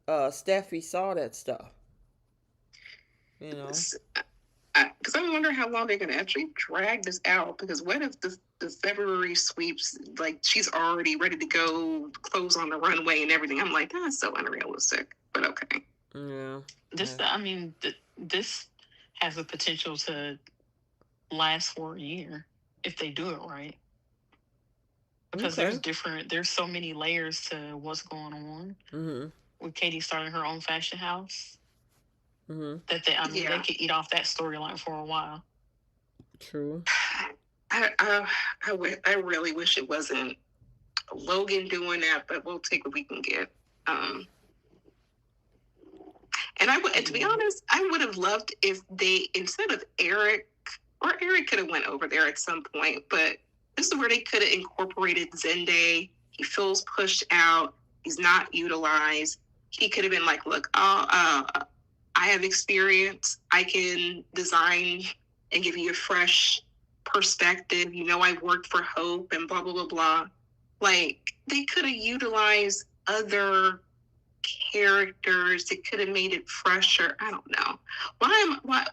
Steffi saw that stuff. You know. Because I'm wondering how long they're going to actually drag this out. Because what if the February sweeps, like she's already ready to go, clothes on the runway and everything? I'm like, that's so unrealistic. But okay. Yeah. This has the potential to last for a year if they do it right. Because there's so many layers to what's going on. With Katie starting her own fashion house. That they could eat off that storyline for a while. True. I really wish it wasn't Logan doing that, but we'll take what we can get. And to be honest, I would have loved if they, instead of Eric, or Eric could have went over there at some point, but this is where they could have incorporated Zende. He feels pushed out. He's not utilized. He could have been like, look, I have experience. I can design and give you a fresh perspective. You know, I worked for Hope and blah, blah, blah, blah. Like, they could have utilized other characters. It could have made it fresher. I don't know.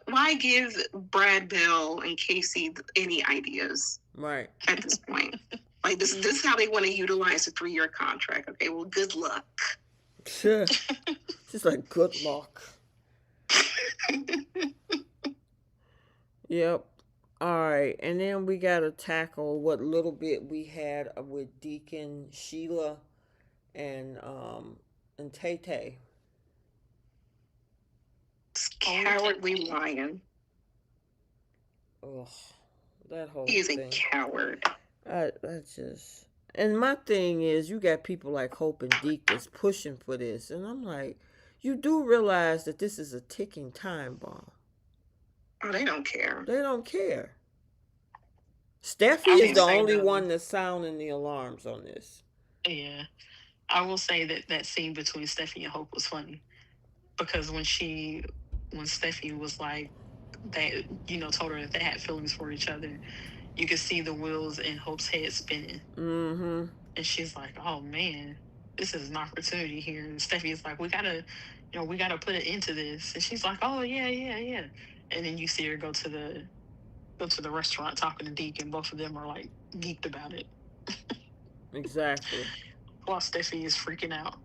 Why give Brad Bell and Casey any ideas? Right. At this point. Like, this is how they want to utilize a 3-year contract. Okay, well, good luck. Sure. Just like, good luck. Yep. All right, and then we got to tackle what little bit we had with Deacon, Sheila, and Tay Tay. Cowardly lion. Ugh, that whole He is thing. a coward. I just, and my thing is, you got people like Hope and Deke that's pushing for this, and I'm like, you do realize that this is a ticking time bomb. Oh, they don't care. They don't care. Steffi is the only one that's sounding the alarms on this. Yeah. I will say that scene between Steffi and Hope was funny. Because when Steffi was like, they, told her that they had feelings for each other, you could see the wheels in Hope's head spinning. Mm-hmm. And she's like, oh man, this is an opportunity here. And Steffi is like, we gotta put it into this. And she's like, oh yeah. And then you see her go to the restaurant talking to Deke, and both of them are like geeked about it. Exactly. While Steffi is freaking out.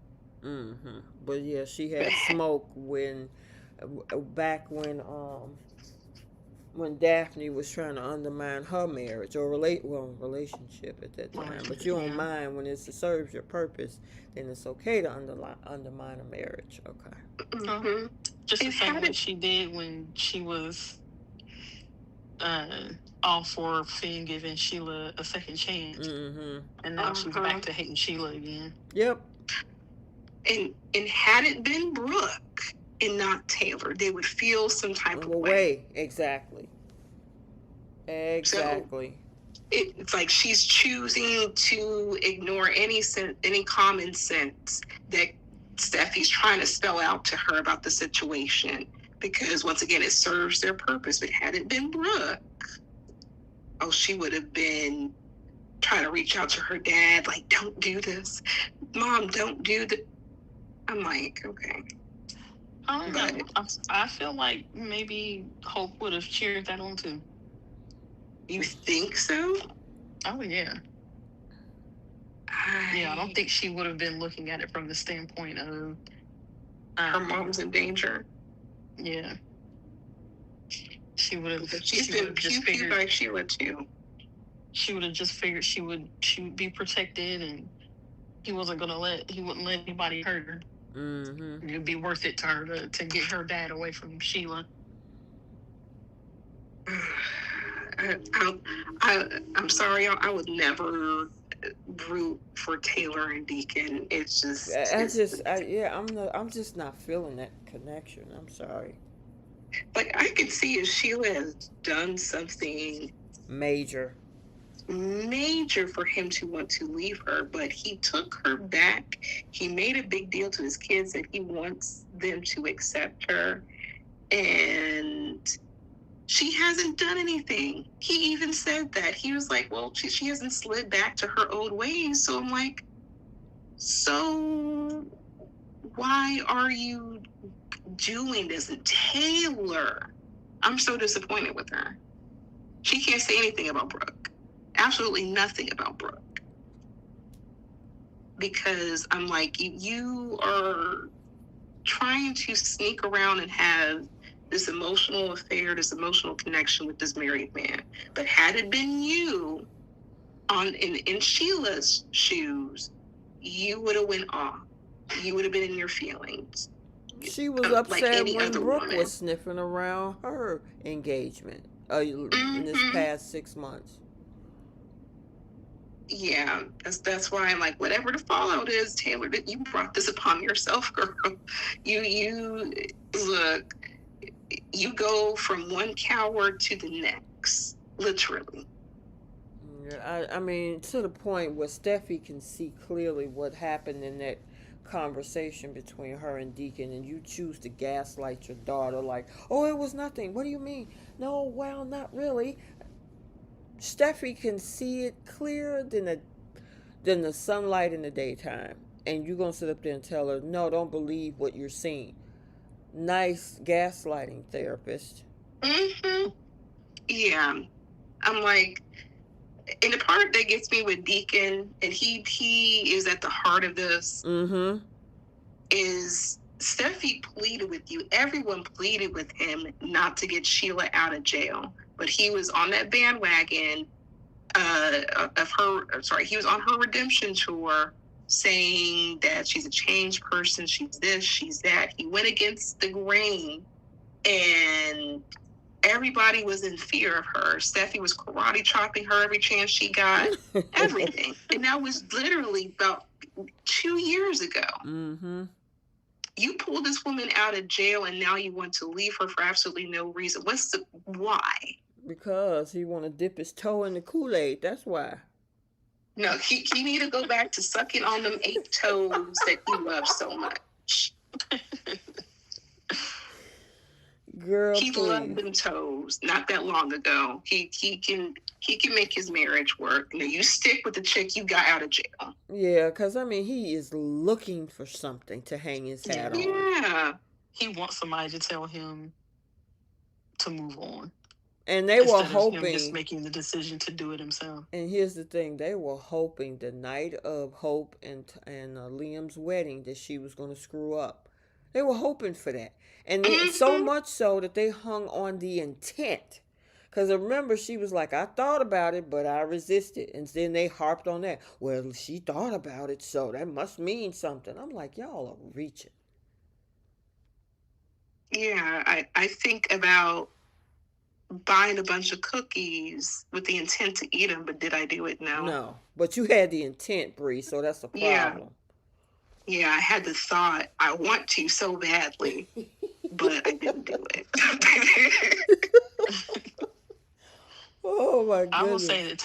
Mm-hmm. But yeah, she had smoke back when Daphne was trying to undermine her marriage or relationship at that time. But you don't mind when it serves your purpose, then it's okay to undermine a marriage. Okay. Mm-hmm. Just the same way she did when she was all for Finn giving Sheila a second chance. Mm-hmm. And now she's back to hating Sheila again. Yep. And had it been Brooke and not Taylor, they would feel some type of way. Exactly. So it's like she's choosing to ignore any common sense that Steffi's trying to spell out to her about the situation, because once again, it serves their purpose. But had it been Brooke, she would have been trying to reach out to her dad, like, don't do this. Mom, don't do that. I'm like, okay. I don't know. I feel like maybe Hope would have cheered that on too. You think so? Oh, yeah. I don't think she would have been looking at it from the standpoint of her mom's in danger. Yeah. She would have. She's been pew-pew by Sheila too. She would have just figured she would be protected, and he wouldn't let anybody hurt her. Mm-hmm. It'd be worth it to her to get her dad away from Sheila. I'm sorry. I would never root for Taylor and Deacon. It's just. I'm just not feeling that connection. I'm sorry. Like, I could see if Sheila has done something major for him to want to leave her, but he took her back. He made a big deal to his kids that he wants them to accept her, and she hasn't done anything. He even said that. He was like, well, she hasn't slid back to her old ways. So I'm like, so why are you doing this? And Taylor, I'm so disappointed with her. She can't say anything about Brooke. Absolutely nothing about Brooke. Because I'm like, you are trying to sneak around and have this emotional affair, this emotional connection with this married man. But had it been you in Sheila's shoes, you would have went off. You would have been in your feelings. She was upset when Brooke was sniffing around her engagement in this past 6 months. Yeah, that's why I'm like, whatever the fallout is, Taylor, that you brought this upon yourself, girl. You look, you go from one coward to the next, literally. Yeah, I mean, to the point where Steffi can see clearly what happened in that conversation between her and Deacon, and you choose to gaslight your daughter like, oh, it was nothing. What do you mean? No, well, not really. Steffi can see it clearer than the sunlight in the daytime. And you're going to sit up there and tell her, no, don't believe what you're seeing. Nice gaslighting therapist. Mm-hmm. Yeah, I'm like, and the part that gets me with Deacon, and he is at the heart of this, Mm-hmm. is Steffi pleaded with you. Everyone pleaded with him not to get Sheila out of jail, but he was on that bandwagon of her. Sorry, he was on her redemption tour, saying that she's a changed person. She's this. She's that. He went against the grain, and everybody was in fear of her. Steffi was karate chopping her every chance she got. Everything, and that was literally about 2 years ago. Mm-hmm. You pulled this woman out of jail and now you want to leave her for absolutely no reason. What's the why? Because he want to dip his toe in the Kool-Aid. That's why. No, he need to go back to sucking on them 8 toes that he loves so much. Girl, He loved please. them toes not that long ago. He can make his marriage work. Now you stick with the chick you got out of jail. Yeah, because, I mean, he is looking for something to hang his hat Yeah. on. Yeah. He wants somebody to tell him to move on And they were instead of him just hoping, making the decision to do it himself. and here's the thing, they were hoping the night of Hope and Liam's wedding that she was going to screw up. They were hoping for that. And so Mm-hmm. much so that they hung on the intent. Because remember, she was like, I thought about it, but I resisted. And then they harped on that. Well, she thought about it, so that must mean something. I'm like, y'all are reaching. Yeah, I think about buying a bunch of cookies with the intent to eat them, but did I do it? No. No. But you had the intent, Bree, so that's a Yeah. problem. Yeah, I had the thought, I want to so badly, but I didn't do it. Oh my I will goodness. say that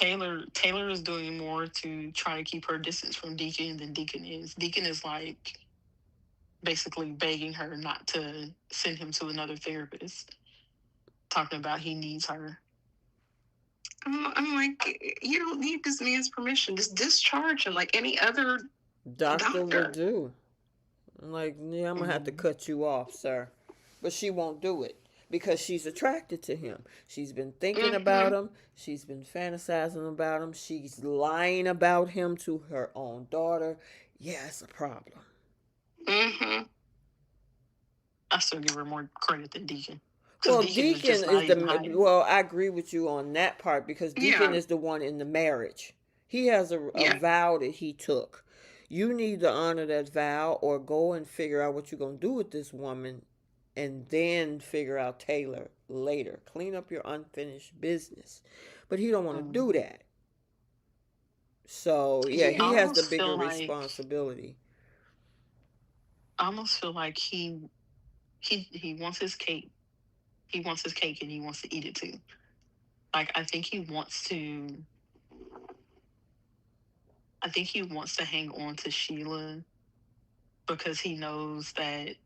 Taylor is doing more to try to keep her distance from Deacon than Deacon is. Deacon is like basically begging her not to send him to another therapist, talking about he needs her. I'm like, you don't need this man's permission. Just discharge him like any other Doctor would doctor. do. I'm like, yeah, I'm gonna have to cut you off, sir. But she won't do it because she's attracted to him. She's been thinking about Mm-hmm. him. She's been fantasizing about him. She's lying about him to her own daughter. Yeah, it's a problem. Mm-hmm. I still give her more credit than Deacon. Because Well, Deacon is Deacon just is not the even hiding. well. I agree with you on that part because Deacon Yeah. is the one in the marriage. He has a Yeah. vow that he took. You need to honor that vow or go and figure out what you're gonna do with this woman, and then figure out Taylor later. Clean up your unfinished business, but he don't want to do that. So yeah, Yeah. he has the almost bigger feel like responsibility. I almost feel like he wants his cake. He wants his cake and he wants to eat it too. Like I think he wants to hang on to Sheila because he knows that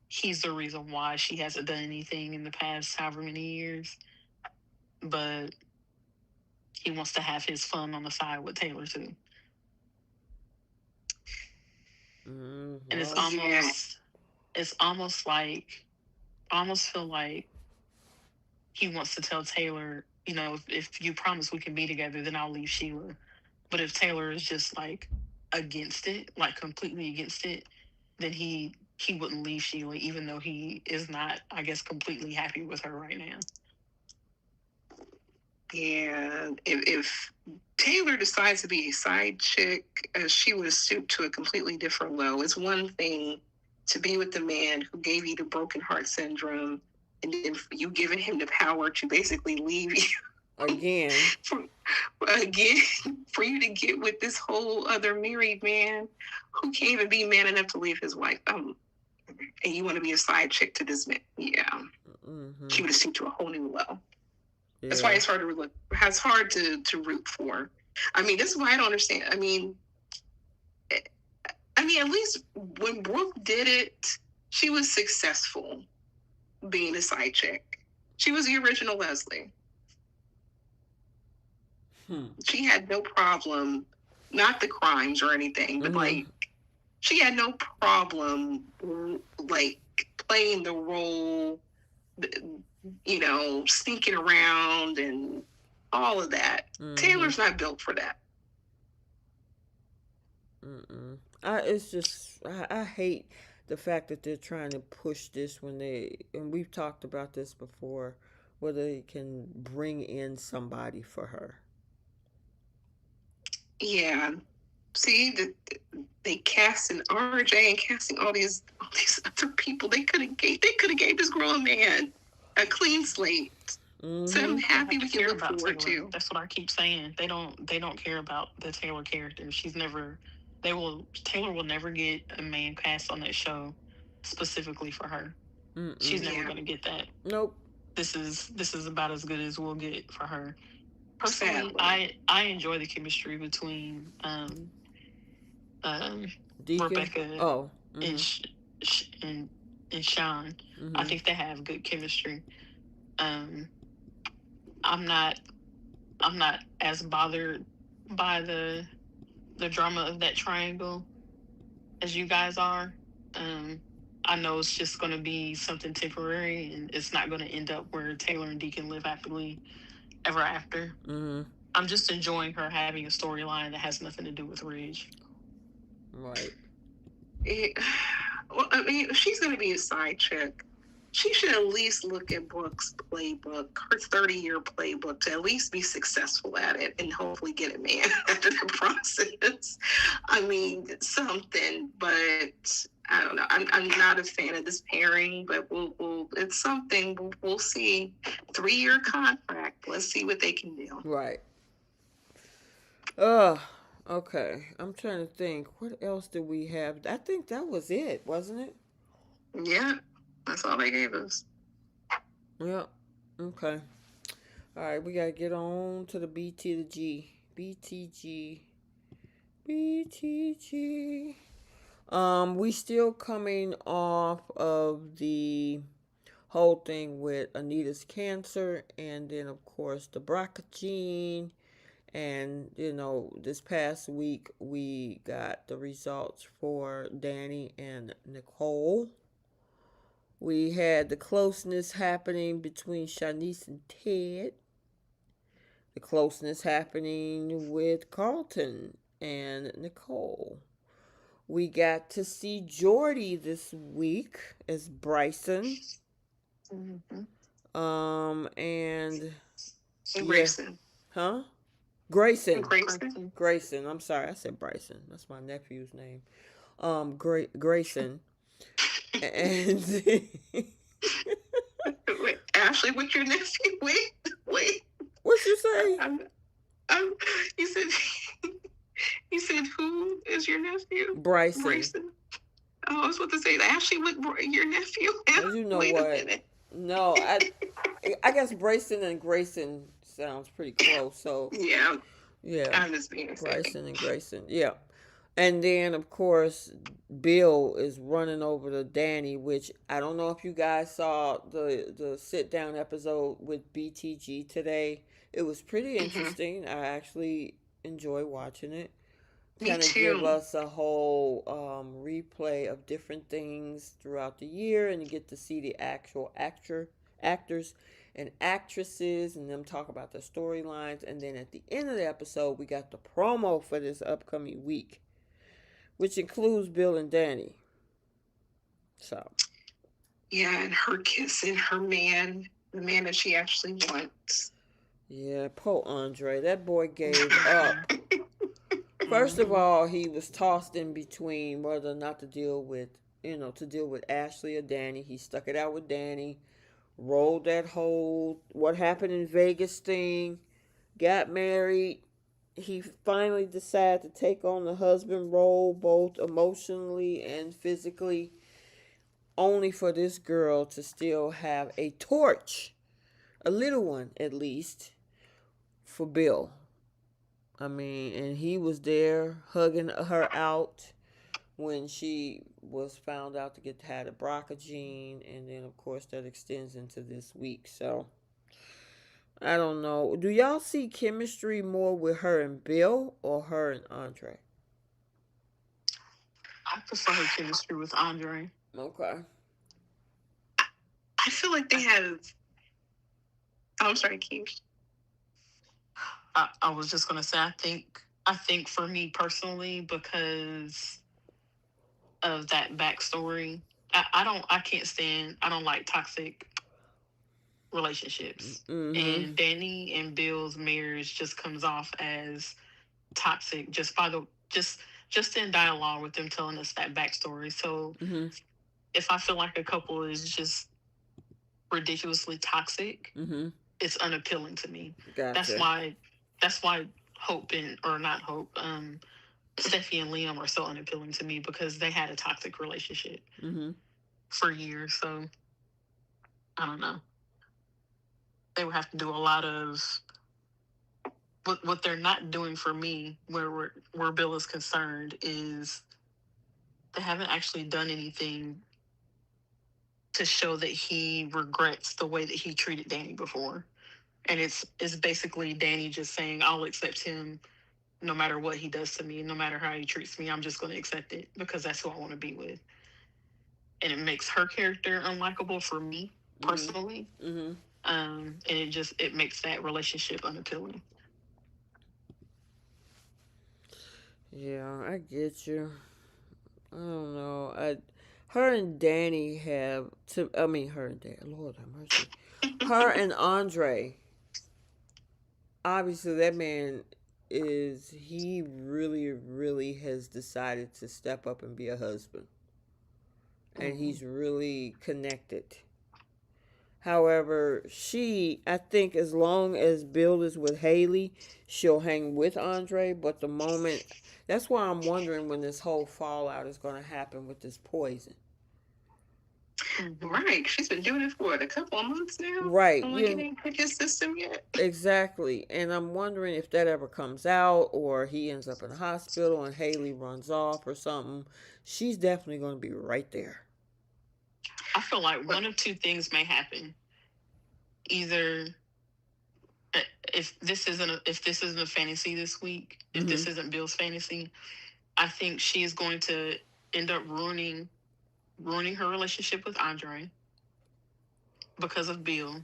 he's the reason why she hasn't done anything in the past however many years. But he wants to have his fun on the side with Taylor too. And Well, Yeah. it's almost like I almost feel like he wants to tell Taylor, if you promise we can be together, then I'll leave Sheila. But if Taylor is just like against it, like completely against it, then he wouldn't leave Sheila, even though he is not, I guess, completely happy with her right now. Yeah. If Taylor decides to be a side chick, she would have stooped to a completely different low. It's one thing to be with the man who gave you the broken heart syndrome, and then you giving him the power to basically leave you. Again. for, again, for you to get with this whole other married man who can't even be man enough to leave his wife. And you want to be a side chick to this man. Yeah. Mm-hmm. She would have seen to a whole new level. Yeah. That's why it's hard to look. It's hard to root for. I mean, this is why I don't understand. I mean, at least when Brooke did it, she was successful being a side chick. She was the original Leslie. She had no problem, not the crimes or anything, but like she had no problem like playing the role, you know, sneaking around and all of that. Taylor's not built for that. It's just I hate the fact that they're trying to push this and we've talked about this before, whether they can bring in somebody for her. Yeah. See, they casting RJ and casting all these other people. They could have gave this girl a man a clean slate. So I'm happy we can look forward to. That's what I keep saying. They don't care about the Taylor character. Taylor will never get a man cast on that show specifically for her. She's never going to get that. Nope. This is about as good as we'll get for her. Personally, I enjoy the chemistry between Rebecca and Sean. I think they have good chemistry. I'm not as bothered by the drama of that triangle as you guys are. I know it's just going to be something temporary, and it's not going to end up where Taylor and Deacon live happily ever after. I'm just enjoying her having a storyline that has nothing to do with Ridge. Right. Well, I mean, if she's going to be a side chick, she should at least look at Brooke's playbook, her 30-year playbook, to at least be successful at it and hopefully get a man after the process. I mean, something, but I don't know. I'm not a fan of this pairing, but it's something. We'll see. 3-year contract. Let's see what they can do. Right. Okay. I'm trying to think. What else did we have? I think that was it, wasn't it? Yeah. That's all they gave us. Yeah. Okay. All right. We got to get on to the BTG. BTG. BTG. We still coming off of the whole thing with Anita's cancer, and then of course the BRCA gene. And this past week we got the results for Danny and Nicole. We had the closeness happening between Shanice and Ted. The closeness happening with Carlton and Nicole. We got to see Jordy this week as Bryson. And Grayson. Huh? Grayson. I'm sorry, I said Bryson. That's my nephew's name. Grayson. And wait, Ashley, what's your nephew? Wait. What'd you say? You said who is your nephew? Bryson. Oh, I was about to say Ashley with your nephew. You know what? A minute. No, I guess Bryson and Grayson sounds pretty close. So yeah. I'm just being Bryson and Grayson. Yeah. And then, of course, Bill is running over to Danny, which I don't know if you guys saw the sit-down episode with BTG today. It was pretty interesting. I actually enjoy watching it. Kind of give us a whole replay of different things throughout the year, and you get to see the actual actors and actresses and them talk about the storylines. And then at the end of the episode, we got the promo for this upcoming week, which includes Bill and Danny. So. Yeah, and her kissing her man, the man that she actually wants. Yeah, poor Andre. That boy gave up. First of all, he was tossed in between whether or not to deal with Ashley or Danny. He stuck it out with Danny. rolled that whole what happened in Vegas thing, got married. He finally decided to take on the husband role, both emotionally and physically, only for this girl to still have a torch, a little one at least, for Bill. I mean, and he was there hugging her out when she was found out to get had a BRCA gene, and then of course that extends into this week. So I don't know. Do y'all see chemistry more with her and Bill or her and Andre? I prefer her chemistry with Andre. Okay. I feel like they have. Oh, I'm sorry, Keith. I was just gonna say I think for me personally, because of that backstory, I can't stand, I don't like toxic relationships. Mm-hmm. And Danny and Bill's marriage just comes off as toxic just by the just in dialogue with them telling us that backstory. So Mm-hmm. if I feel like a couple is just ridiculously toxic, Mm-hmm. it's unappealing to me. That's Gotcha. why that's why Hope and or not Hope, Steffi and Liam are so unappealing to me, because they had a toxic relationship Mm-hmm. for years. So I don't know. They would have to do a lot of what they're not doing for me, where Bill is concerned, is they haven't actually done anything to show that he regrets the way that he treated Danny before. And it's basically Danny just saying, I'll accept him no matter what he does to me, no matter how he treats me. I'm just going to accept it because that's who I want to be with. And it makes her character unlikable for me personally. Mm-hmm. And it makes that relationship unappealing. Yeah, I get you. I don't know. Her and Danny have to. I mean, her and Danny. Lord have mercy. Her and Andre. Obviously, that man is. He really, really has decided to step up and be a husband, and Mm-hmm. he's really connected. However, I think, as long as Bill is with Haley, she'll hang with Andre. But the moment, that's why I'm wondering when this whole fallout is going to happen with this poison. Mm-hmm. Right. She's been doing it for what, a couple of months now? Right. Only You getting his system yet. exactly. And I'm wondering if that ever comes out or he ends up in the hospital and Haley runs off or something. She's definitely going to be right there. I feel like one of two things may happen. Either if this isn't a fantasy this week, if Mm-hmm. this isn't Bill's fantasy, I think she is going to end up ruining her relationship with Andre because of Bill,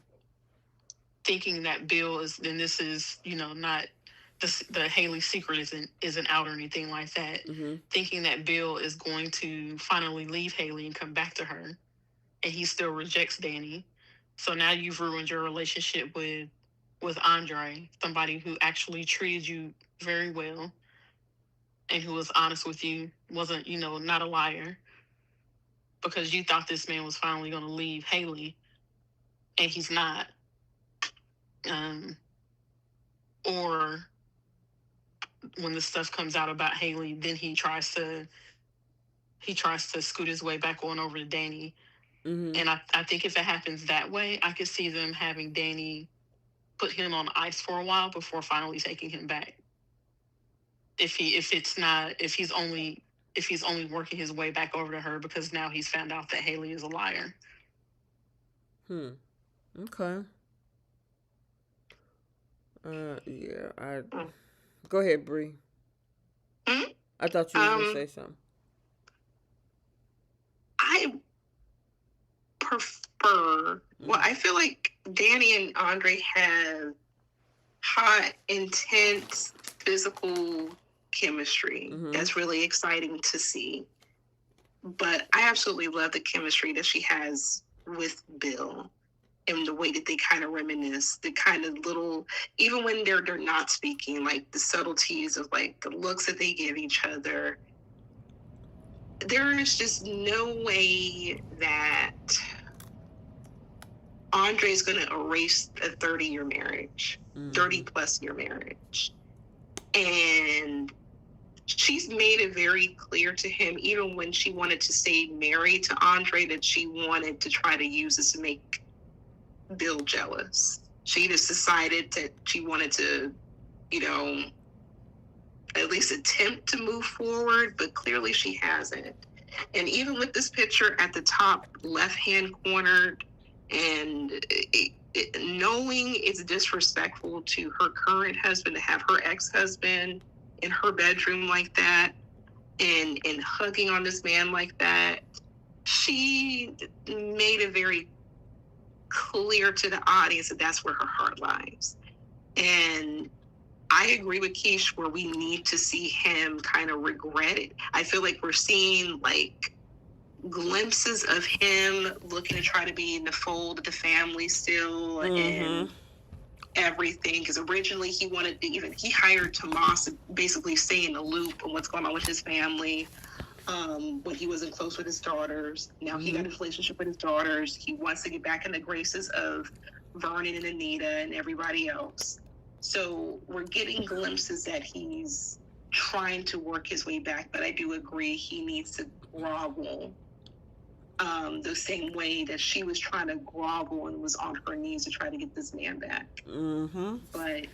thinking that Bill is, then this is, not the Haley secret isn't out or anything like that. Mm-hmm. Thinking that Bill is going to finally leave Haley and come back to her, and he still rejects Danny. So now you've ruined your relationship with Andre, somebody who actually treated you very well and who was honest with you, wasn't, not a liar, because you thought this man was finally going to leave Haley, and he's not. Um, or when the stuff comes out about Haley, then he tries to scoot his way back on over to Danny. Mm-hmm. And I think if it happens that way, I could see them having Danny put him on ice for a while before finally taking him back. If he's only working his way back over to her because now he's found out that Haley is a liar. Hmm. Okay. Yeah. Go ahead, Bree. Hmm? I thought you was gonna say something. I prefer. Well, I feel like Danny and Andre have hot, intense, physical chemistry. Mm-hmm. That's really exciting to see. But I absolutely love the chemistry that she has with Bill, and the way that they kind of reminisce, the kind of little, even when they're not speaking, like the subtleties of like the looks that they give each other. There is just no way that Andre's going to erase a 30-year marriage, 30-plus-year marriage. And she's made it very clear to him, even when she wanted to stay married to Andre, that she wanted to try to use this to make Bill jealous. She just decided that she wanted to, at least attempt to move forward, but clearly she hasn't. And even with this picture at the top left-hand corner, and knowing it's disrespectful to her current husband to have her ex-husband in her bedroom like that, and hugging on this man like that, she made it very clear to the audience that that's where her heart lies. And I agree with Keish where we need to see him kind of regret it. I feel like we're seeing like glimpses of him looking to try to be in the fold of the family still and everything. Because originally he wanted to he hired Tomas to basically stay in the loop of what's going on with his family when he wasn't close with his daughters. Now he got a relationship with his daughters. He wants to get back in the graces of Vernon and Anita and everybody else. So we're getting glimpses that he's trying to work his way back, but I do agree he needs to grovel the same way that she was trying to grovel and was on her knees to try to get this man back. But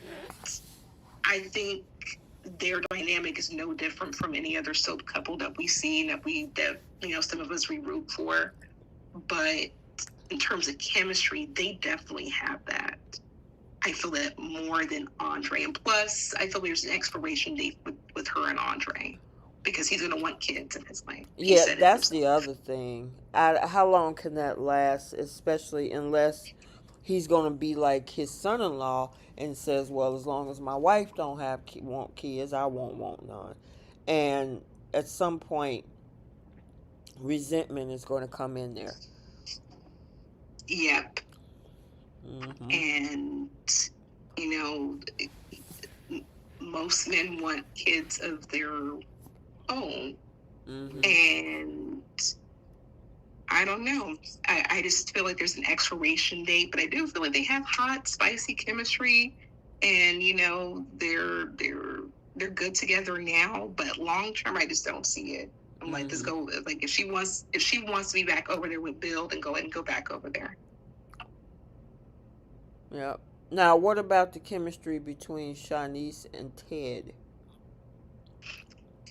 I think their dynamic is no different from any other soap couple that we see that some of us we root for. But in terms of chemistry, they definitely have that. I feel that more than Andre. And plus, I feel there's an expiration date with her and Andre because he's going to want kids in his life. Yeah, that's the other thing. How long can that last, especially unless he's going to be like his son-in-law and says, well, as long as my wife don't want kids, I won't want none. And at some point, resentment is going to come in there. Yep. And, most men want kids of their own. And I don't know. I just feel like there's an expiration date, but I do feel like they have hot, spicy chemistry, and they're good together now. But long term, I just don't see it. I'm like, just go. Like, if she wants to be back over there with Bill, then go ahead and go back over there. Yep. Now, what about the chemistry between Shanice and Ted?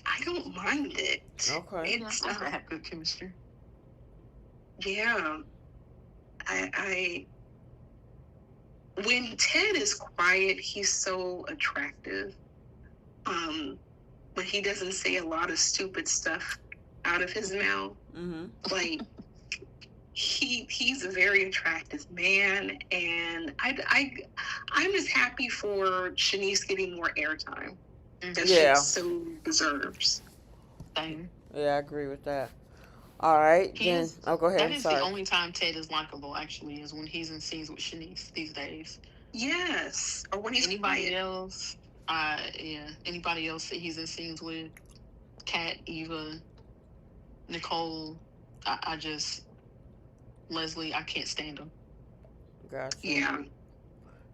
I don't mind it. Okay. I have good chemistry. Yeah. I when Ted is quiet, he's so attractive. But he doesn't say a lot of stupid stuff out of his mouth. Like he's a very attractive man, and I'm just happy for Shanice getting more airtime that she so deserves. Same. Yeah, I agree with that. All right, go ahead. That is the only time Ted is likable, actually, is when he's in scenes with Shanice these days. Yes, or when he's anybody else. Anybody else that he's in scenes with, Kat, Eva, Nicole, I just Leslie, I can't stand him. Gotcha. Yeah.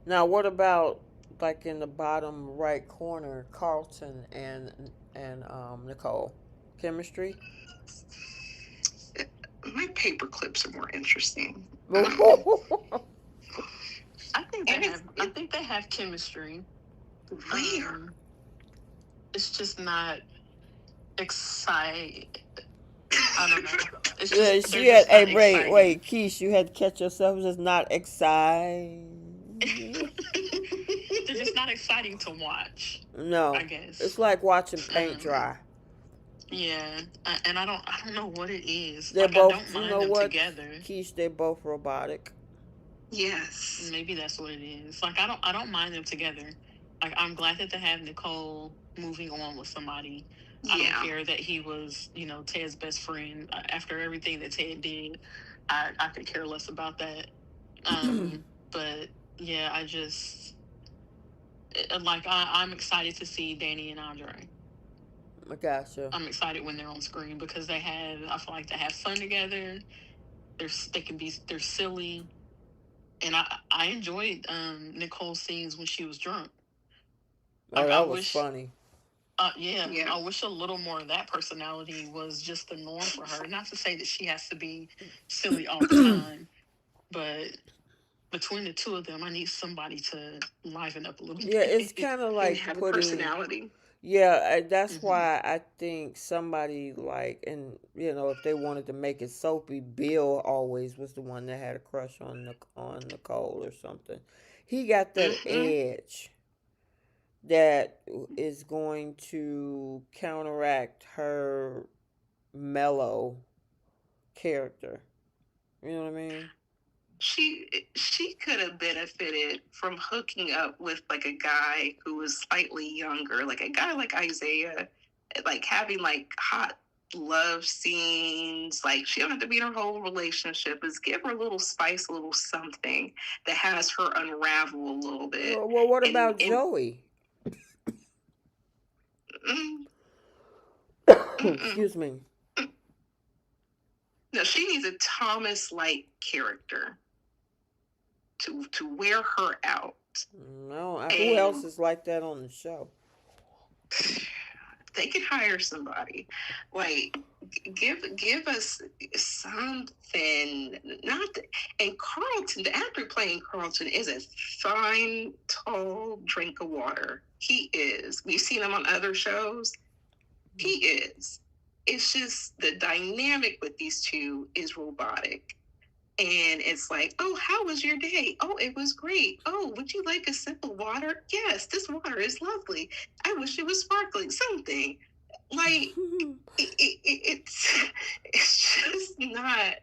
Now, what about like in the bottom right corner, Carlton and Nicole? Chemistry? My paper clips are more interesting. I think they have chemistry. Where? It's just not exciting. I don't know. It's just, wait, Keish, you had to catch yourself. It's just not exciting. They're just not exciting to watch. No, I guess it's like watching paint dry. Yeah, and I don't know what it is. They're both, I don't mind them together. Keish, they're both robotic. Yes, maybe that's what it is. Like I don't mind them together. Like I'm glad that they have Nicole moving on with somebody. I don't care that he was, Ted's best friend. After everything that Ted did, I could care less about that. But yeah, I just I'm excited to see Danny and Andre. I gotcha. I'm excited when they're on screen because I feel like they have fun together. They're silly. And I enjoyed Nicole's scenes when she was drunk. Oh, I that was wish, funny. yeah, I wish a little more of that personality was just the norm for her. Not to say that she has to be silly all the time, but between the two of them, I need somebody to liven up a little Yeah, it's bit. kind of And like have a putting. personality. Yeah, that's Hmm. why I think somebody like, and if they wanted to make it soapy, Bill always was the one that had a crush on Nicole or something. He got that Mm-hmm. edge that is going to counteract her mellow character. You know what I mean? She could have benefited from hooking up with like a guy who was slightly younger, like a guy like Isaiah, like having like hot love scenes. Like she don't have to be in her whole relationship. Is give her a little spice, a little something that has her unravel a little bit. Well, what And about Joey? mm, mm-mm. Excuse me. No, she needs a Thomas like character to wear her out. No, who else And is like that on the show? they could hire somebody. Like give us something. Not and Carlton, the actor playing Carlton, is a fine, tall drink of water. He is. We've seen him on other shows. He is. It's just the dynamic with these two is robotic. And it's like, oh, how was your day? Oh, it was great. Oh, would you like a sip of water? Yes, this water is lovely. I wish it was sparkling. Something like it's it's just not.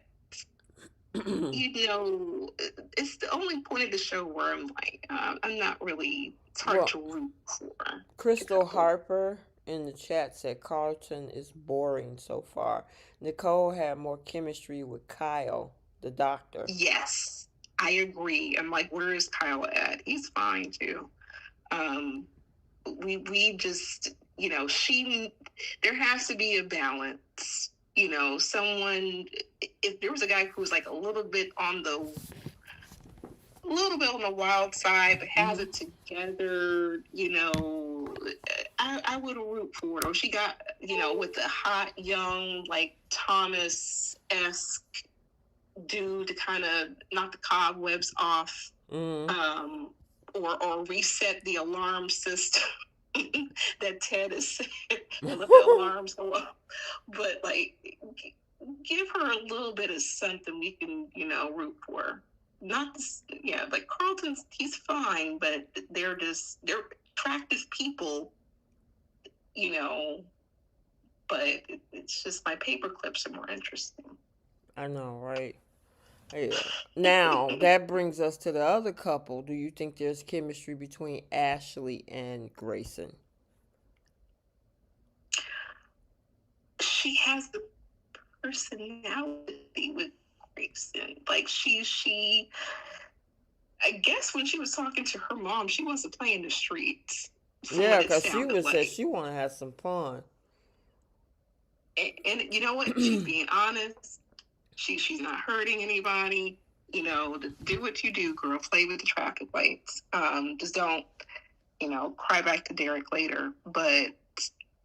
It's the only point of the show where I'm like, I'm not really. It's hard Well, to root for. Crystal Harper in the chat said Carlton is boring so far. Nicole had more chemistry with Kyle, the doctor. Yes, I agree. I'm like, where is Kyle at? He's fine too. Um, we just she there has to be a balance. Someone, if there was a guy who was like a little bit on the wild side but has it together, I would root for it. Or she got with the hot young like Thomas-esque dude to kind of knock the cobwebs off. Or reset the alarm system that Ted has said and let the alarms go off. But like, give her a little bit of something we can, root for. Not this, yeah, like Carlton's, he's fine, but they're attractive people, you know. But it's just my paper clips are more interesting. I know, right? Yeah. Now, that brings us to the other couple. Do you think there's chemistry between Ashley and Grayson? She has the personality with Grayson. Like she I guess when she was talking to her mom, she wants to play in the streets. Yeah, What it because she sounded was said like. she want to have some fun. And you know what? She's being honest. She's not hurting anybody. Do what you do, girl. Play with the traffic lights. Just don't, cry back to Derek later. But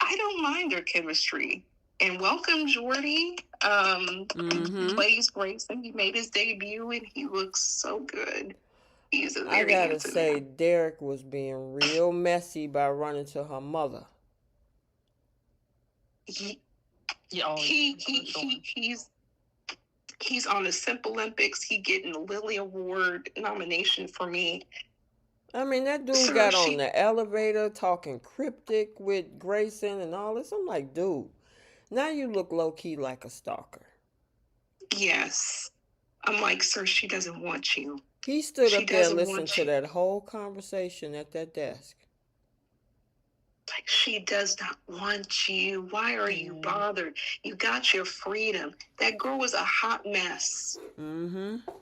I don't mind their chemistry. And welcome Jordy. Plays Grayson. He made his debut and he looks so good. He's a I very gotta handsome say, man. Derek was being real messy by running to her mother. He, he's on the Simp Olympics. He getting the Lily Award nomination for me. I mean, that dude Sir, got on the elevator talking cryptic with Grayson and all this. I'm like, dude, now you look low key like a stalker. Yes. I'm like, sir, she doesn't want you. He stood She up there and doesn't listened want to you. that whole conversation at that desk. Like, she does not want you. Why are you bothered? You got your freedom. That girl was a hot mess.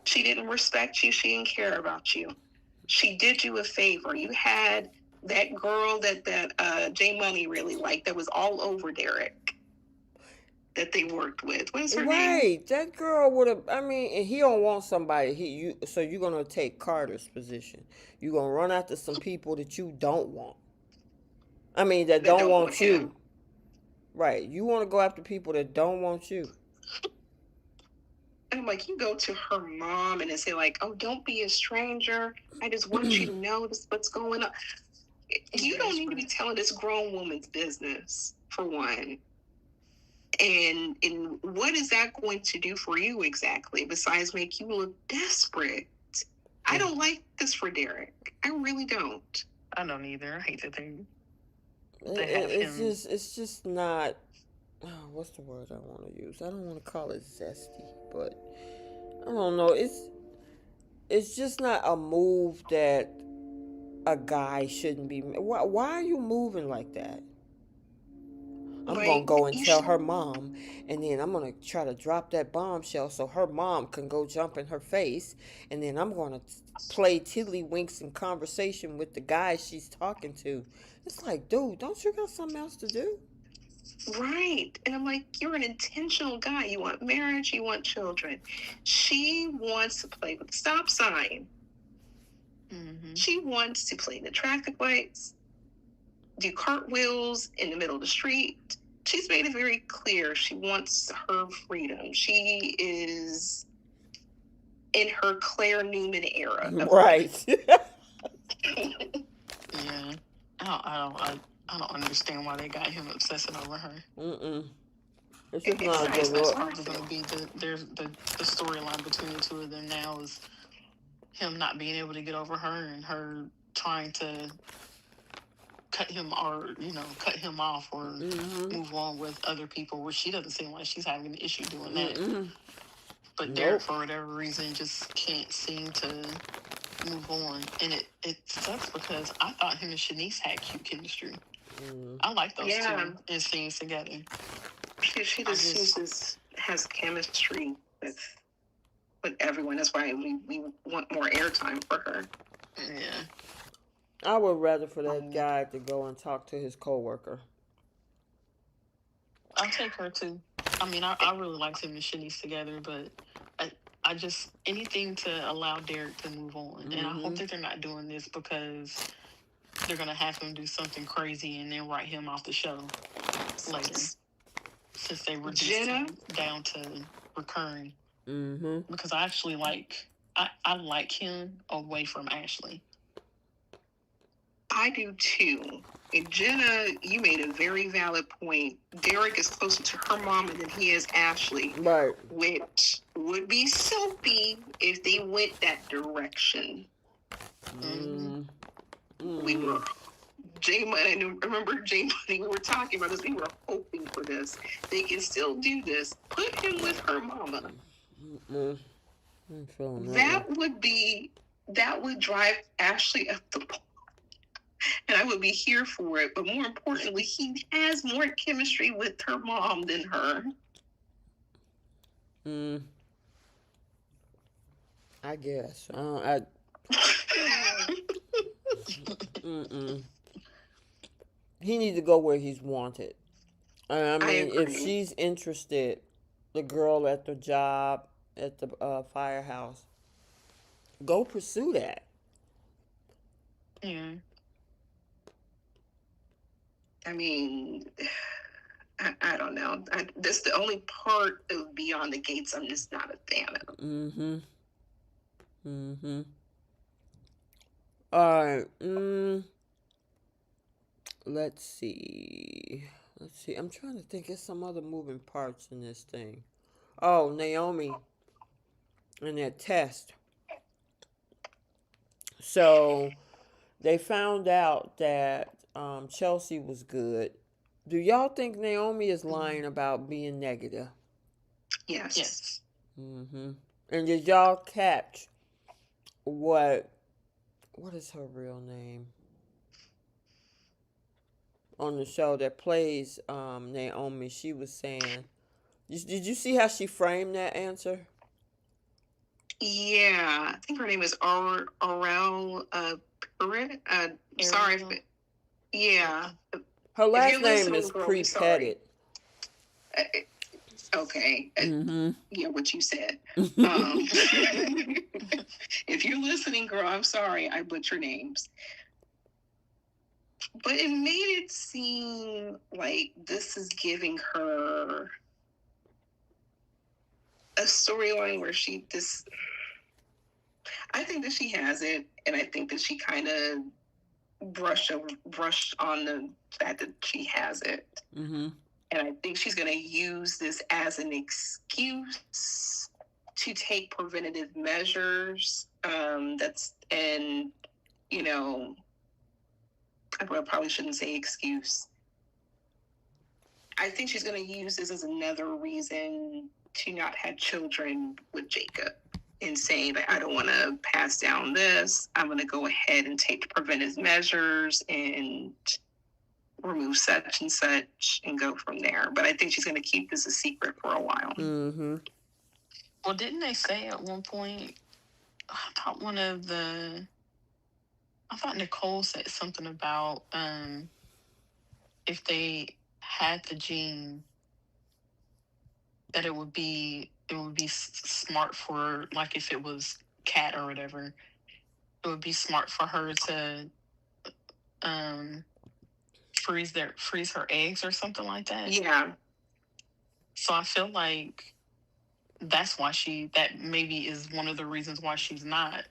She didn't respect you. She didn't care about you. She did you a favor. You had that girl that J Money really liked that was all over Derek. that they worked with. What is her name? Right, that girl would have. I mean, and he don't want somebody. So you're gonna take Carter's position. You're gonna run after some people that you don't want. I mean, that That don't don't want want him. you. Right, you want to go after people that don't want you. And I'm like, you go to her mom and then say like, oh, don't be a stranger. I just want you to know this, what's going on. You don't need to be telling this grown woman's business, for one. And what is that going to do for you exactly, besides make you look desperate? I don't like this for Derek. I really don't. I don't either. I hate that they have It's him. just not. Oh, what's the word I want to use? I don't want to call it zesty, but I don't know. It's just not a move that a guy shouldn't be. Why are you moving like that? I'm gonna Like, go and you tell should. her mom, and then I'm gonna try to drop that bombshell so her mom can go jump in her face, and then I'm gonna play tiddlywinks in conversation with the guy she's talking to. It's like, dude, don't you got something else to do? Right. And I'm like, you're an intentional guy. You want marriage, you want children. She wants to play with the stop sign. Mm-hmm. She wants to play in the traffic lights, do cartwheels in the middle of the street. She's made it very clear she wants her freedom. She is in her Claire Newman era of Right. Yeah. I don't understand why they got him obsessing over her. Mm-mm. It's just It's not a good That's look. probably going to be the storyline between the two of them now is him not being able to get over her and her trying to cut him off or move on with other people where she doesn't seem like she's having an issue doing that. But Derek, for whatever reason, just can't seem to move on. And it sucks because I thought him and Shanice had cute chemistry. I like those two in scenes together. She just has chemistry with everyone. That's why we want more airtime for her. Yeah. I would rather for that guy to go and talk to his coworker. I'll take her too. I mean, I really liked him and Shanice together, but I just anything to allow Derek to move on. And I hope that they're not doing this because they're gonna have him do something crazy and then write him off the show later. Since they reduced him down to recurring. Because I actually I like him away from Ashley. I do too. And Jenna, you made a very valid point. Derek is closer to her mama than he is Ashley. Right. Which would be soapy if they went that direction. We were J Money, I remember J Money, we were talking about this. We were hoping for this. They can still do this. Put him with her mama. That would drive Ashley up the pole. And I would be here for it. But more importantly, he has more chemistry with her mom than her. I guess. He needs to go where he's wanted. I mean, if she's interested, the girl at the job at the firehouse, go pursue that. Yeah. I mean, I don't know. That's the only part of Beyond the Gates I'm just not a fan of. All right. Let's see. I'm trying to think of some other moving parts in this thing. Oh, Naomi and that test. So they found out that Chelsea was good. Do y'all think Naomi is lying about being negative? Yes. And did y'all catch what is her real name on the show that plays Naomi? She was saying, did you see how she framed that answer? Yeah, I think her name is Aurel Perret. Sorry, yeah. Her last name is Pre-Pettit. Okay. Mm-hmm. Yeah, what you said. If you're listening, girl, I'm sorry I butcher names. But it made it seem like this is giving her a storyline where I think that she has it, and I think that she kind of brushed on the fact that she has it. Mm-hmm. And I think she's going to use this as an excuse to take preventative measures. And, you know, I probably shouldn't say excuse. I think she's going to use this as another reason to not have children with Jacob and saying that I don't want to pass down this. I'm going to go ahead and take preventive measures and remove such and such and go from there. But I think she's going to keep this a secret for a while. Mm-hmm. Well, didn't they say at one point, I thought Nicole said something about if they had the gene, that it would be smart for, like, if it was cat or whatever, it would be smart for her to um freeze her eggs or something like that. Yeah. So I feel like that maybe is one of the reasons why she's not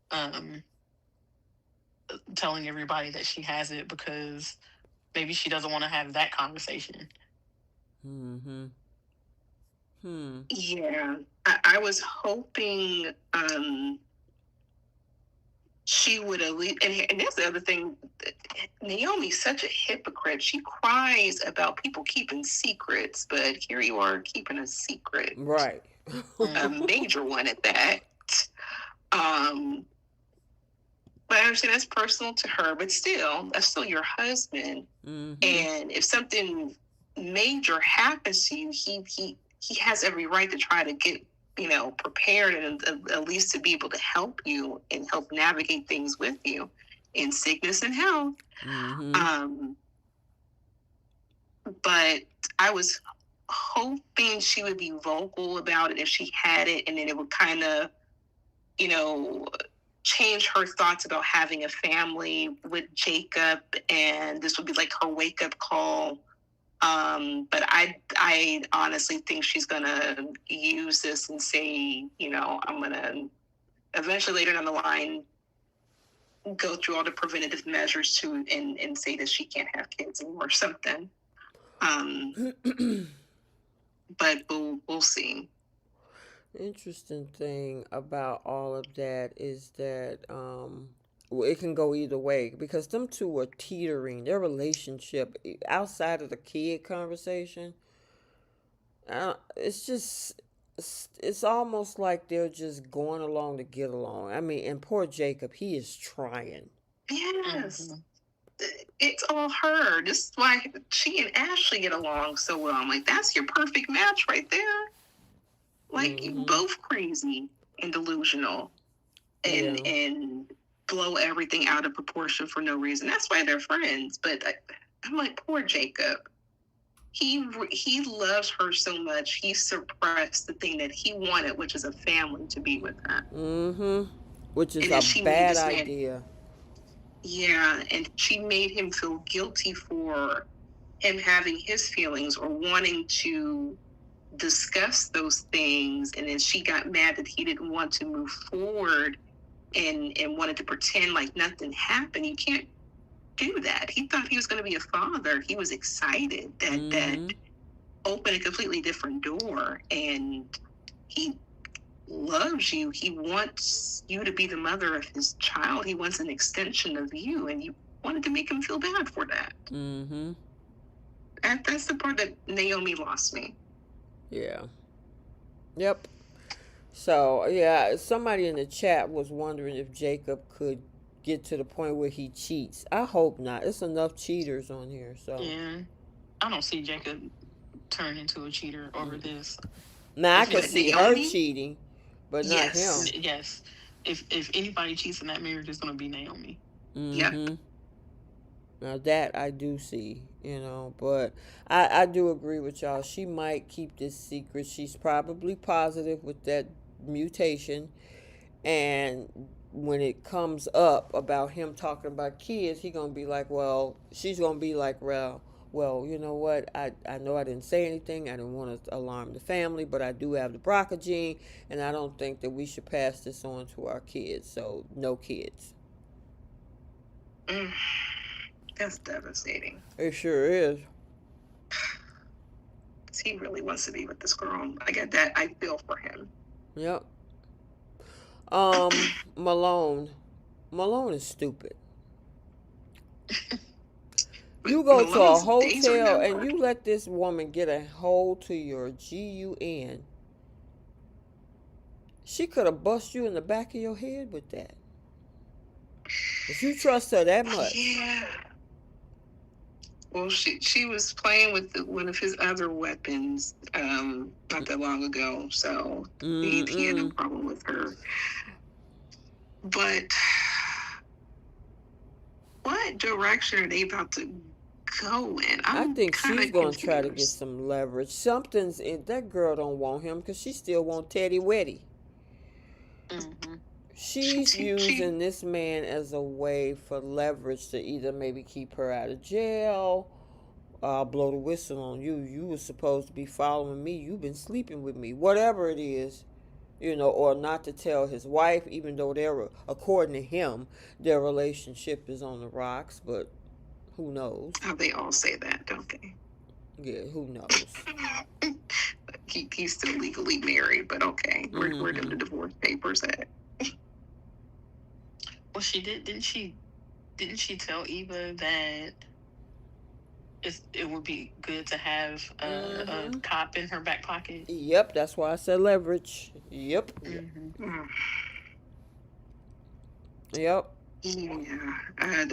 um telling everybody that she has it, because maybe she doesn't want to have that conversation. Mm-hmm. Yeah. I was hoping she would at least, and that's the other thing. Naomi's such a hypocrite. She cries about people keeping secrets, but here you are keeping a secret, Right. a major one at that. But I understand that's personal to her, but still, that's still your husband. Mm-hmm. And if something major happens to you, he has every right to try to get prepared, and at least to be able to help you and help navigate things with you in sickness and health. Mm-hmm. But I was hoping she would be vocal about it if she had it, and then it would kind of, change her thoughts about having a family with Jacob, and this would be like her wake up call. But I honestly think she's gonna use this and say, I'm gonna eventually later down the line go through all the preventative measures to and say that she can't have kids anymore or something. But we'll see. Interesting thing about all of that is that it can go either way because them two are teetering. Their relationship outside of the kid conversation, it's just it's almost like they're just going along to get along. I mean, and poor Jacob, he is trying. Yes. It's all her. This is why she and Ashley get along so well. I'm like, that's your perfect match right there. Like, you both crazy and delusional and blow everything out of proportion for no reason. That's why they're friends. But I'm like, poor Jacob. He loves her so much. He suppressed the thing that he wanted, which is a family to be with her. Mm-hmm. Which is a bad idea. Yeah, and she made him feel guilty for him having his feelings or wanting to discuss those things, and then she got mad that he didn't want to move forward and wanted to pretend like nothing happened. You can't do that. He thought he was going to be a father. He was excited that opened a completely different door, and he loves you. He wants you to be the mother of his child. He wants an extension of you, and you wanted to make him feel bad for that. Mm-hmm. And that's the part that Naomi lost me. Yeah. Yep. So, yeah, somebody in the chat was wondering if Jacob could get to the point where he cheats. I hope not. It's enough cheaters on here, so. Yeah. I don't see Jacob turn into a cheater over this. Now, I can see her cheating, but not him. Yes. If anybody cheats in that marriage, it's going to be Naomi. Mm-hmm. Yep. Now that I do see, but I do agree with y'all. She might keep this secret. She's probably positive with that mutation. And when it comes up about him talking about kids, he gonna be like, well, she's gonna be like, well, you know what? I know I didn't say anything. I didn't want to alarm the family, but I do have the BRCA gene, and I don't think that we should pass this on to our kids. So no kids. Mm, that's devastating. It sure is. He really wants to be with this girl. I get that. I feel for him. Yep. Malone. Malone is stupid. But You go to a Malone's days are hotel and numbered. you let this woman get a hold to your GUN. She could have bust you in the back of your head with that. If you trust her that much. Yeah. Well, she was playing with one of his other weapons not that long ago, so he had no problem with her. But what direction are they about to go in? I I'm think kind she's of going to try to get confused. some leverage. Something's in that girl don't want him because she still want Teddy Weddy. Mm-hmm. She's She using this man as a way for leverage to either maybe keep her out of jail. I'll blow the whistle on you. You were supposed to be following me. You've been sleeping with me. Whatever it is, or not to tell his wife, even though according to him, their relationship is on the rocks. But who knows? oh, they all say that, don't they? Yeah, who knows? He's still legally married, but okay. Where did the divorce papers at? Well, she did. Didn't she tell Eva that it would be good to have a cop in her back pocket? Yep, that's why I said leverage. Yep. Mm-hmm. Yep. Yeah.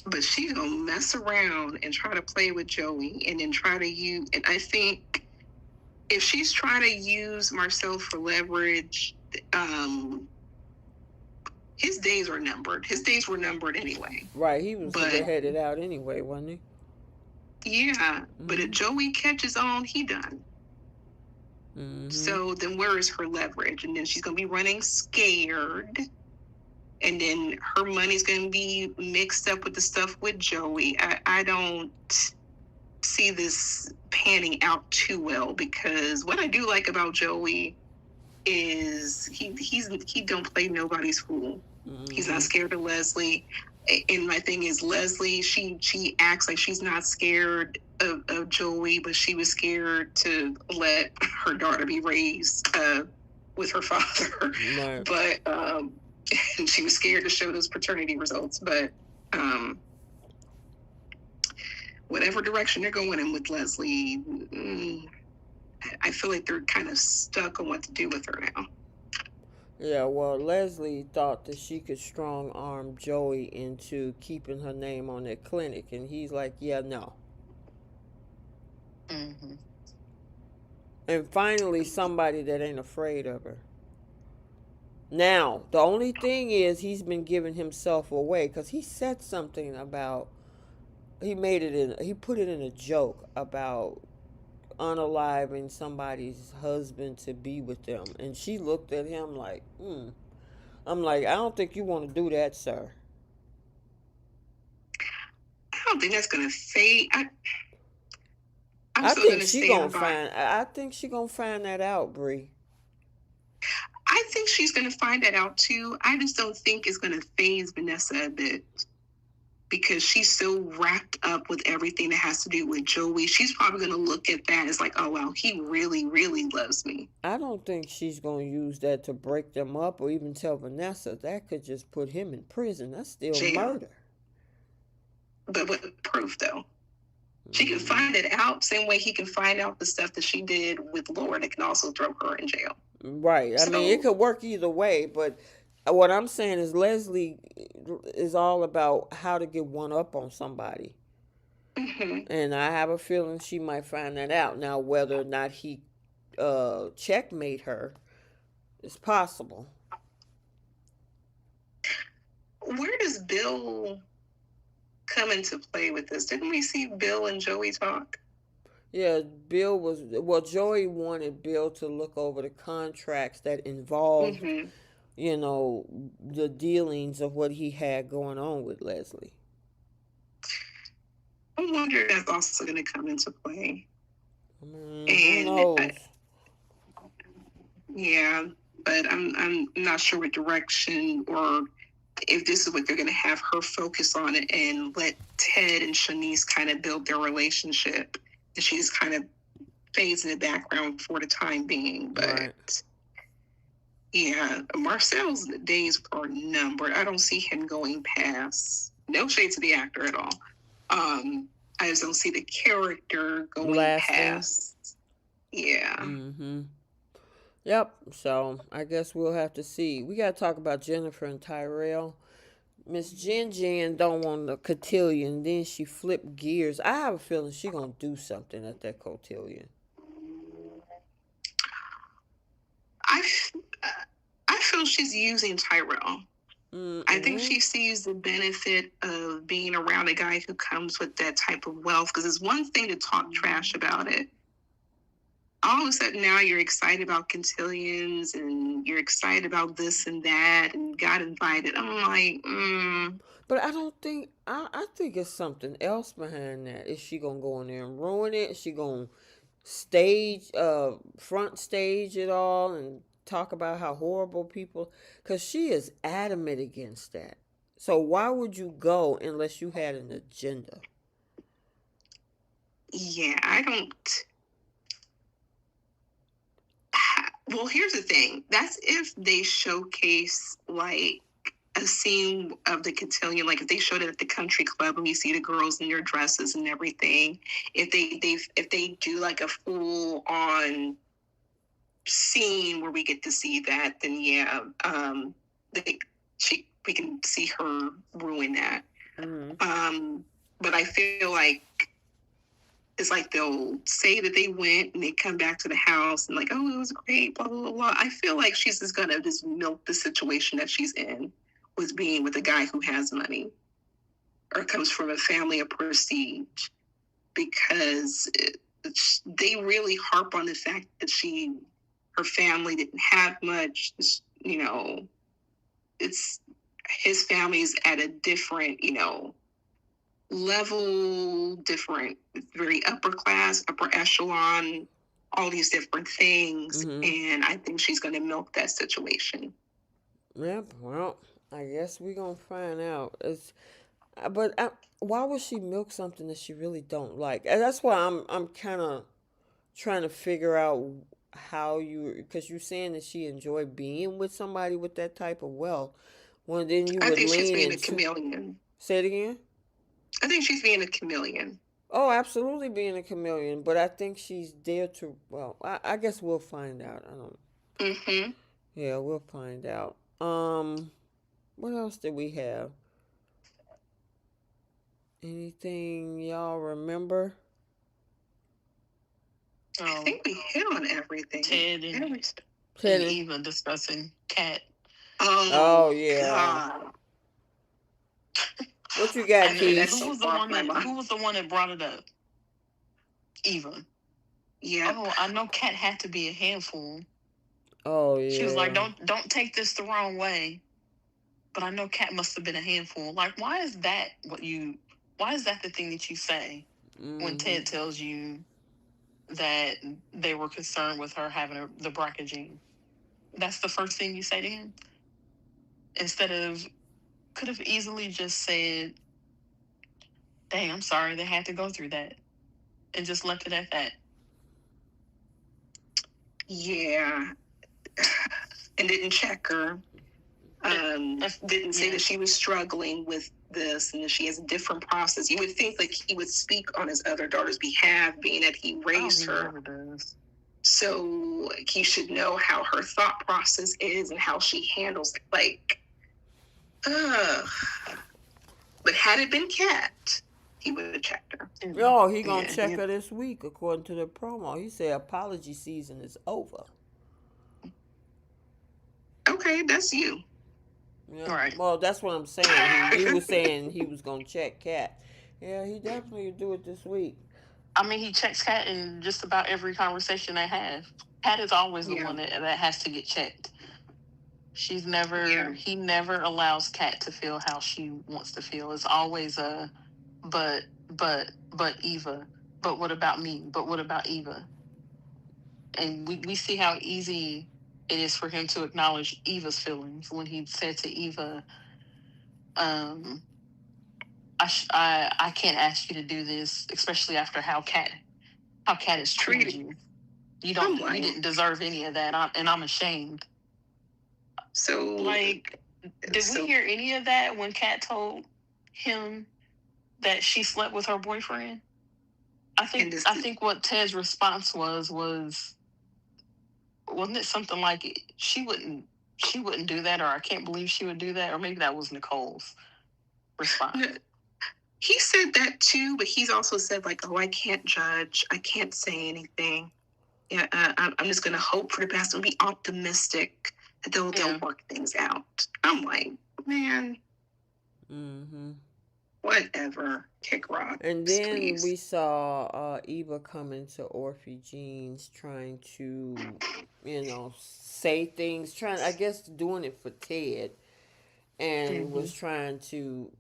But she's gonna mess around and try to play with Joey, and then try to use. And I think if she's trying to use Marcel for leverage, his days are numbered. His days were numbered anyway. Right, he was headed out anyway, wasn't he? Yeah, but if Joey catches on, he done. So then where is her leverage? And then she's gonna be running scared. And then her money's going to be mixed up with the stuff with Joey. I don't see this panning out too well, because what I do like about Joey is he don't play nobody's fool. He's not scared of Leslie. And my thing is, Leslie, she acts like she's not scared of Joey, but she was scared to let her daughter be raised with her father. Right. But and she was scared to show those paternity results. But whatever direction they're going in with Leslie, I feel like they're kind of stuck on what to do with her now. Yeah, well, Leslie thought that she could strong arm Joey into keeping her name on that clinic, and he's like, yeah, no. And finally, somebody that ain't afraid of her. Now, the only thing is he's been giving himself away because he said something about, he put it in a joke about unaliving somebody's husband to be with them. And she looked at him like, I'm like, I don't think you want to do that, sir. I don't think that's going to fade. I think she gonna find that out, Bree. I think she's going to find that out too. I just don't think it's going to faze Vanessa a bit, because she's so wrapped up with everything that has to do with Joey. She's probably going to look at that as like, oh, wow, he really, really loves me. I don't think she's going to use that to break them up or even tell Vanessa. That could just put him in prison. That's still murder. But with proof, though. She can find it out, same way he can find out the stuff that she did with Laura that can also throw her in jail. Right. I mean, it could work either way, but what I'm saying is Leslie is all about how to get one up on somebody. And I have a feeling she might find that out. Now, whether or not he checkmate her is possible. Where does Bill come into play with this? Didn't we see Bill and Joey talk? Yeah, Bill was, well, Joey wanted Bill to look over the contracts that involved, Mm-hmm. you know, the dealings of what he had going on with Leslie. I wonder if that's also going to come into play. I mean, who And knows? yeah, but I'm not sure what direction or if this is what they're going to have her focus on it and let Ted and Shanice kind of build their relationship. And she's kind of fades in the background for the time being. But Right. yeah, Marcel's days are numbered. I don't see him going past. No shade to the actor at all. I just don't see the character going Lasting. past. Yeah. Mm-hmm. Yep. So I guess we'll have to see. We got to talk about Jennifer and Tyrell. Miss Jen don't want the cotillion. Then she flipped gears. I have a feeling she gonna do something at that cotillion. I, I feel she's using Tyrell. I think Mm-mm. she sees the benefit of being around a guy who comes with that type of wealth. Because it's one thing to talk trash about it. All of a sudden now you're excited about cotillions and you're excited about this and that and got invited. I'm like, But I don't think I think it's something else behind that. Is she gonna go in there and ruin it? Is she gonna front stage it all and talk about how horrible people? Because she is adamant against that. So why would you go unless you had an agenda? yeah, I don't. Well, here's the thing. That's if they showcase like a scene of the cotillion, like if they showed it at the country club and you see the girls in their dresses and everything. If they do like a full on scene where we get to see that, then yeah, they we can see her ruin that. Mm-hmm. But I feel like it's like they'll say that they went and they come back to the house and like, oh, it was great, blah, blah, blah, blah. I feel like she's just gonna just milk the situation that she's in with being with a guy who has money or comes from a family of prestige because they really harp on the fact that her family didn't have much, you know, it's his family's at a different, level, different, very upper class, upper echelon, all these different things. Mm-hmm. And I think she's going to milk that situation. Yep. Well, I guess we gonna find out. But why would she milk something that she really don't like? And that's why I'm kind of trying to figure out how you, because you're saying that she enjoyed being with somebody with that type of wealth. Well, then you I would think she's lean being a into. chameleon. Say it again. I think she's being a chameleon. Oh, absolutely being a chameleon, but I think she's there to. Well, I guess we'll find out. I don't. Mm-hmm. Yeah, we'll find out. What else did we have? Anything y'all remember? I think we hit on everything. Ted and Teddy. Eva discussing Cat. Oh Oh, yeah. God. What you got, And Keith? who was the one that brought it up? Eva. Yeah. Oh, I know Cat had to be a handful. Oh yeah. She was like, "Don't take this the wrong way," but I know Cat must have been a handful. Like, why is that the thing that you say when Ted tells you that they were concerned with her having the BRCA gene? That's the first thing you say to him? Instead of, could have easily just said, dang, I'm sorry they had to go through that, and just left it at that. Yeah. And didn't check her. Didn't say that she was struggling with this and that she has a different process. You would think like he would speak on his other daughter's behalf, being that he raised her. Does. So he should know how her thought process is and how she handles it. Like, but had it been Cat, he would have checked her. Oh, he gonna check her this week, according to the promo. He said apology season is over. Okay, that's you. Yeah. Right. Well, that's what I'm saying. He was saying he was gonna check Cat. Yeah, he definitely will do it this week. I mean, he checks Kat in just about every conversation they have. Kat is always the one that has to get checked. She's never, he never allows Kat to feel how she wants to feel. It's always a, but Eva. But what about me? But what about Eva? And we see how easy it is for him to acknowledge Eva's feelings when he said to Eva, um, I can't ask you to do this, especially after how Kat has treated you. You didn't deserve any of that, and I'm ashamed. So, like, did we hear any of that when Kat told him that she slept with her boyfriend? I think what Ted's response was wasn't it something like she wouldn't do that, or I can't believe she would do that, or maybe that was Nicole's response. He said that too, but he's also said like, "Oh, I can't judge. I can't say anything. Yeah, I'm just gonna hope for the best and be optimistic that they'll work things out." I'm like, man, whatever. Kick rocks, And then please. we saw Eva come into Orphe Jeans trying to, say things, trying, I guess, doing it for Ted, and was trying to,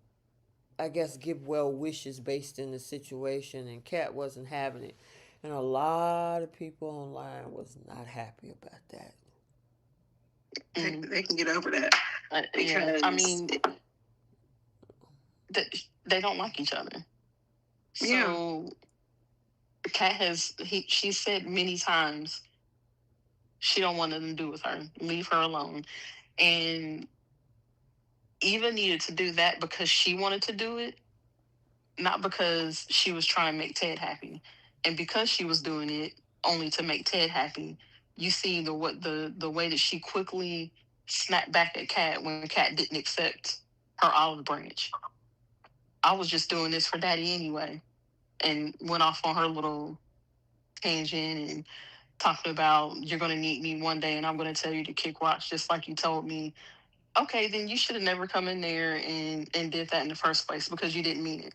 I guess, give well wishes based in the situation, and Kat wasn't having it. And a lot of people online was not happy about that. They can get over that. Yeah, I mean, they don't like each other. So Kat she said many times she don't want nothing to do with her. Leave her alone. And Eva needed to do that because she wanted to do it, not because she was trying to make Ted happy. And because she was doing it only to make Ted happy, you see the way that she quickly snapped back at Kat when Kat didn't accept her olive branch. I was just doing this for Daddy anyway, and went off on her little tangent and talking about you're going to need me one day and I'm going to tell you to kick rocks just like you told me. Okay, then you should have never come in there and did that in the first place because you didn't mean it.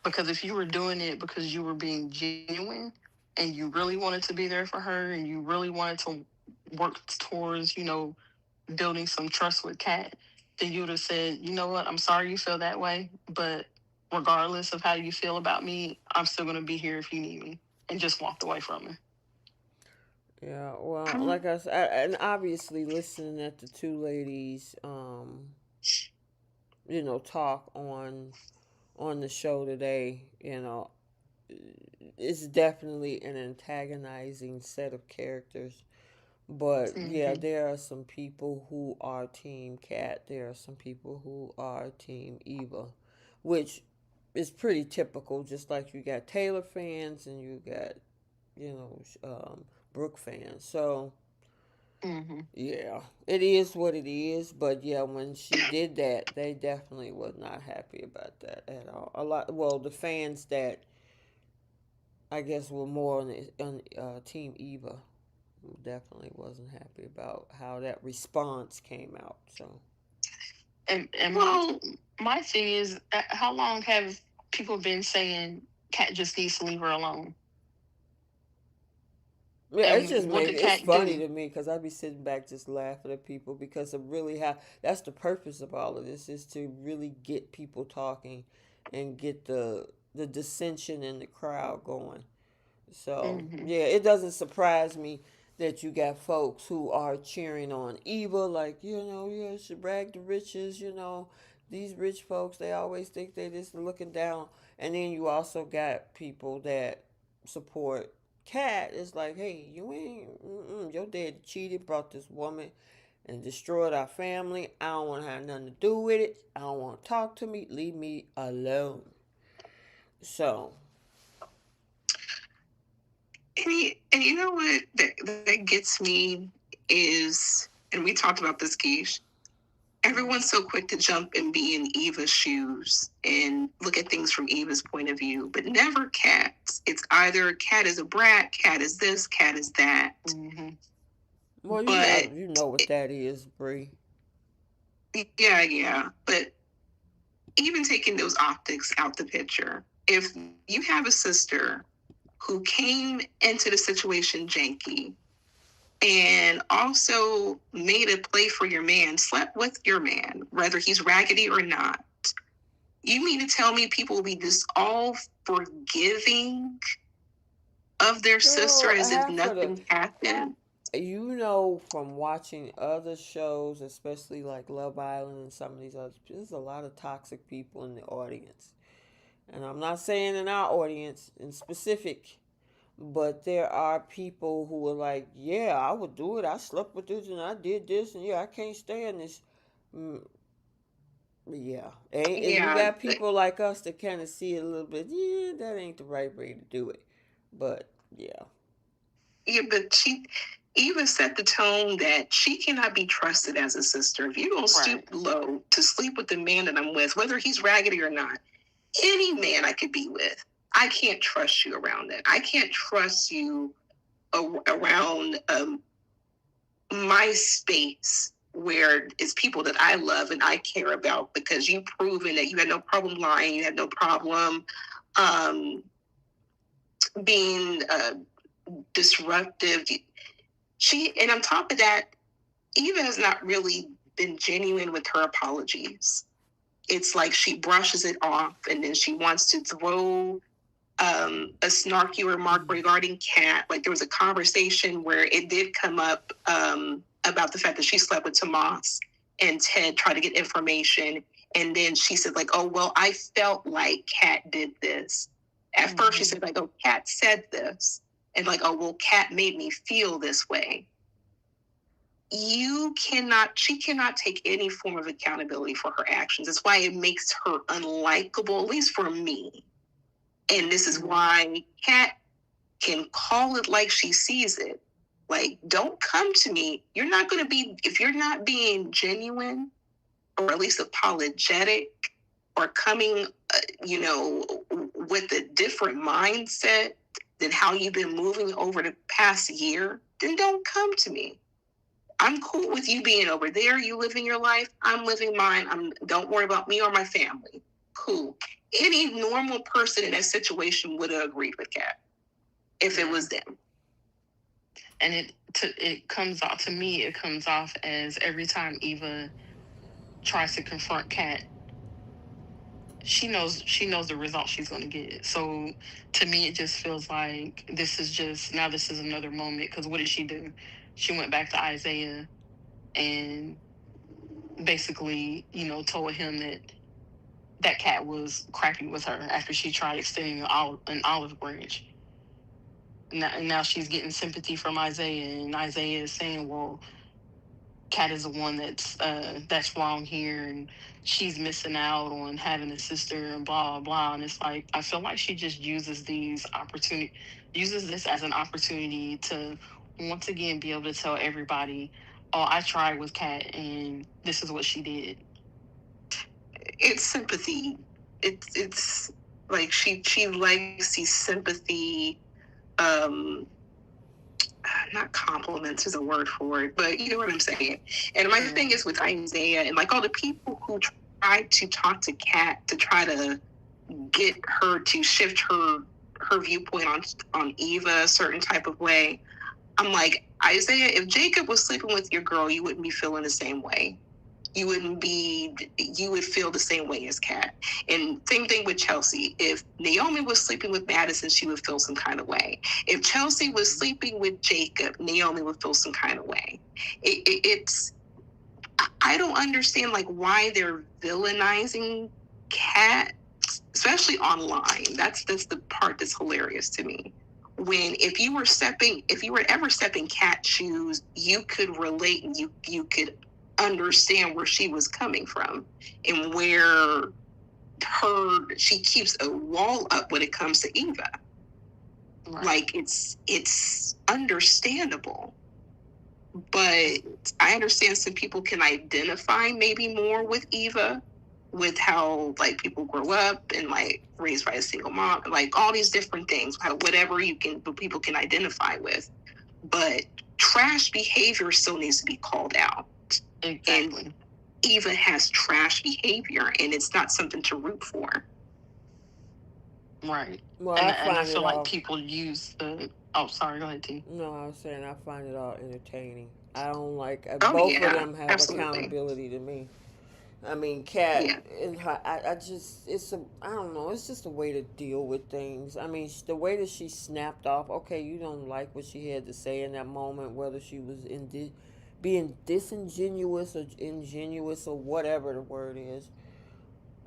Because if you were doing it because you were being genuine and you really wanted to be there for her and you really wanted to work towards, building some trust with Kat, then you would have said, you know what, I'm sorry you feel that way, but regardless of how you feel about me, I'm still going to be here if you need me, and just walked away from her. Yeah, well, like I said, and obviously listening at the two ladies, talk on the show today, it's definitely an antagonizing set of characters. But yeah, there are some people who are Team Cat. There are some people who are Team Eva, which is pretty typical. Just like you got Taylor fans and you got, Brooke fans. So yeah, it is what it is. But yeah, when she did that, they definitely was not happy about that at all. A lot. Well, the fans that I guess were more on Team Eva definitely wasn't happy about how that response came out. So, and my thing is, how long have people been saying Kat just needs to leave her alone? yeah, it's just And what make did it's Kat funny do? to me because I'd be sitting back just laughing at people because of really how that's the purpose of all of this is to really get people talking and get the dissension in the crowd going. So yeah, it doesn't surprise me that you got folks who are cheering on Eva, like yeah, she brag the riches. These rich folks, they always think they just looking down, and then you also got people that support Cat. It's like, hey, you ain't, your dad cheated, brought this woman and destroyed our family. I don't want to have nothing to do with it. I don't want to talk to me. Leave me alone. So And you know what that gets me is, and we talked about this, Keish. Everyone's so quick to jump and be in Eva's shoes and look at things from Eva's point of view, but never Kat's. It's either Kat is a brat, Kat is this, Kat is that. well, But you know what that is, Bree. Yeah. But even taking those optics out the picture, if you have a sister who came into the situation janky and also made a play for your man, slept with your man, whether he's raggedy or not, you mean to tell me people will be this all forgiving of their sister Girl, as if half of the nothing happened? you know from watching other shows, especially like Love Island and some of these others, there's a lot of toxic people in the audience. And I'm not saying in our audience in specific, but there are people who are like, yeah, I would do it. I slept with this and I did this, and yeah, I can't stand this. Mm, yeah, and you Yeah, got people like us that kind of see it a little bit. Yeah, that ain't the right way to do it. But yeah, yeah, but she even set the tone that she cannot be trusted as a sister. If you don't stoop low to sleep with the man that I'm with, whether he's raggedy or not, any man I could be with, I can't trust you around that. I can't trust you around my space where it's people that I love and I care about, because you've proven that you had no problem lying, you had no problem um, being disruptive. And on top of that, Eva has not really been genuine with her apologies. It's like she brushes it off and then she wants to throw a snarky remark regarding Kat. Like there was a conversation where it did come up about the fact that she slept with Tomas, and Ted tried to get information. And then she said, like, oh, well, I felt like Kat did this. At first she said, like, oh, Kat said this. And like, oh, well, Kat made me feel this way. She cannot take any form of accountability for her actions. That's why it makes her unlikable, at least for me. And this is why Kat can call it like she sees it. Like, don't come to me. You're not going to be, if you're not being genuine or at least apologetic or coming, with a different mindset than how you've been moving over the past year, then don't come to me. I'm cool with you being over there. You living your life. I'm living mine. Don't worry about me or my family. Cool. Any normal person in that situation would have agreed with Kat if it was them. And it comes off, to me, it comes off as every time Eva tries to confront Kat, she knows the result she's going to get. So to me, it just feels like this is another moment. Because what did she do? She went back to Isaiah and basically, told him that Kat was crappy with her after she tried extending an olive branch. Now she's getting sympathy from Isaiah, and Isaiah is saying, well, Kat is the one that's wrong here, and she's missing out on having a sister, and blah blah blah. And it's like, I feel like she just uses this as an opportunity to once again be able to tell everybody, oh, I tried with Kat and this is what she did. It's sympathy. It's like she likes the sympathy. Not compliments is a word for it, but you know what I'm saying. And my thing is with Isaiah and like all the people who tried to talk to Kat to try to get her to shift her viewpoint on Eva a certain type of way. I'm like, Isaiah, if Jacob was sleeping with your girl, you wouldn't be feeling the same way. You would feel the same way as Kat. And same thing with Chelsea. If Naomi was sleeping with Madison, she would feel some kind of way. If Chelsea was sleeping with Jacob, Naomi would feel some kind of way. I don't understand like why they're villainizing Kat, especially online. That's the part that's hilarious to me. When if you were ever stepping Kat's shoes, you could relate and you could understand where she was coming from and where she keeps a wall up when it comes to Eva. Right. Like it's understandable. But I understand some people can identify maybe more with Eva, with how like people grow up and like raised by a single mom, like all these different things, whatever people can identify with. But trash behavior still needs to be called out. Exactly. Eva has trash behavior and it's not something to root for. Right. Well, And I feel like people use the. Oh, sorry. Go ahead, T. no, I was saying I find it all entertaining. I don't like Oh both of yeah, them have absolutely. accountability to me. I mean, Kat Yeah. and her. I just it's a I don't know. It's just a way to deal with things. I mean, the way that she snapped off. Okay, you don't like what she had to say in that moment, whether she was being disingenuous or ingenuous or whatever the word is.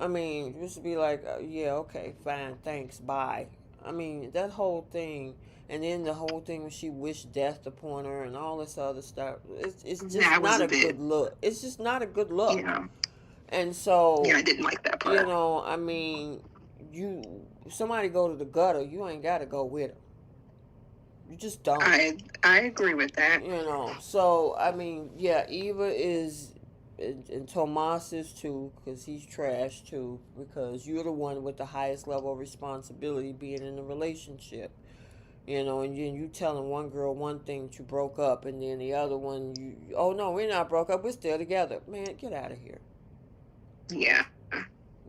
I mean, just be like, yeah, okay, fine, thanks, bye. I mean, that whole thing, and then the whole thing when she wished death upon her and all this other stuff. It's just That was not a a good bit, look. It's just not a good look. yeah. And Yeah, so, I didn't like that you part. know, I mean, somebody go to the gutter, you ain't got to go with them. You just don't. I agree with that. You know, so I mean, yeah, Eva is, and Tomas is too, because he's trash too, because you're the one with the highest level of responsibility being in a relationship. You know, and you telling one girl one thing that you broke up, and then the other one, oh no, we're not broke up, we're still together. Man, get out of here. Yeah.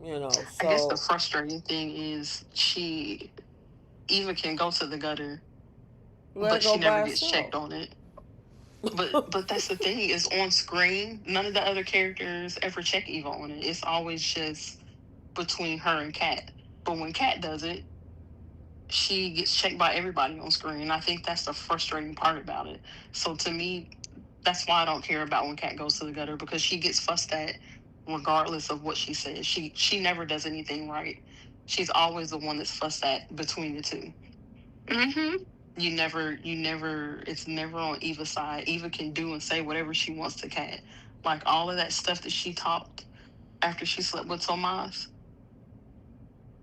You know, I guess the so frustrating thing is Eva can go to the gutter, let her but go she never by gets herself. checked on it. But that's the thing is on screen, none of the other characters ever check Eva on it. It's always just between her and Kat. But when Kat does it, she gets checked by everybody on screen. I think that's the frustrating part about it. So to me, that's why I don't care about when Kat goes to the gutter because she gets fussed at regardless of what she says. She never does anything right. She's always the one that's fussed at between the two. Mm-hmm. You never it's never on Eva's side. Eva can do and say whatever she wants to Kat. Like all of that stuff that she talked after she slept with Tomas,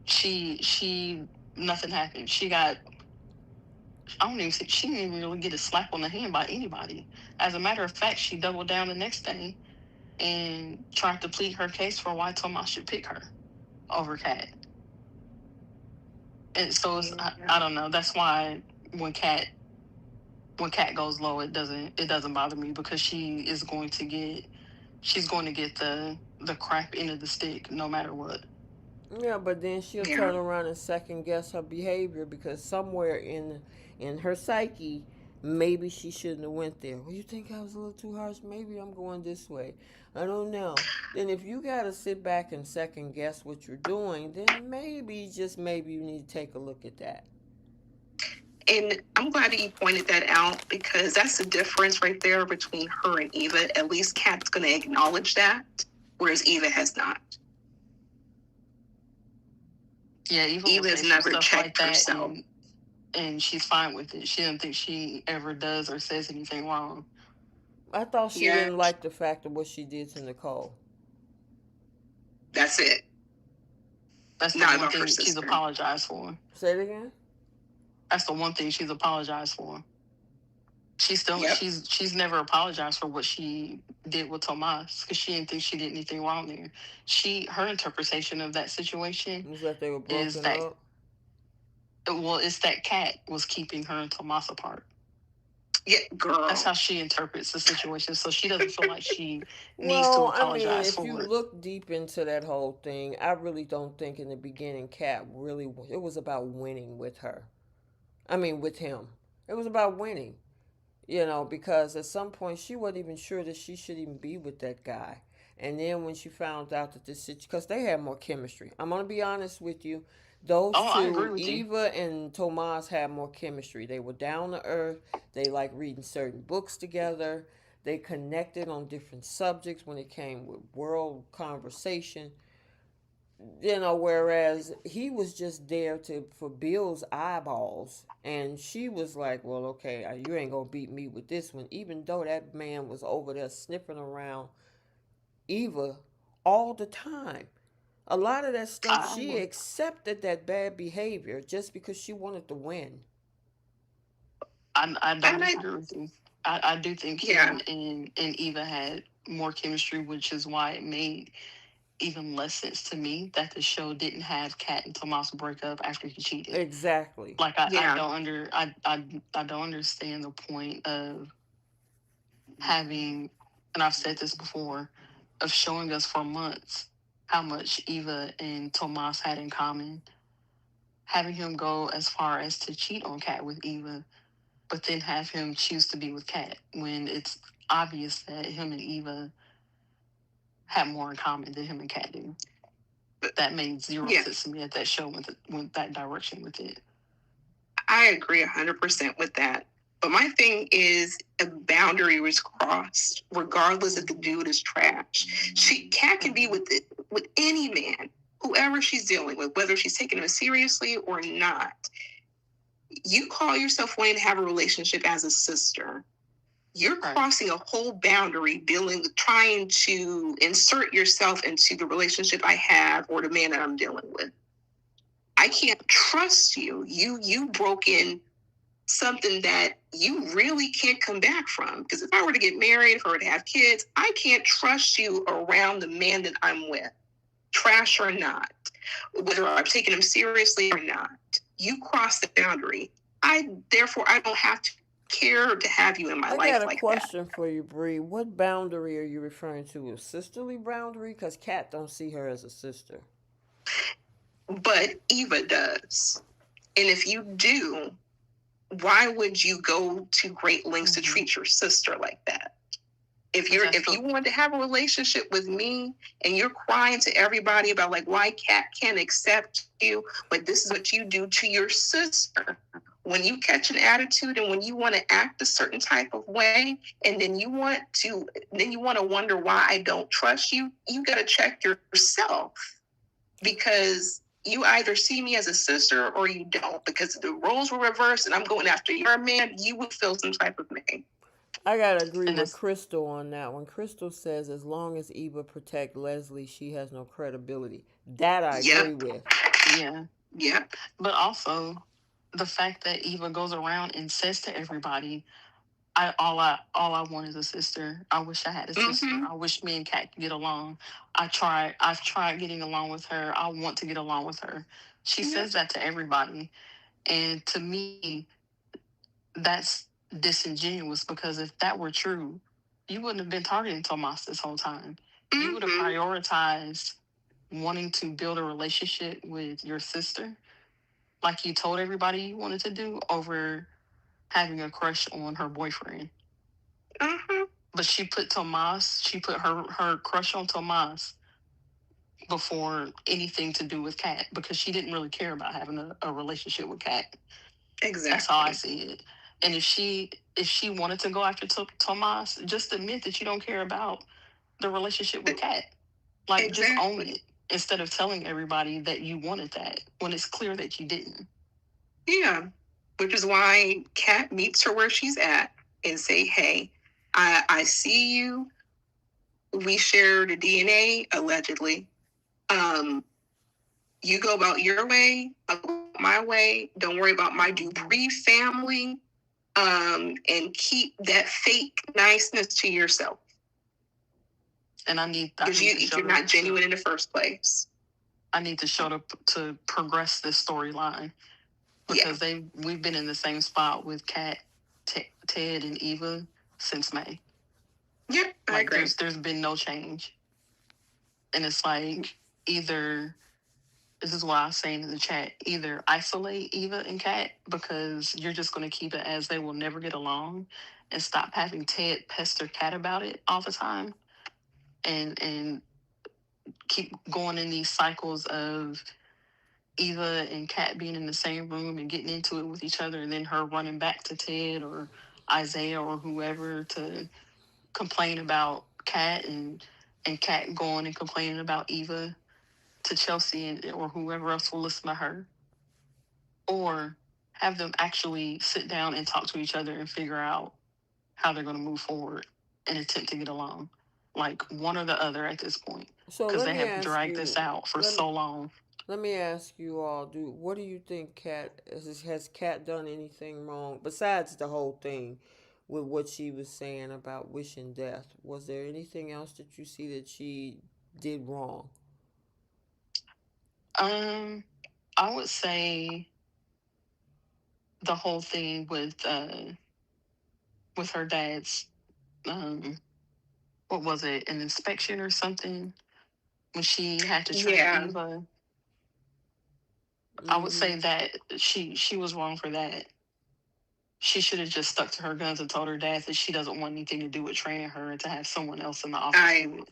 she nothing happened. I don't even think she didn't even really get a slap on the hand by anybody. As a matter of fact, she doubled down the next day and tried to plead her case for why Tomas should pick her over Kat. And so I don't know. That's why when Kat when Kat goes low, it doesn't bother me because she's going to get the crap end of the stick no matter what. yeah, but then she'll Yeah. turn around and second guess her behavior because somewhere in her psyche, maybe she shouldn't have went there. Well, you think I was a little too harsh? Maybe I'm going this way. I don't know. Then if you got to sit back and second guess what you're doing, then maybe just maybe you need to take a look at that. And I'm glad that you pointed that out because that's the difference right there between her and Eva. At least Kat's going to acknowledge that, whereas Eva has not. Yeah, Eva will Eva say has some never stuff like checked that herself. and she's fine with it. She doesn't think she ever does or says anything wrong. I thought she Yeah, didn't like the fact of what she did to Nicole. that's it. That's the Not one about her thing she's sister. apologized for. Say it again. That's the one thing she's apologized for. Yep. She's never apologized for what she did with Tomas because she didn't think she did anything wrong there. Her interpretation of that situation Was that they were is broken that up? it's that Kat was keeping her and Tomas apart. Yeah, That's girl. how she interprets the situation. So she doesn't feel like she needs to Well, I mean, apologize if you for it. look deep into that whole thing, I really don't think in the beginning Kat really it was about winning with her. I mean, with him. It was about winning, because at some point she wasn't even sure that she should even be with that guy. And then when she found out that because they had more chemistry. I'm gonna be honest with you, those Oh, I agree two, with you. Eva and Tomas, had more chemistry. They were down to earth. They like reading certain books together. They connected on different subjects when it came with world conversation. Whereas he was just there to for Bill's eyeballs, and she was like, "Well, okay, you ain't gonna beat me with this one." Even though that man was over there sniffing around Eva all the time, a lot of that stuff I she accepted that bad behavior just because she wanted to win. I don't And disagree with you. I do think yeah, him and Eva had more chemistry, which is why it made even less sense to me that the show didn't have Kat and Tomas break up after he cheated. Exactly. Like yeah, I don't understand the point of having, and I've said this before, of showing us for months how much Eva and Tomas had in common, having him go as far as to cheat on Kat with Eva, but then have him choose to be with Kat when it's obvious that him and Eva have more in common than him and Kat do. That made zero Yeah, sense to me at that show went that direction with it. I agree 100% with that. But my thing is, a boundary was crossed, regardless if the dude is trash. Kat can be with any man, whoever she's dealing with, whether she's taking him seriously or not. You call yourself wanting to have a relationship as a sister. You're crossing a whole boundary, dealing with trying to insert yourself into the relationship I have or the man that I'm dealing with. I can't trust you. You broke in something that you really can't come back from. Because if I were to get married, if I were to have kids, I can't trust you around the man that I'm with, trash or not, whether I'm taking him seriously or not. You cross the boundary. Therefore, I don't have to care to have you in my I got life a like that. question for you, Bree. What boundary are you referring to? A sisterly boundary? Because Kat don't see her as a sister. But Eva does. And if you do, why would you go to great lengths to treat your sister like that? If you want to have a relationship with me and you're crying to everybody about like why Kat can't accept you, but this is what you do to your sister. When you catch an attitude and when you want to act a certain type of way, and then you want to wonder why I don't trust you, you got to check yourself, because you either see me as a sister or you don't. Because if the roles were reversed and I'm going after your man, you would feel some type of way. I gotta agree with Crystal on that one. Crystal says as long as Eva protect Leslie, she has no credibility. That I agree with. Yeah. Yeah. But also the fact that Eva goes around and says to everybody, all I want is a sister. I wish I had a sister. I wish me and Kat could get along. I've tried getting along with her. I want to get along with her. She says that to everybody. And to me, that's disingenuous, because if that were true, you wouldn't have been targeting Tomas this whole time. You would have prioritized wanting to build a relationship with your sister, like you told everybody you wanted to do, over having a crush on her boyfriend. But she put her crush on Tomas before anything to do with Kat, because she didn't really care about having a relationship with Kat. Exactly. That's how I see it. And if she wanted to go after Tomas, just admit that you don't care about the relationship with Kat. Like, just own it, instead of telling everybody that you wanted that when it's clear that you didn't. Yeah. Which is why Kat meets her where she's at and say, hey, I see you. We share the DNA, allegedly. You go about your way, I'll go my way. Don't worry about my Dupree family. And keep that fake niceness to yourself. And because you're not genuine in the first place. I need the show to progress this storyline, because we've been in the same spot with Kat, Ted, and Eva since May. Yeah, I agree. There's been no change, and it's like, either, this is why I was saying in the chat, either isolate Eva and Kat, because you're just going to keep it as they will never get along, and stop having Ted pester Kat about it all the time, and keep going in these cycles of Eva and Kat being in the same room and getting into it with each other, and then her running back to Ted or Isaiah or whoever to complain about Kat, and Kat going and complaining about Eva to Chelsea or whoever else will listen to her. Or have them actually sit down and talk to each other and figure out how they're going to move forward and attempt to get along. Like, one or the other at this point. So because they have dragged this out for so long. Let me ask you all, what do you think Kat has Kat done anything wrong besides the whole thing with what she was saying about wishing death? Was there anything else that you see that she did wrong? I would say the whole thing with her dad's what was it, an inspection or something, when she had to train Yeah, Eva. I would Mm-hmm. say that she was wrong for that. She should have just stuck to her guns and told her dad that she doesn't want anything to do with training her and to have someone else in the office I do it.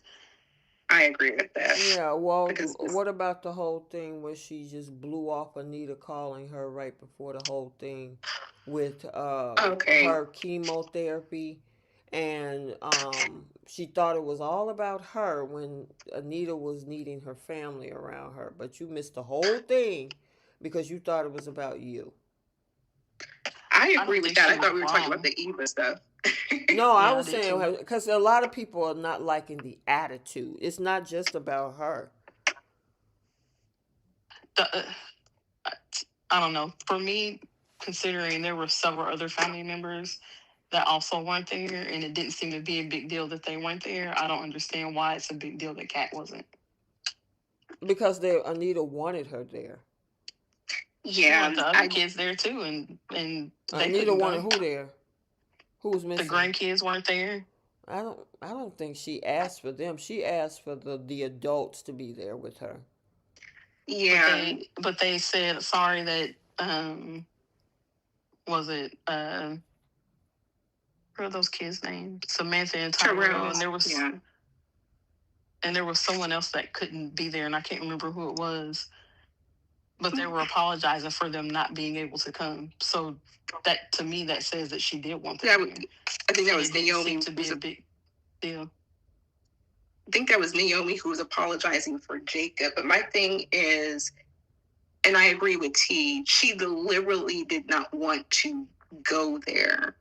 I agree with that Yeah, well, because what about the whole thing where she just blew off Anita calling her right before the whole thing with okay, her chemotherapy, and she thought it was all about her when Anita was needing her family around her, but you missed the whole thing because you thought it was about you. I I agree don't with think that. she I was thought we were talking about wrong. the Eva stuff. No, I Yeah, I was did too. saying because a lot of people are not liking the attitude. It's not just about her. The, I don't know. For me, considering there were several other family members that also weren't there, and it didn't seem to be a big deal that they weren't there, I don't understand why it's a big deal that Kat wasn't. Because Anita wanted her there. She Yeah, wanted the other I kids there too, and they Anita couldn't wanted go. who there? Who was The missing? grandkids weren't there. I don't think she asked for them. She asked for the adults to be there with her. But yeah, they said sorry that um was it what are those kids' names? Samantha and Tyrell, Terrell's yeah. and there was someone else that couldn't be there, and I can't remember who it was. But they were apologizing for them not being able to come. So that, to me, that says that she did want them That there, I think that and was it didn't seem Naomi. to be a big deal. I think that was Naomi who was apologizing for Jacob. But my thing is, and I agree with T. She deliberately did not want to go there,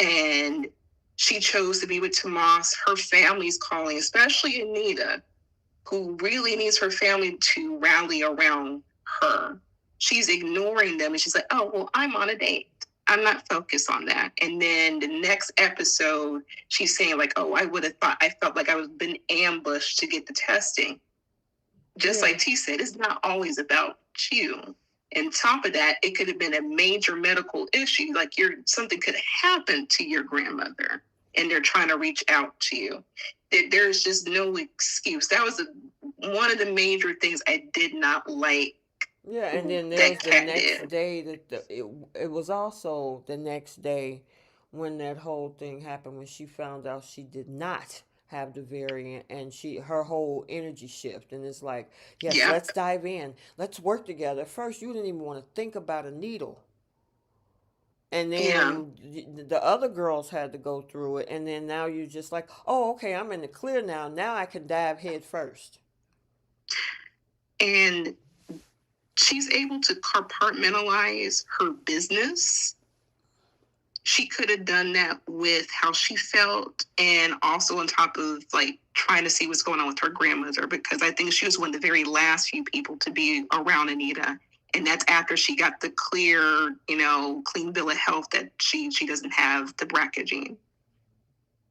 and she chose to be with Tomas. Her family's calling, especially Anita, who really needs her family to rally around her. She's ignoring them and she's like, oh, well, I'm on a date. I'm not focused on that. And then the next episode, she's saying, like, oh, I would have thought, I felt like I was been ambushed to get the testing. Just Yeah. like T said, it's not always about you. And top of that, it could have been a major medical issue, like something could happen to your grandmother, and they're trying to reach out to you. There's just no excuse. That was one of the major things I did not like Yeah, and then there that was the Cat next did. day it was also the next day when that whole thing happened when she found out she did not have the variant, and her whole energy shift, and it's like, yes, Yep. let's dive in. Let's work together. First, you didn't even want to think about a needle. And Yeah. then the other girls had to go through it, and then now you're just like, oh, okay, I'm in the clear now. Now I can dive head first. And she's able to compartmentalize her business. She could have done that with how she felt, and also on top of like trying to see what's going on with her grandmother, because I think she was one of the very last few people to be around Anita. And that's after she got the clear, clean bill of health that she doesn't have the BRCA gene.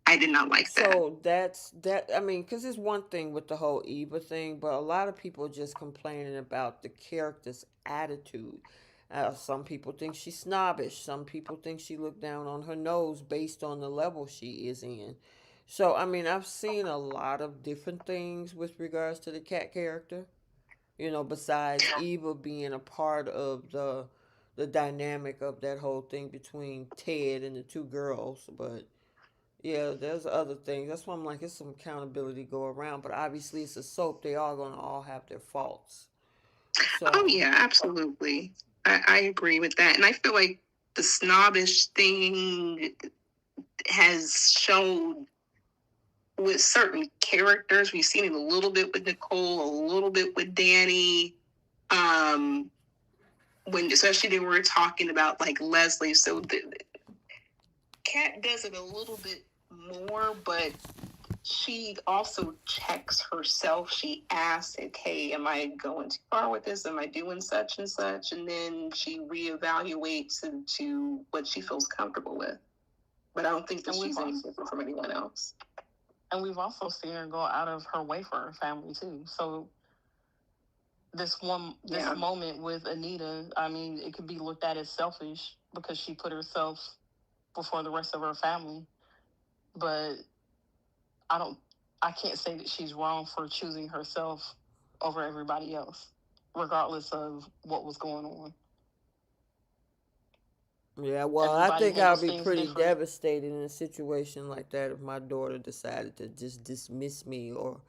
I did not like that. So that's that. I mean, because it's one thing with the whole Eva thing, but a lot of people are just complaining about the character's attitude. Some people think she's snobbish. Some people think she looked down on her nose based on the level she is in. So, I mean, I've seen a lot of different things with regards to the cat character. Besides Eva being a part of the dynamic of that whole thing between Ted and the two girls, but yeah, there's other things. That's why I'm like, it's some accountability go around. But obviously, it's a soap. They are gonna all have their faults. Oh So yeah, absolutely. I agree with that. And I feel like the snobbish thing has shown with certain characters. We've seen it a little bit with Nicole, a little bit with Danny. Um, when especially they were talking about like Leslie. So Kat does it a little bit more, but she also checks herself. She asks, okay, am I going too far with this? Am I doing such and such? And then she reevaluates into what she feels comfortable with. But I don't think that she's any different from anyone else. And we've also seen her go out of her way for her family too. So this moment with Anita, I mean, it could be looked at as selfish because she put herself before the rest of her family. But I don't. I can't say that she's wrong for choosing herself over everybody else, regardless of what was going on. Yeah, well, I Everybody think I'll handles be things pretty different. devastated in a situation like that if my daughter decided to just dismiss me, or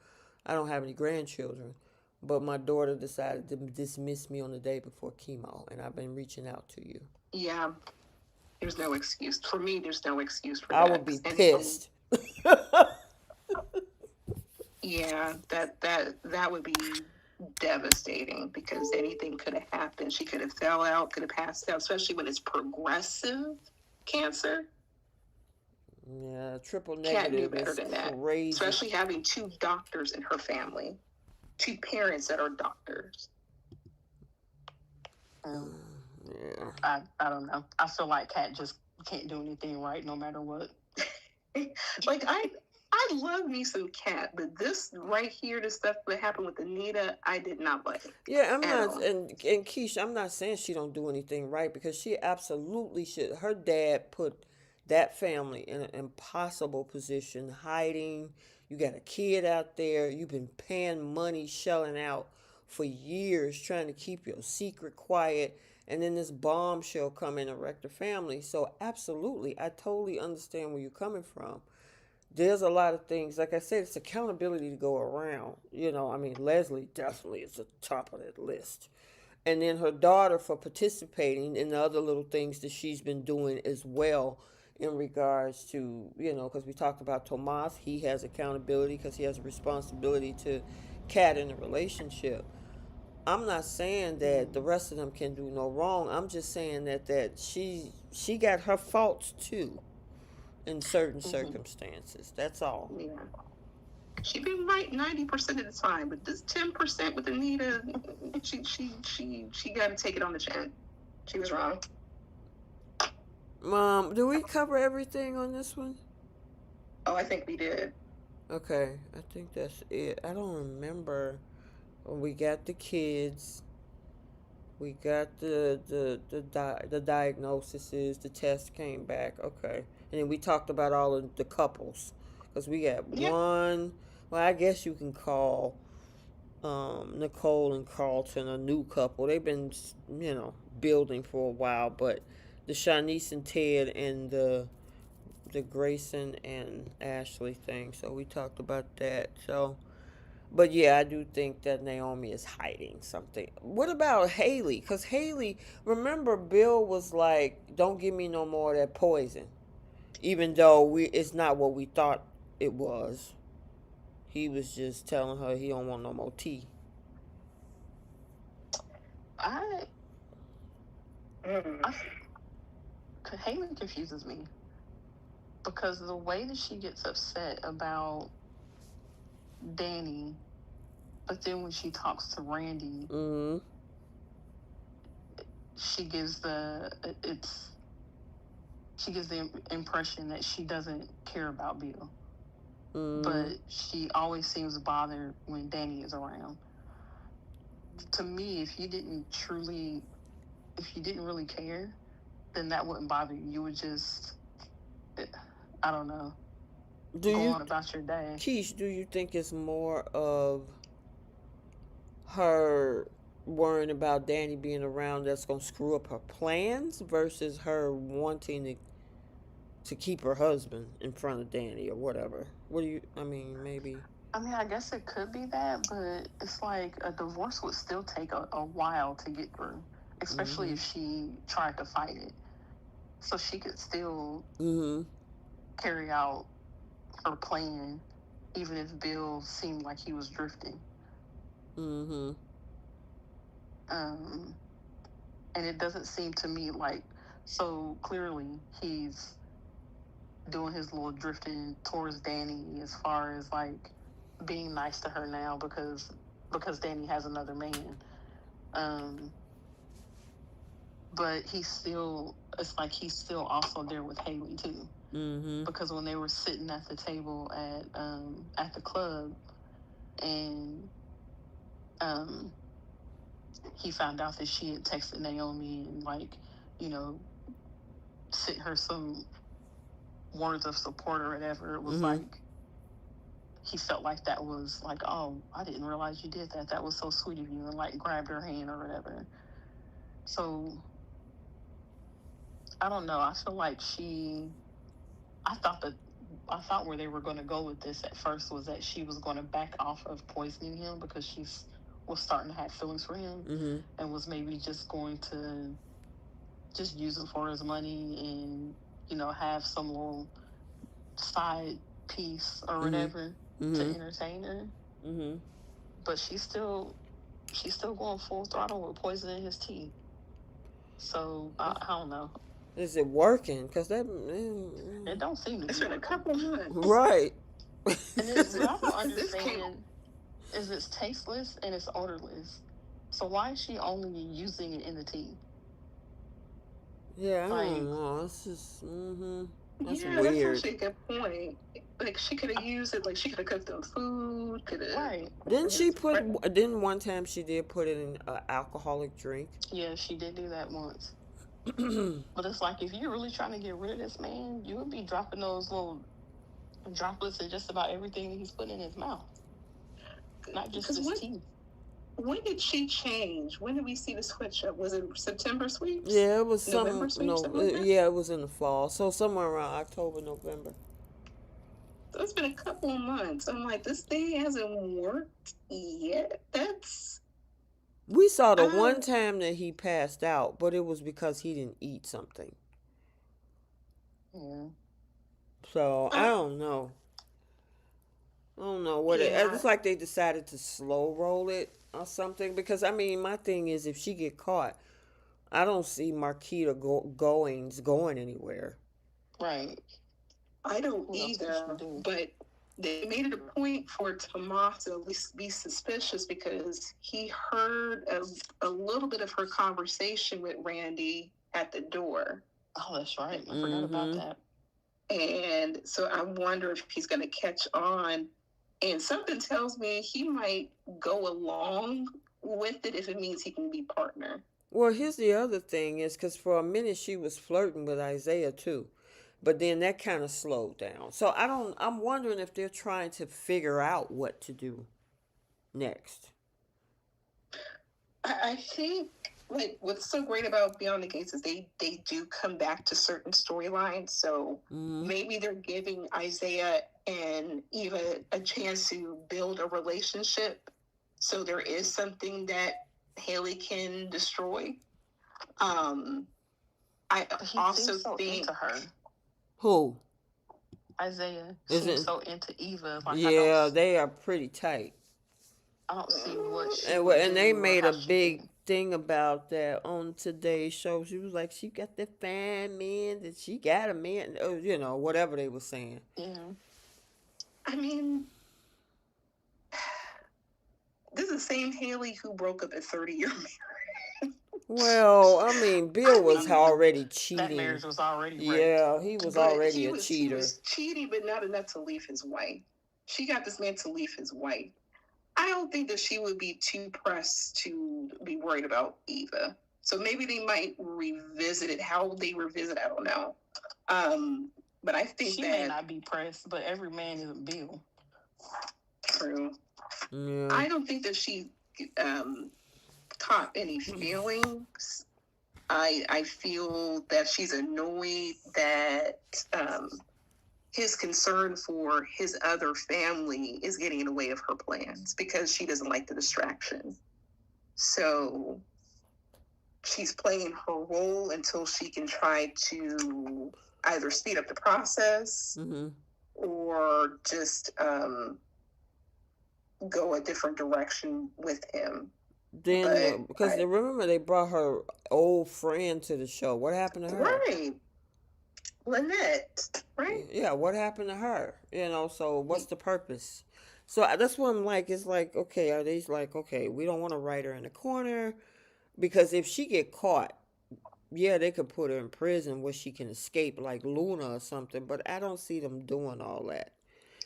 I don't have any grandchildren, but my daughter decided to dismiss me on the day before chemo, and I've been reaching out to you. Yeah, there's no excuse for me. There's no excuse for I would that. be And pissed. yeah, that would be devastating because anything could have happened. She could have fell out, could have passed out, especially when it's progressive cancer. Yeah, triple Can't do negative better is than that. crazy. Especially having two doctors in her family, two parents that are doctors. Yeah. I don't know. I feel like Kat just can't do anything right no matter what. Like I love me some Cat, but this right here, the stuff that happened with Anita, I did not like Yeah, I'm at not, all. and Keisha, I'm not saying she don't do anything right, because she absolutely should. Her dad put that family in an impossible position, hiding. You got a kid out there. You've been paying money, shelling out for years, trying to keep your secret quiet, and then this bombshell come in and wreck the family. So absolutely, I totally understand where you're coming from. There's a lot of things. Like I said, it's accountability to go around. I mean, Leslie definitely is at the top of that list. And then her daughter for participating in the other little things that she's been doing as well, in regards to, because we talked about Tomas. He has accountability because he has a responsibility to Kat in the relationship. I'm not saying that the rest of them can do no wrong. I'm just saying that she got her faults too in certain circumstances. That's all. Yeah, she been right 90% of the time, but this 10% with Anita, she got to take it on the chin. She was wrong. Mom, do we cover everything on this one? Oh, I think we did. Okay, I think that's it. I don't remember. We got the kids. We got the diagnoses. The test came back. Okay, and then we talked about all of the couples, because we got Yep. one. Well, I guess you can call Nicole and Carlton a new couple. They've been, building for a while, but the Shanice and Ted and the Grayson and Ashley thing. So we talked about that. So, but yeah, I do think that Naomi is hiding something. What about Haley? Because Haley, remember, Bill was like, "Don't give me no more of that poison," even though it's not what we thought it was. He was just telling her he don't want no more tea. I, I Haley confuses me because the way that she gets upset about Danny, but then when she talks to Randy, Mm-hmm. she gives the it's she gives the impression that she doesn't care about Bill, Mm-hmm. but she always seems bothered when Danny is around. To me, if you didn't really care, then that wouldn't bother you. You would just, I don't know, Do go you, on about your day. Keish, do you think it's more of her worrying about Danny being around that's gonna screw up her plans, versus her wanting to keep her husband in front of Danny or whatever? What do you? I mean, maybe. I mean, I guess it could be that, but it's like a divorce would still take a while to get through, especially Mm-hmm. if she tried to fight it. So she could still Mm-hmm. carry out her plan, even if Bill seemed like he was drifting. Mm-hmm. Um, and it doesn't seem to me like, so clearly he's doing his little drifting towards Danny as far as like being nice to her now because Danny has another man. Um, but it's like he's still also there with Haley too. Mm-hmm. Because when they were sitting at the table at the club, and um he found out that she had texted Naomi and like, you know, sent her some words of support or whatever, it was Mm-hmm. like he felt like that was like, oh, I didn't realize you did that. That was so sweet of you, and like grabbed her hand or whatever. So I don't know. I feel like I thought that I thought where they were going to go with this at first was that she was going to back off of poisoning him because she's was starting to have feelings for him, Mm-hmm. and was maybe just going to just use him for his money and have some little side piece or Mm-hmm. whatever to Mm-hmm. entertain her. Mm-hmm. But she's still going full throttle with poisoning his tea. So I don't know. Is it working? Cause that It don't seem to It's be been a working. couple months. right. And This what I don't this came. understand is it's tasteless and it's odorless. So why is she only using it in the tea? Yeah, I don't Like, know. It's just That's Yeah, that's weird. actually a good point. Like she could have used it. Like she could have cooked them food. Could have right? Didn't for she his put? Didn't one time she did put it in an alcoholic drink? Yeah, she did do that once. But it's like if you're really trying to get rid of this man, you would be dropping those little droplets in just about everything that he's putting in his mouth, not just because this tea. when did she change? When did we see the switch up? Was it September sweeps? Yeah, it was November some sweeps? no. Something like that? Yeah, it was in the fall, so somewhere around October, November. So it's been a couple of months. I'm like, this thing hasn't worked yet. That's We saw the uh one time that he passed out, but it was because he didn't eat something. Yeah. So I uh don't know. I don't know what it. yeah. It's like they decided to slow roll it or something. Because I mean, my thing is, if she get caught, I don't see Marquita going anywhere. Right. I don't Who else could she either. do? But they made it a point for Tomas to at least be suspicious because he heard a little bit of her conversation with Randy at the door. Oh, that's right. I forgot about Mm-hmm. that. And so I wonder if he's going to catch on. And something tells me he might go along with it if it means he can be partner. Well, here's the other thing is because for a minute she was flirting with Isaiah too, but then that kind of slowed down. So I don't. I'm wondering if they're trying to figure out what to do next. I think like what's so great about Beyond the Gates is they do come back to certain storylines. So Mm-hmm. maybe they're giving Isaiah and Eva a chance to build a relationship. So there is something that Haley can destroy. Um, I But he also seems so think into her. Who Isaiah is seems it? so into Eva. Like Yeah, they are pretty tight. I don't see what she And would and they do or made how a she big can. thing about that on today's show. She was like, she got the fine man that she got a man, whatever they were saying. Yeah. I mean this is the same Haley who broke up a 30-year marriage. Well, I mean, Bill I was mean, already That cheating. marriage was already wrecked. Yeah, he was but already he a was he cheater. was cheating, but not enough to leave his wife. She got this man to leave his wife. I don't think that she would be too pressed to be worried about Eva. So maybe they might revisit it. How they revisit, I don't know. But I think She may not be pressed, but every man isn't Bill. true. Yeah. I don't think that she caught any feelings. I feel that she's annoyed that his concern for his other family is getting in the way of her plans because she doesn't like the distraction. So she's playing her role until she can try to either speed up the process Mm-hmm. or just go a different direction with him. Then, because But remember they brought her old friend to the show. What happened to her? right, Lynette, right? Yeah, what happened to her? So what's the purpose? So that's what I'm like. It's like, okay, are they like, okay, we don't want to write her in the corner because if she get caught, yeah, they could put her in prison where she can escape like Luna or something. But I don't see them doing all that.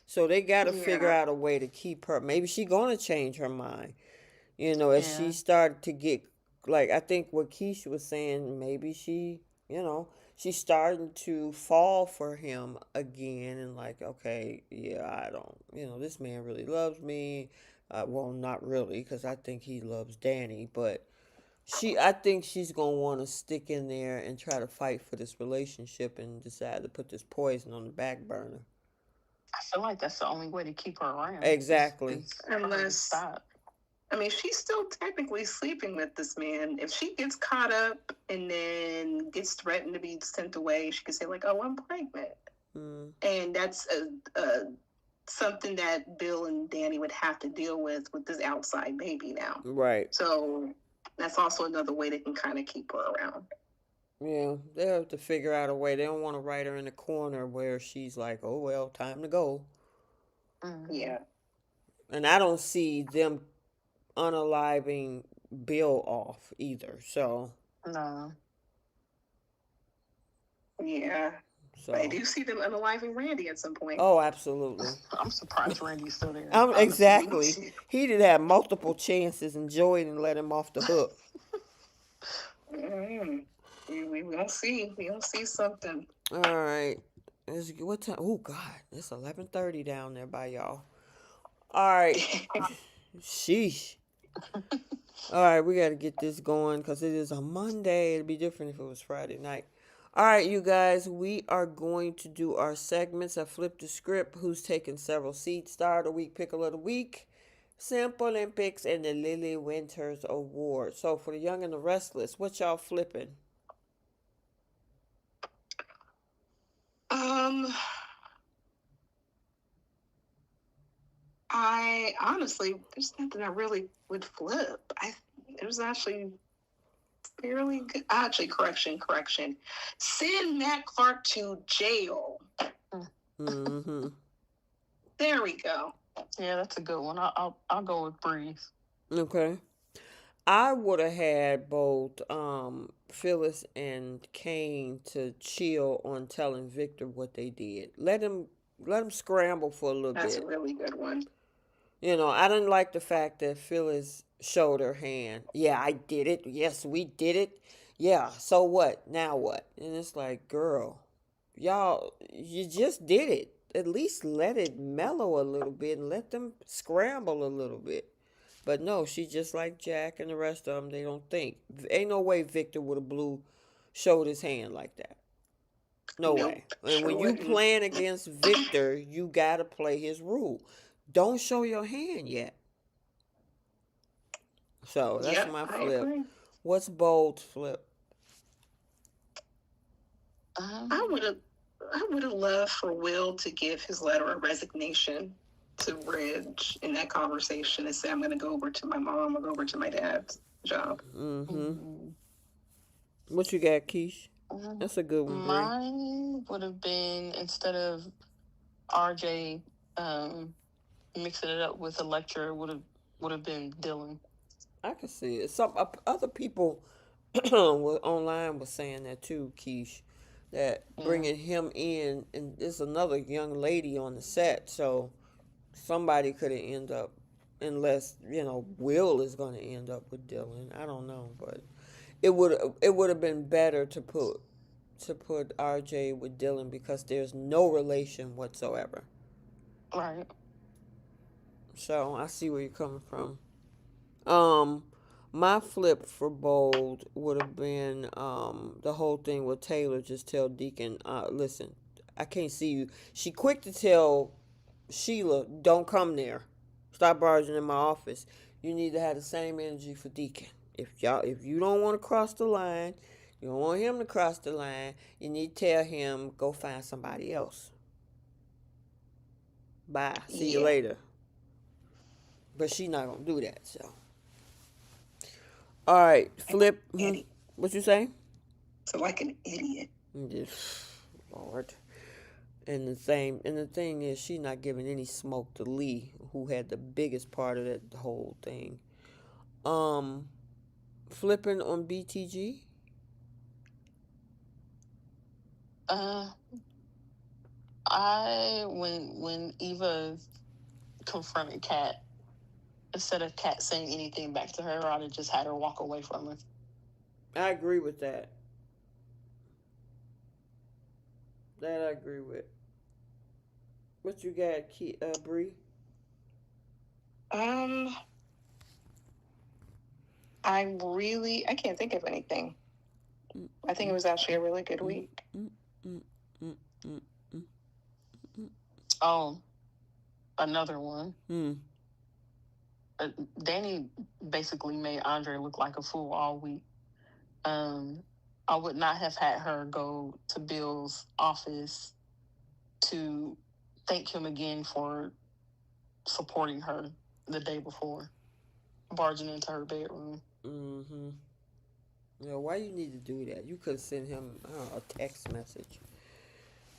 So they got to figure Yeah. out a way to keep her. Maybe she gonna change her mind. As she Yeah. started to get like I think what Keisha was saying, maybe she she's starting to fall for him again, and like, okay, yeah, I don't, this man really loves me. Well, not really, because I think he loves Danny, but I think she's gonna want to stick in there and try to fight for this relationship and decide to put this poison on the back burner. I feel like that's the only way to keep her around. Exactly. Is Unless, stop. I mean, she's still technically sleeping with this man. If she gets caught up and then gets threatened to be sent away, she could say like, "Oh, I'm pregnant," and that's something that Bill and Danny would have to deal with this outside baby now. Right. So that's also another way they can kind of keep her around. Yeah, they have to figure out a way. They don't want to write her in a corner where she's like, "Oh well, time to go." Yeah. And I don't see them unaliving Bill off either. So No. Yeah. But I do see them unaliving Randy at some point. Oh, absolutely. I'm surprised Randy's still there. Exactly. He did have multiple chances, and Joey didn't let him off the hook. We gonna see. We gonna see something. All right. What time? Oh God, it's 11:30 down there by y'all. All right. Sheesh. All right, we got to get this going because it is a Monday. It'd be different if it was Friday night. All right, you guys, we are going to do our segments. I flipped the script. Who's taking several seats? Star of the week, pickle of the week, Simple Olympics, and the Lily Winters Award. So for the young and the restless, what y'all flipping? I honestly, there's nothing I really would flip. It was actually fairly good. Actually, correction. Send Matt Clark to jail. Mm-hmm. There we go. Yeah, that's a good one. I'll go with Breeze. Okay. I would have had both Phyllis and Kane to chill on telling Victor what they did. Let him scramble for a little bit. That's a really good one. I didn't like the fact that Phyllis showed her hand. Yeah, I did it. Yes, we did it. Yeah, so what? Now what? And it's like, girl, y'all, you just did it. At least let it mellow a little bit and let them scramble a little bit. But no, she just like Jack and the rest of them. They don't think. Ain't no way Victor would have showed his hand like that. No way. And when you playing against Victor, you gotta play his rule. Don't show your hand yet. So that's my flip. What's Bold's flip? I would have loved for Will to give his letter of resignation to Ridge in that conversation and say, "I'm going to go over to my mom or go over to my dad's job." What you got, Keish? That's a good one. Mine would have been, instead of RJ mixing it up with Electra, would have been Dylan. I can see it. Some other people online was saying that too, Keish. That bringing him in, and there's another young lady on the set, so somebody could have ended up, unless Will is going to end up with Dylan. I don't know, but it would have been better to put RJ with Dylan because there's no relation whatsoever. Right. So I see where you're coming from. My flip for Bold would have been the whole thing with Taylor just tell Deacon, listen, I can't see you. She quick to tell Sheila, don't come there. Stop barging in my office. You need to have the same energy for Deacon. If you don't want to cross the line, you don't want him to cross the line, you need to tell him go find somebody else. Bye. See you later. But she's not gonna do that, so. All right, flip. What you say? So like an idiot. Lord. And the thing is, she's not giving any smoke to Lee, who had the biggest part of that whole thing. Flipping on BTG. When Eva confronted Kat, instead of Kat saying anything back to her, I'd have just had her walk away from her. I agree with that. That I agree with. What you got, Bree? Um, I can't think of anything. Mm, I think it mm, was actually a really good mm, week. mm, mm, mm, mm, mm, mm, Oh, another one. mm. Danny basically made Andre look like a fool all week. Um, I would not have had her go to Bill's office to thank him again for supporting her the day before, barging into her bedroom. Mm-hmm. Yeah, why you need to do that? You could send him a text message.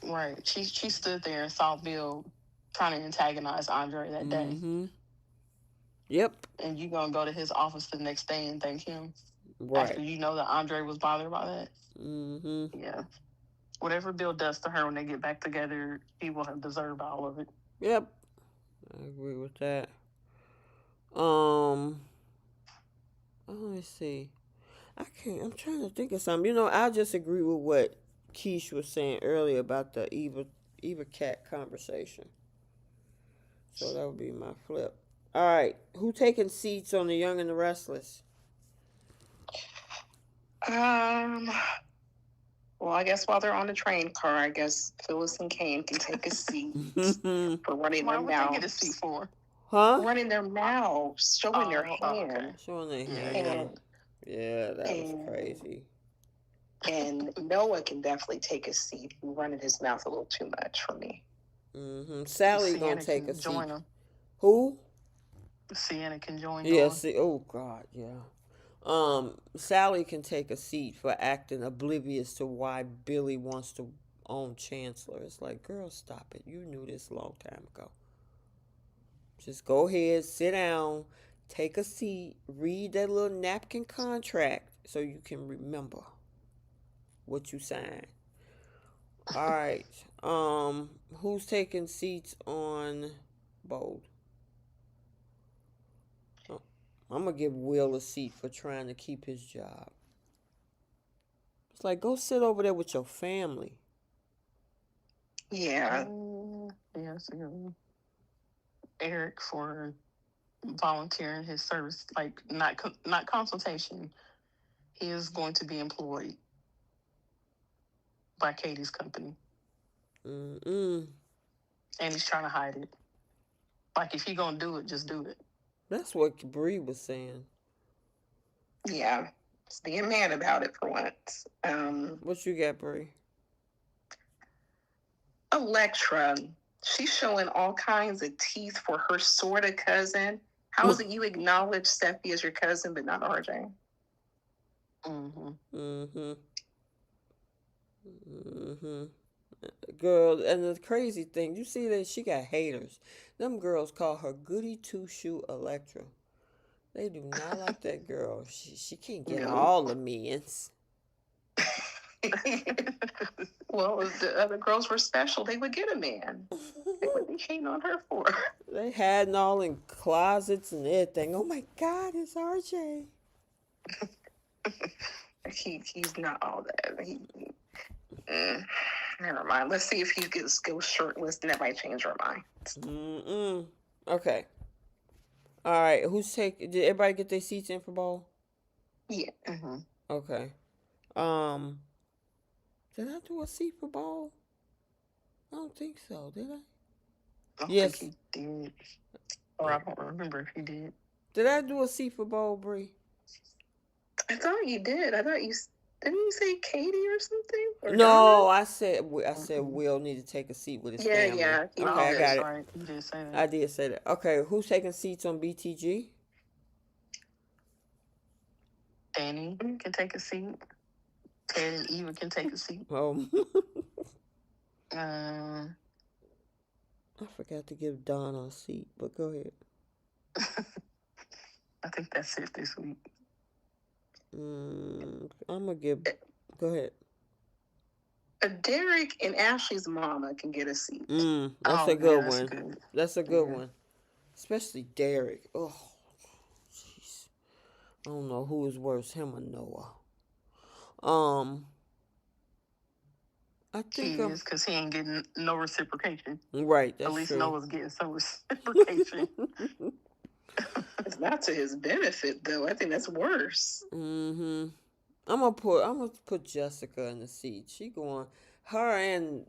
Right. She stood there and saw Bill trying to antagonize Andre that day. Mm-hmm. Yep. And you gonna go to his office the next day and thank him Right. after you know that Andre was bothered by that? Mm-hmm. Yeah. Whatever Bill does to her when they get back together, he will have deserved all of it. Yep. I agree with that. Um, let me see. I can't. I'm trying to think of something. I just agree with what Keish was saying earlier about the Eva Cat conversation. So that would be my flip. All right. Who taking seats on the Young and the Restless? Um, well, I guess while they're on the train car, I guess Phyllis and Kane can take a seat for running Why their would they get a seat mouths. for? Huh? Running their mouths, showing their Okay. hand. Showing their Yeah, hand. yeah. Yeah, that was And, crazy. and Noah can definitely take a seat. He's running his mouth a little too much for me. Mm-hmm. Sally gonna Sienna take a can seat. join them. Who? Sienna can join Yeah. Noah. See. Oh God. Yeah. Sally can take a seat for acting oblivious to why Billy wants to own Chancellor. It's like, girl, stop it. You knew this a long time ago. Just go ahead, sit down, take a seat, read that little napkin contract so you can remember what you signed. All right. Who's taking seats on Bold? Oh, I'm gonna give Will a seat for trying to keep his job. It's like, go sit over there with your family. Yeah. Yes, Eric for volunteering his service, like not consultation. He is going to be employed by Katie's company, Mm-mm. and he's trying to hide it. Like if he gonna do it, just do it. That's what Bree was saying. Yeah. Just being man about it for once. What you got, Bree? Electra, she's showing all kinds of teeth for her sort of cousin. How is it you acknowledge Steffi as your cousin, but not RJ? Mm-hmm. Mm-hmm. Mm-hmm. Girl, and the crazy thing, you see that she got haters. Them girls call her Goody Two Shoe Electra. They do not like that girl. She can't get No. all the mins. Well, if the other girls were special, they would get a man. They would be hating on her for. They hiding all in closets and everything. Oh my God, it's RJ. He's not all that. Never mind. Let's see if he goes shirtless, and that might change our mind. Mm-mm. Okay. All right. Did everybody get their seats in for bowl? Yeah. Mm-hmm. Okay. Did I do a seat for bowl? I don't think so. Did I? I don't Yes. think he did. Or I don't remember if he did. Did I do a seat for bowl, Bree? I thought you did. I thought you didn't you say Katie or something? Or No, Donna? I said Will need to take a seat with his Yeah, family. yeah. Okay, I got it. Right. You did say that. I did say that. Okay, who's taking seats on BTG? Danny can take a seat. Ted and Eva can take a seat. Oh, Uh, I forgot to give Donna a seat, but go ahead. I think that's it this week. I'm gonna give. Go ahead. Derek and Ashley's mama can get a seat. That's a good one. Good. That's a good one. Especially Derek. Oh, jeez. I don't know who is worse, him or Noah. I think He is, because he ain't getting no reciprocation. right. At That's least true. Noah's getting some reciprocation. It's not to his benefit, though. I think that's worse. Mm-hmm. I'm gonna put Jessica in the seat. She going her and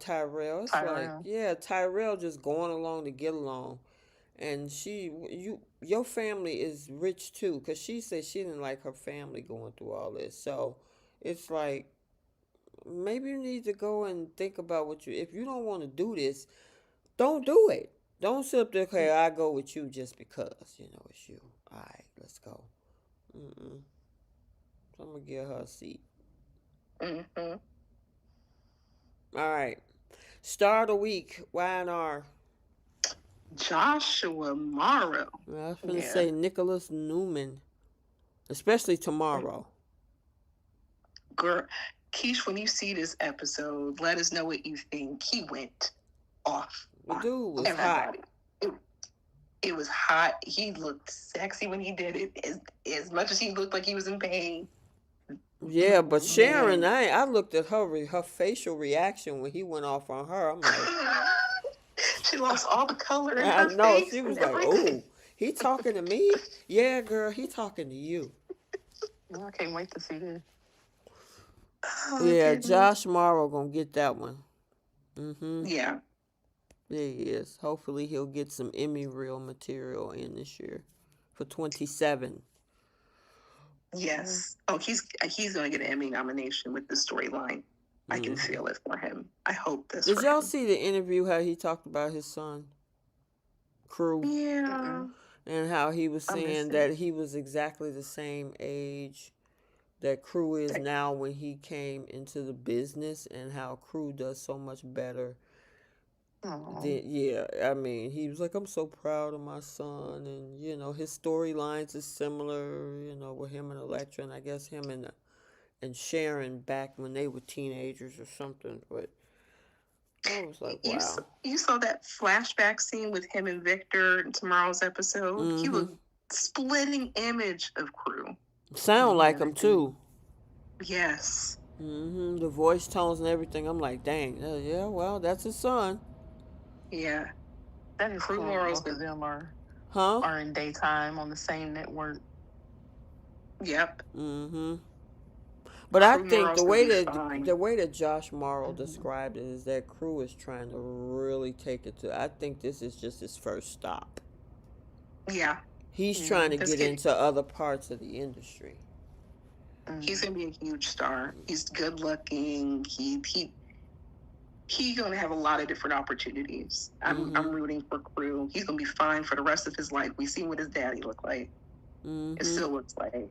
Tyrell. It's like Tyrell. yeah, Tyrell just going along to get along, and your family is rich too, cause she said she didn't like her family going through all this. So it's like maybe you need to go and think about what you. If you don't want to do this, don't do it. Don't sit up there. Okay, I go with you just because it's you. All right, let's go. Mm-mm. So I'm gonna give her a seat. Mm-hmm. All right. Star of the week, Y&R. Joshua Morrow. I was gonna Yeah. say Nicholas Newman, especially tomorrow. Girl, Keish, when you see this episode, let us know what you think. He went off The on dude was hot. everybody. It was hot. He looked sexy when he did it. As much as he looked like he was in pain. Yeah, but Sharon, Man. I looked at her facial reaction when he went off on her. I'm like, She lost all the color in I her know. face She was and like, everything. oh, he talking to me? Yeah, girl, he talking to you. I can't wait to see this. Oh, Yeah, goodness. Josh Morrow gonna get that one. Mm-hmm. Yeah. There he is. Hopefully he'll get some Emmy reel material in this year for 27. Yes. Oh, he's going to get an Emmy nomination with the storyline. I can feel it for him. I hope this Did for y'all him. see the interview how he talked about his son, Crew, Yeah. and how he was I miss saying it. that he was exactly the same age that Crew is now when he came into the business, and how Crew does so much better. Yeah, I mean, he was like, I'm so proud of my son, and his storylines is similar, with him and Electra, and I guess him and Sharon back when they were teenagers or something. But I was like, wow. You saw that flashback scene with him and Victor in tomorrow's episode? He was splitting image of Crew. Sound like him too. Yes. The voice tones and everything. I'm like, dang, yeah, well, that's his son. Yeah. That is Crew cool. Morrow's Both of them Huh? are in daytime on the same network. Yep. But I Crew think Morrow's the gonna way be that fine. the way that Josh Morrow described it is that Crew is trying to really take it to. I think this is just his first stop. Yeah. He's trying to get into other parts of the industry. He's gonna be a huge star. He's good looking. He's gonna have a lot of different opportunities. I'm rooting for Crew. He's gonna be fine for the rest of his life. We see what his daddy looked like. It still looks like.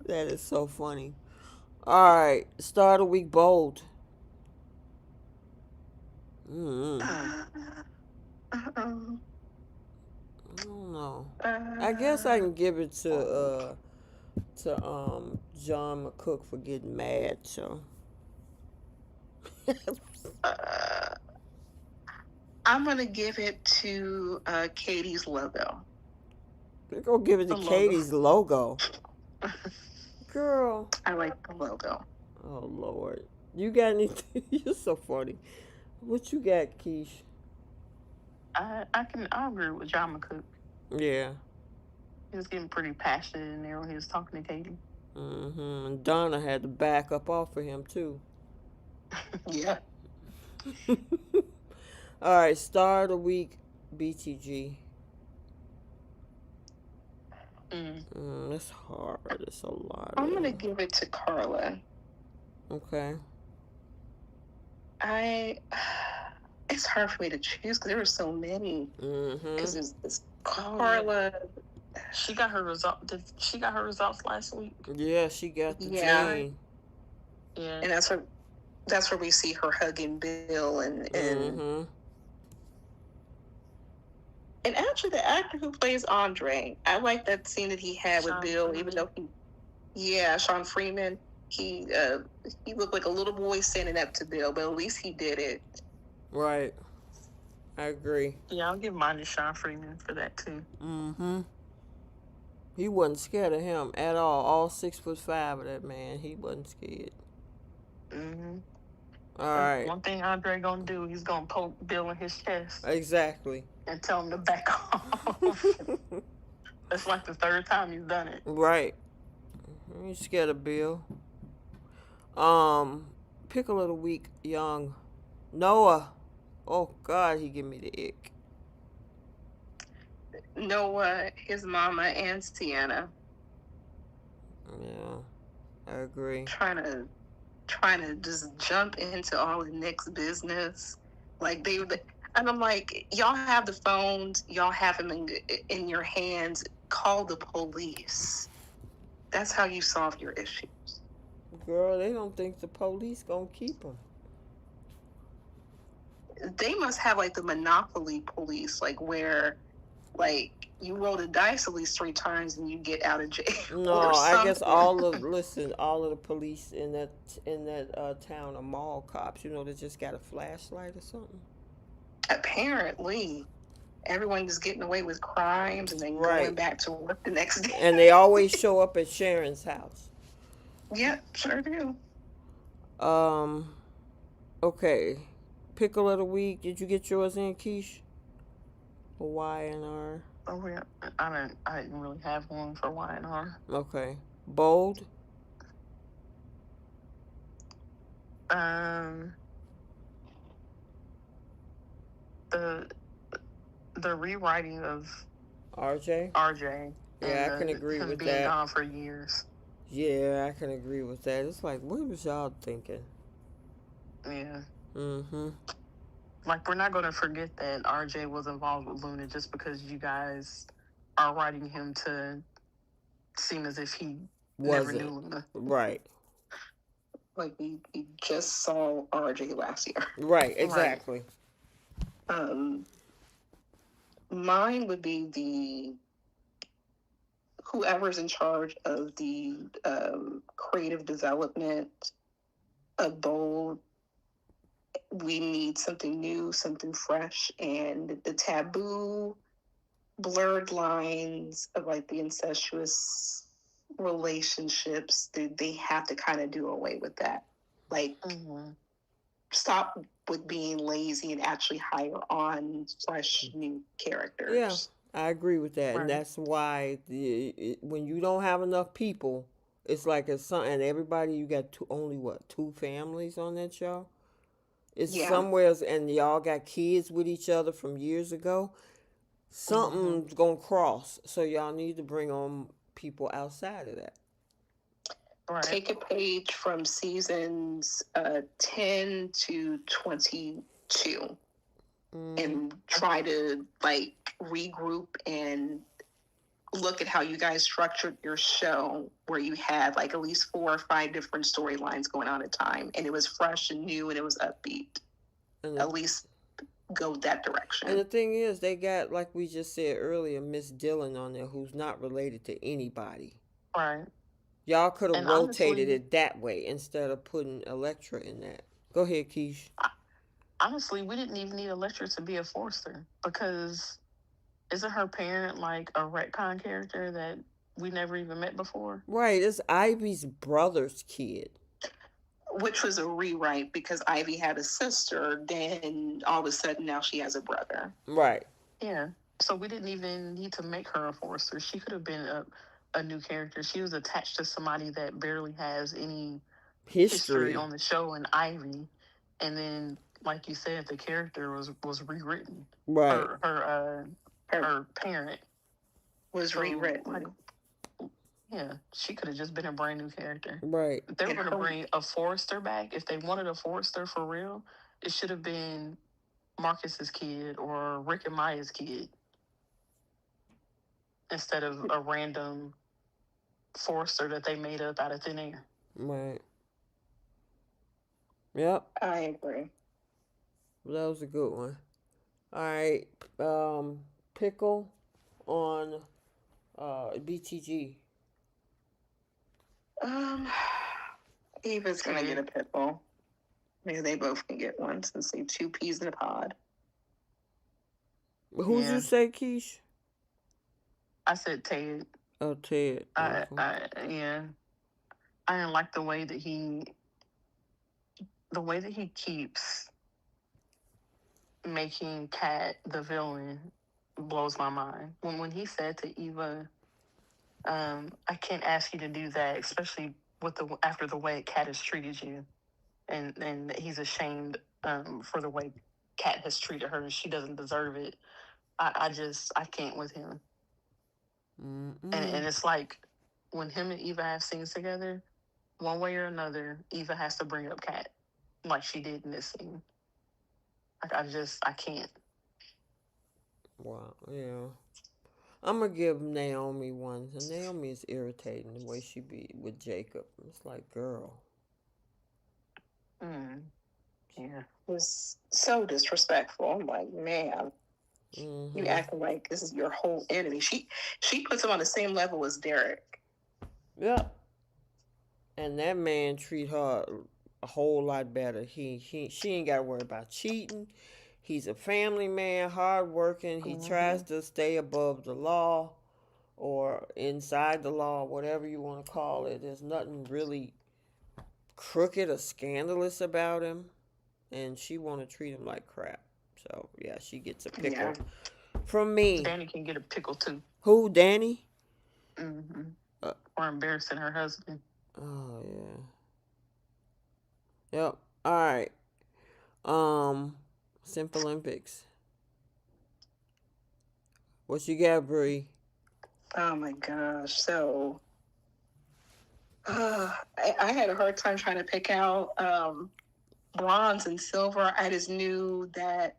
That is so funny. All right, start of the week bold. I don't know. I guess I can give it to John McCook for getting mad. So I'm gonna give it to Katie's logo. we're gonna give it to Katie's logo. Girl, I like the logo. oh Lord, you got anything? You're so funny. What you got, Keish? I agree with John McCook. Yeah. He was getting pretty passionate in there when he was talking to Katie. And Donna had to back up off of him too. Yeah. All right, star of the week, BTG. It's hard. It's a lot. I'm gonna give it to Carla. Okay. It's hard for me to choose because there were so many. Because it's Carla. She got her result. Did she got her results last week? Yeah, she got the gene. Yeah. And that's where we see her hugging Bill and actually the actor who plays Andre, I like that scene that he had with Bill, even though Sean Freeman, he looked like a little boy standing up to Bill, but at least he did it. Right. I agree. Yeah, I'll give mine to Sean Freeman for that too. He wasn't scared of him at all 6'5" of that man. He wasn't scared. Mm-hmm. All right. One thing Andre gonna do, he's gonna poke Bill in his chest Exactly. and tell him to back off. That's like the third time he's done it. Right. You scared of Bill. Um, Pickle of the week, young Noah. Oh God, he give me the ick. Noah, his mama, and Sienna Yeah, I agree. trying to just jump into all of Nick's business. Like and I'm like, y'all have the phones, y'all have them in your hands. Call the police. That's how you solve your issues. Girl, they don't think the police gonna keep him. They must have like the monopoly police, like where like you roll the dice at least 3 times and you get out of jail No, or I guess something. all of the police in that town are mall cops. You know, they just got a flashlight or something. Apparently, everyone is getting away with crimes and then going Right. back to work the next day. And they always show up at Sharon's house. Yep, sure do. Um. Okay. Pickle of the week. Did you get yours in, Keish? Y and R. Oh yeah, I didn't really have one for Y&R. Okay. Bold. Um, the the rewriting of RJ. RJ Yeah, and I can agree him with being that. gone for years. Yeah, I can agree with that. It's like, what was y'all thinking? Yeah. Mm-hmm. Like, we're not going to forget that RJ was involved with Luna just because you guys are writing him to seem as if he never Wasn't. knew Luna. Right. Like we just saw RJ last year. Right, Right. exactly. Um, Mine would be the whoever's in charge of the creative development of Bold. We need something new, something fresh, and the taboo, blurred lines of like the incestuous relationships. They have to kind of do away with that. Like, stop with being lazy and actually hire on fresh new characters. Yeah, I agree with that, and Right. that's why when you don't have enough people, it's like it's something. And everybody, you got only what, 2 families on that show? It's Yeah. somewhere, and y'all got kids with each other from years ago. Something's gonna cross, so y'all need to bring on people outside of that. Right. Take a page from seasons 10 to 22 and try to like regroup and look at how you guys structured your show, where you had like at least 4 or 5 different storylines going on at a time, and it was fresh and new and it was upbeat. At least go that direction. And the thing is, they got, like we just said earlier, Miss Dillon on there, who's not related to anybody. Right. Y'all could have rotated honestly, it that way instead of putting Electra in that. Go ahead, Keish. Honestly, we didn't even need Electra to be a Forster, because isn't her parent like a retcon character that we never even met before? Right, it's Ivy's brother's kid. Which was a rewrite because Ivy had a sister, then all of a sudden now she has a brother. Right. Yeah. So we didn't even need to make her a Forster. She could have been a new character. She was attached to somebody that barely has any history on the show, in Ivy. And then, like you said, the character was rewritten. Right. Her parent was rewritten. Like, yeah, she could have just been a brand new character. Right. If they were going to bring a Forrester back, if they wanted a Forrester for real, it should have been Marcus's kid or Rick and Maya's kid, instead of a random Forrester that they made up out of thin air. Right. Yep. I agree. Well, that was a good one. All right. Pickle on BTG. Eva's gonna get a pickle. Maybe they both can get one since they 2 peas in a pod. Who'd you say, Keish? I said Ted. Oh, Ted. Okay. Yeah, I didn't like the way that he keeps making Kat the villain blows my mind. When he said to Eva, I can't ask you to do that, especially with the after the way Kat has treated you, and he's ashamed for the way Kat has treated her, and she doesn't deserve it. I can't with him, and it's like when him and Eva have scenes together, one way or another, Eva has to bring up Kat, like she did in this scene. Like I can't. Wow. Yeah. I'm gonna give Naomi one. Naomi is irritating the way she be with Jacob. It's like, girl. Mm, yeah. It was so disrespectful. I'm like, man, you acting like this is your whole enemy. She puts him on the same level as Derek. Yep. And that man treat her a whole lot better. She ain't got to worry about cheating. He's a family man, hardworking. He tries to stay above the law or inside the law, whatever you want to call it. There's nothing really crooked or scandalous about him, and she want to treat him like crap. So yeah, she gets a pickle from me. Danny can get a pickle too. Who, Danny? For embarrassing her husband. Oh yeah. Yep. All right. Simple Olympics. What you got, Bree? Oh my gosh. So I had a hard time trying to pick out bronze and silver. I just knew that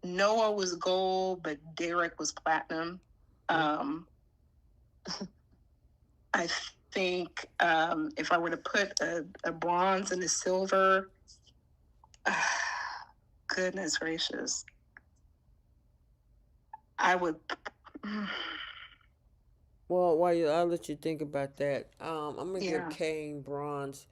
Noah was gold, but Derek was platinum. I think if I were to put a bronze and a silver, goodness gracious, I would. Well, I'll let you think about that. I'm gonna give Kane bronze.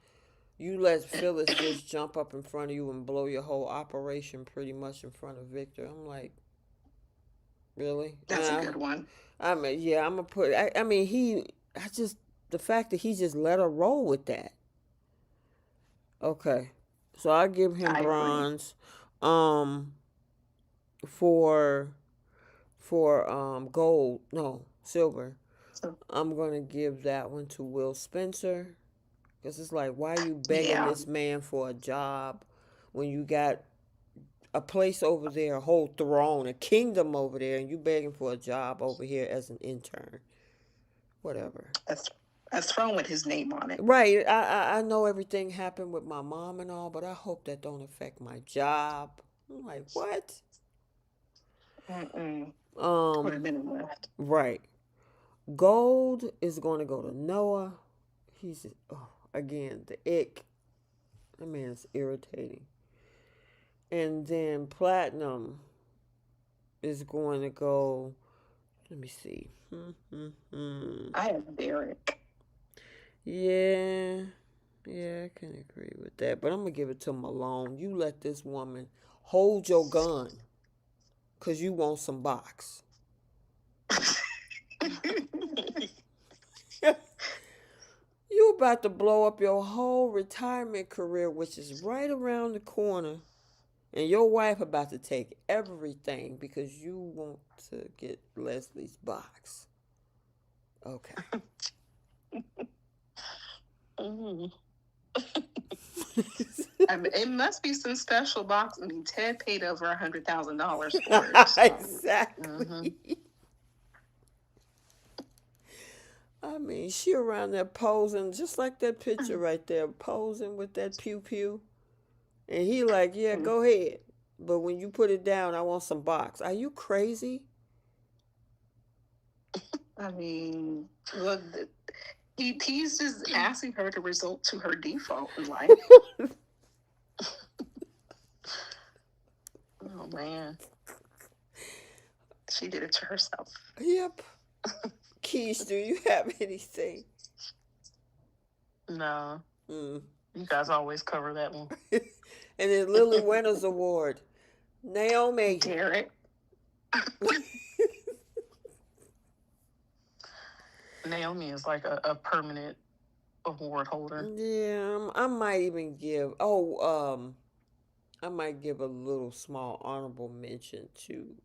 You let Phyllis just jump up in front of you and blow your whole operation pretty much in front of Victor. I'm like, really? That's a good one. I mean, yeah, I'm gonna put. I mean, the fact that he just let her roll with that. Okay, so I give him bronze. For gold, no, silver. I'm gonna give that one to Will Spencer, because it's like, why are you begging this man for a job when you got a place over there, a whole throne, a kingdom over there, and you begging for a job over here as an intern? Whatever. A throne with his name on it. Right. I know everything happened with my mom and all, but I hope that don't affect my job. I'm like, what? Would have been left. Right. Gold is going to go to Noah. He's again the ick. That man's irritating. And then platinum is going to go. Let me see. I have Derek. Yeah, I can agree with that. But I'm gonna give it to Malone. You let this woman hold your gun, cause you want some box. You about to blow up your whole retirement career, which is right around the corner, and your wife about to take everything because you want to get Leslie's box. Okay. I mean, it must be some special box. I mean, Ted paid over $100,000 for it. So. Exactly. I mean, she around there posing just like that picture right there, posing with that pew pew. And he like, yeah, go ahead. But when you put it down, I want some box. Are you crazy? I mean, look, he's just asking her to resort to her default in life. Oh, man. She did it to herself. Yep. Keys, do you have anything? No. You guys always cover that one. And then Lily Winters Award. Naomi. Derek. Naomi is like a permanent award holder. Yeah, I might even give. I might give a little small honorable mention to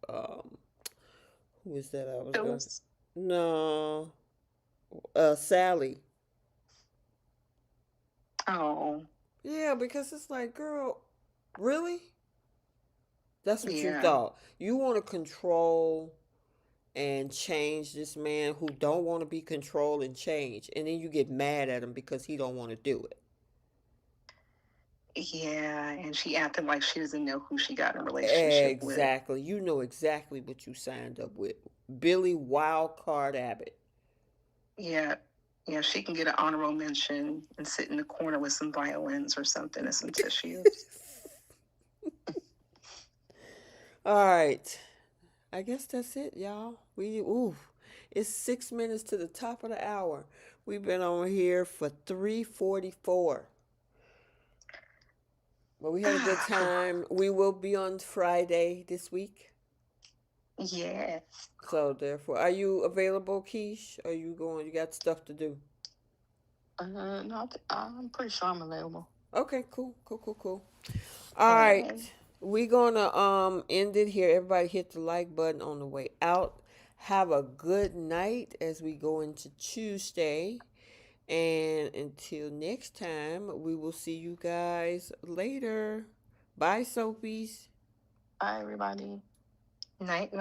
who is that? I was gonna. Phyllis. No, Sally. Oh, Yeah, because it's like, girl, really? That's what you Yeah. thought. You want to control and change this man who don't want to be controlled and change, and then you get mad at him because he don't want to do it. Yeah, and she acted like she doesn't know who she got in a relationship with. Exactly. You know exactly what you signed up with. Billy Wildcard Abbott. Yeah. Yeah, she can get an honorable mention and sit in the corner with some violins or something and some tissues. All right. I guess that's it, y'all. It's 6 minutes to the top of the hour. We've been on here for 3:44. But we had a good time. We will be on Friday this week. Yeah. So therefore, are you available, Keish? Are you going? You got stuff to do? no, I'm pretty sure I'm available. Okay, cool, cool, cool, cool. All right. And We're gonna end it here. Everybody hit the like button on the way out. Have a good night as we go into Tuesday. And until next time, we will see you guys later. Bye, Soapies. Bye, everybody. night,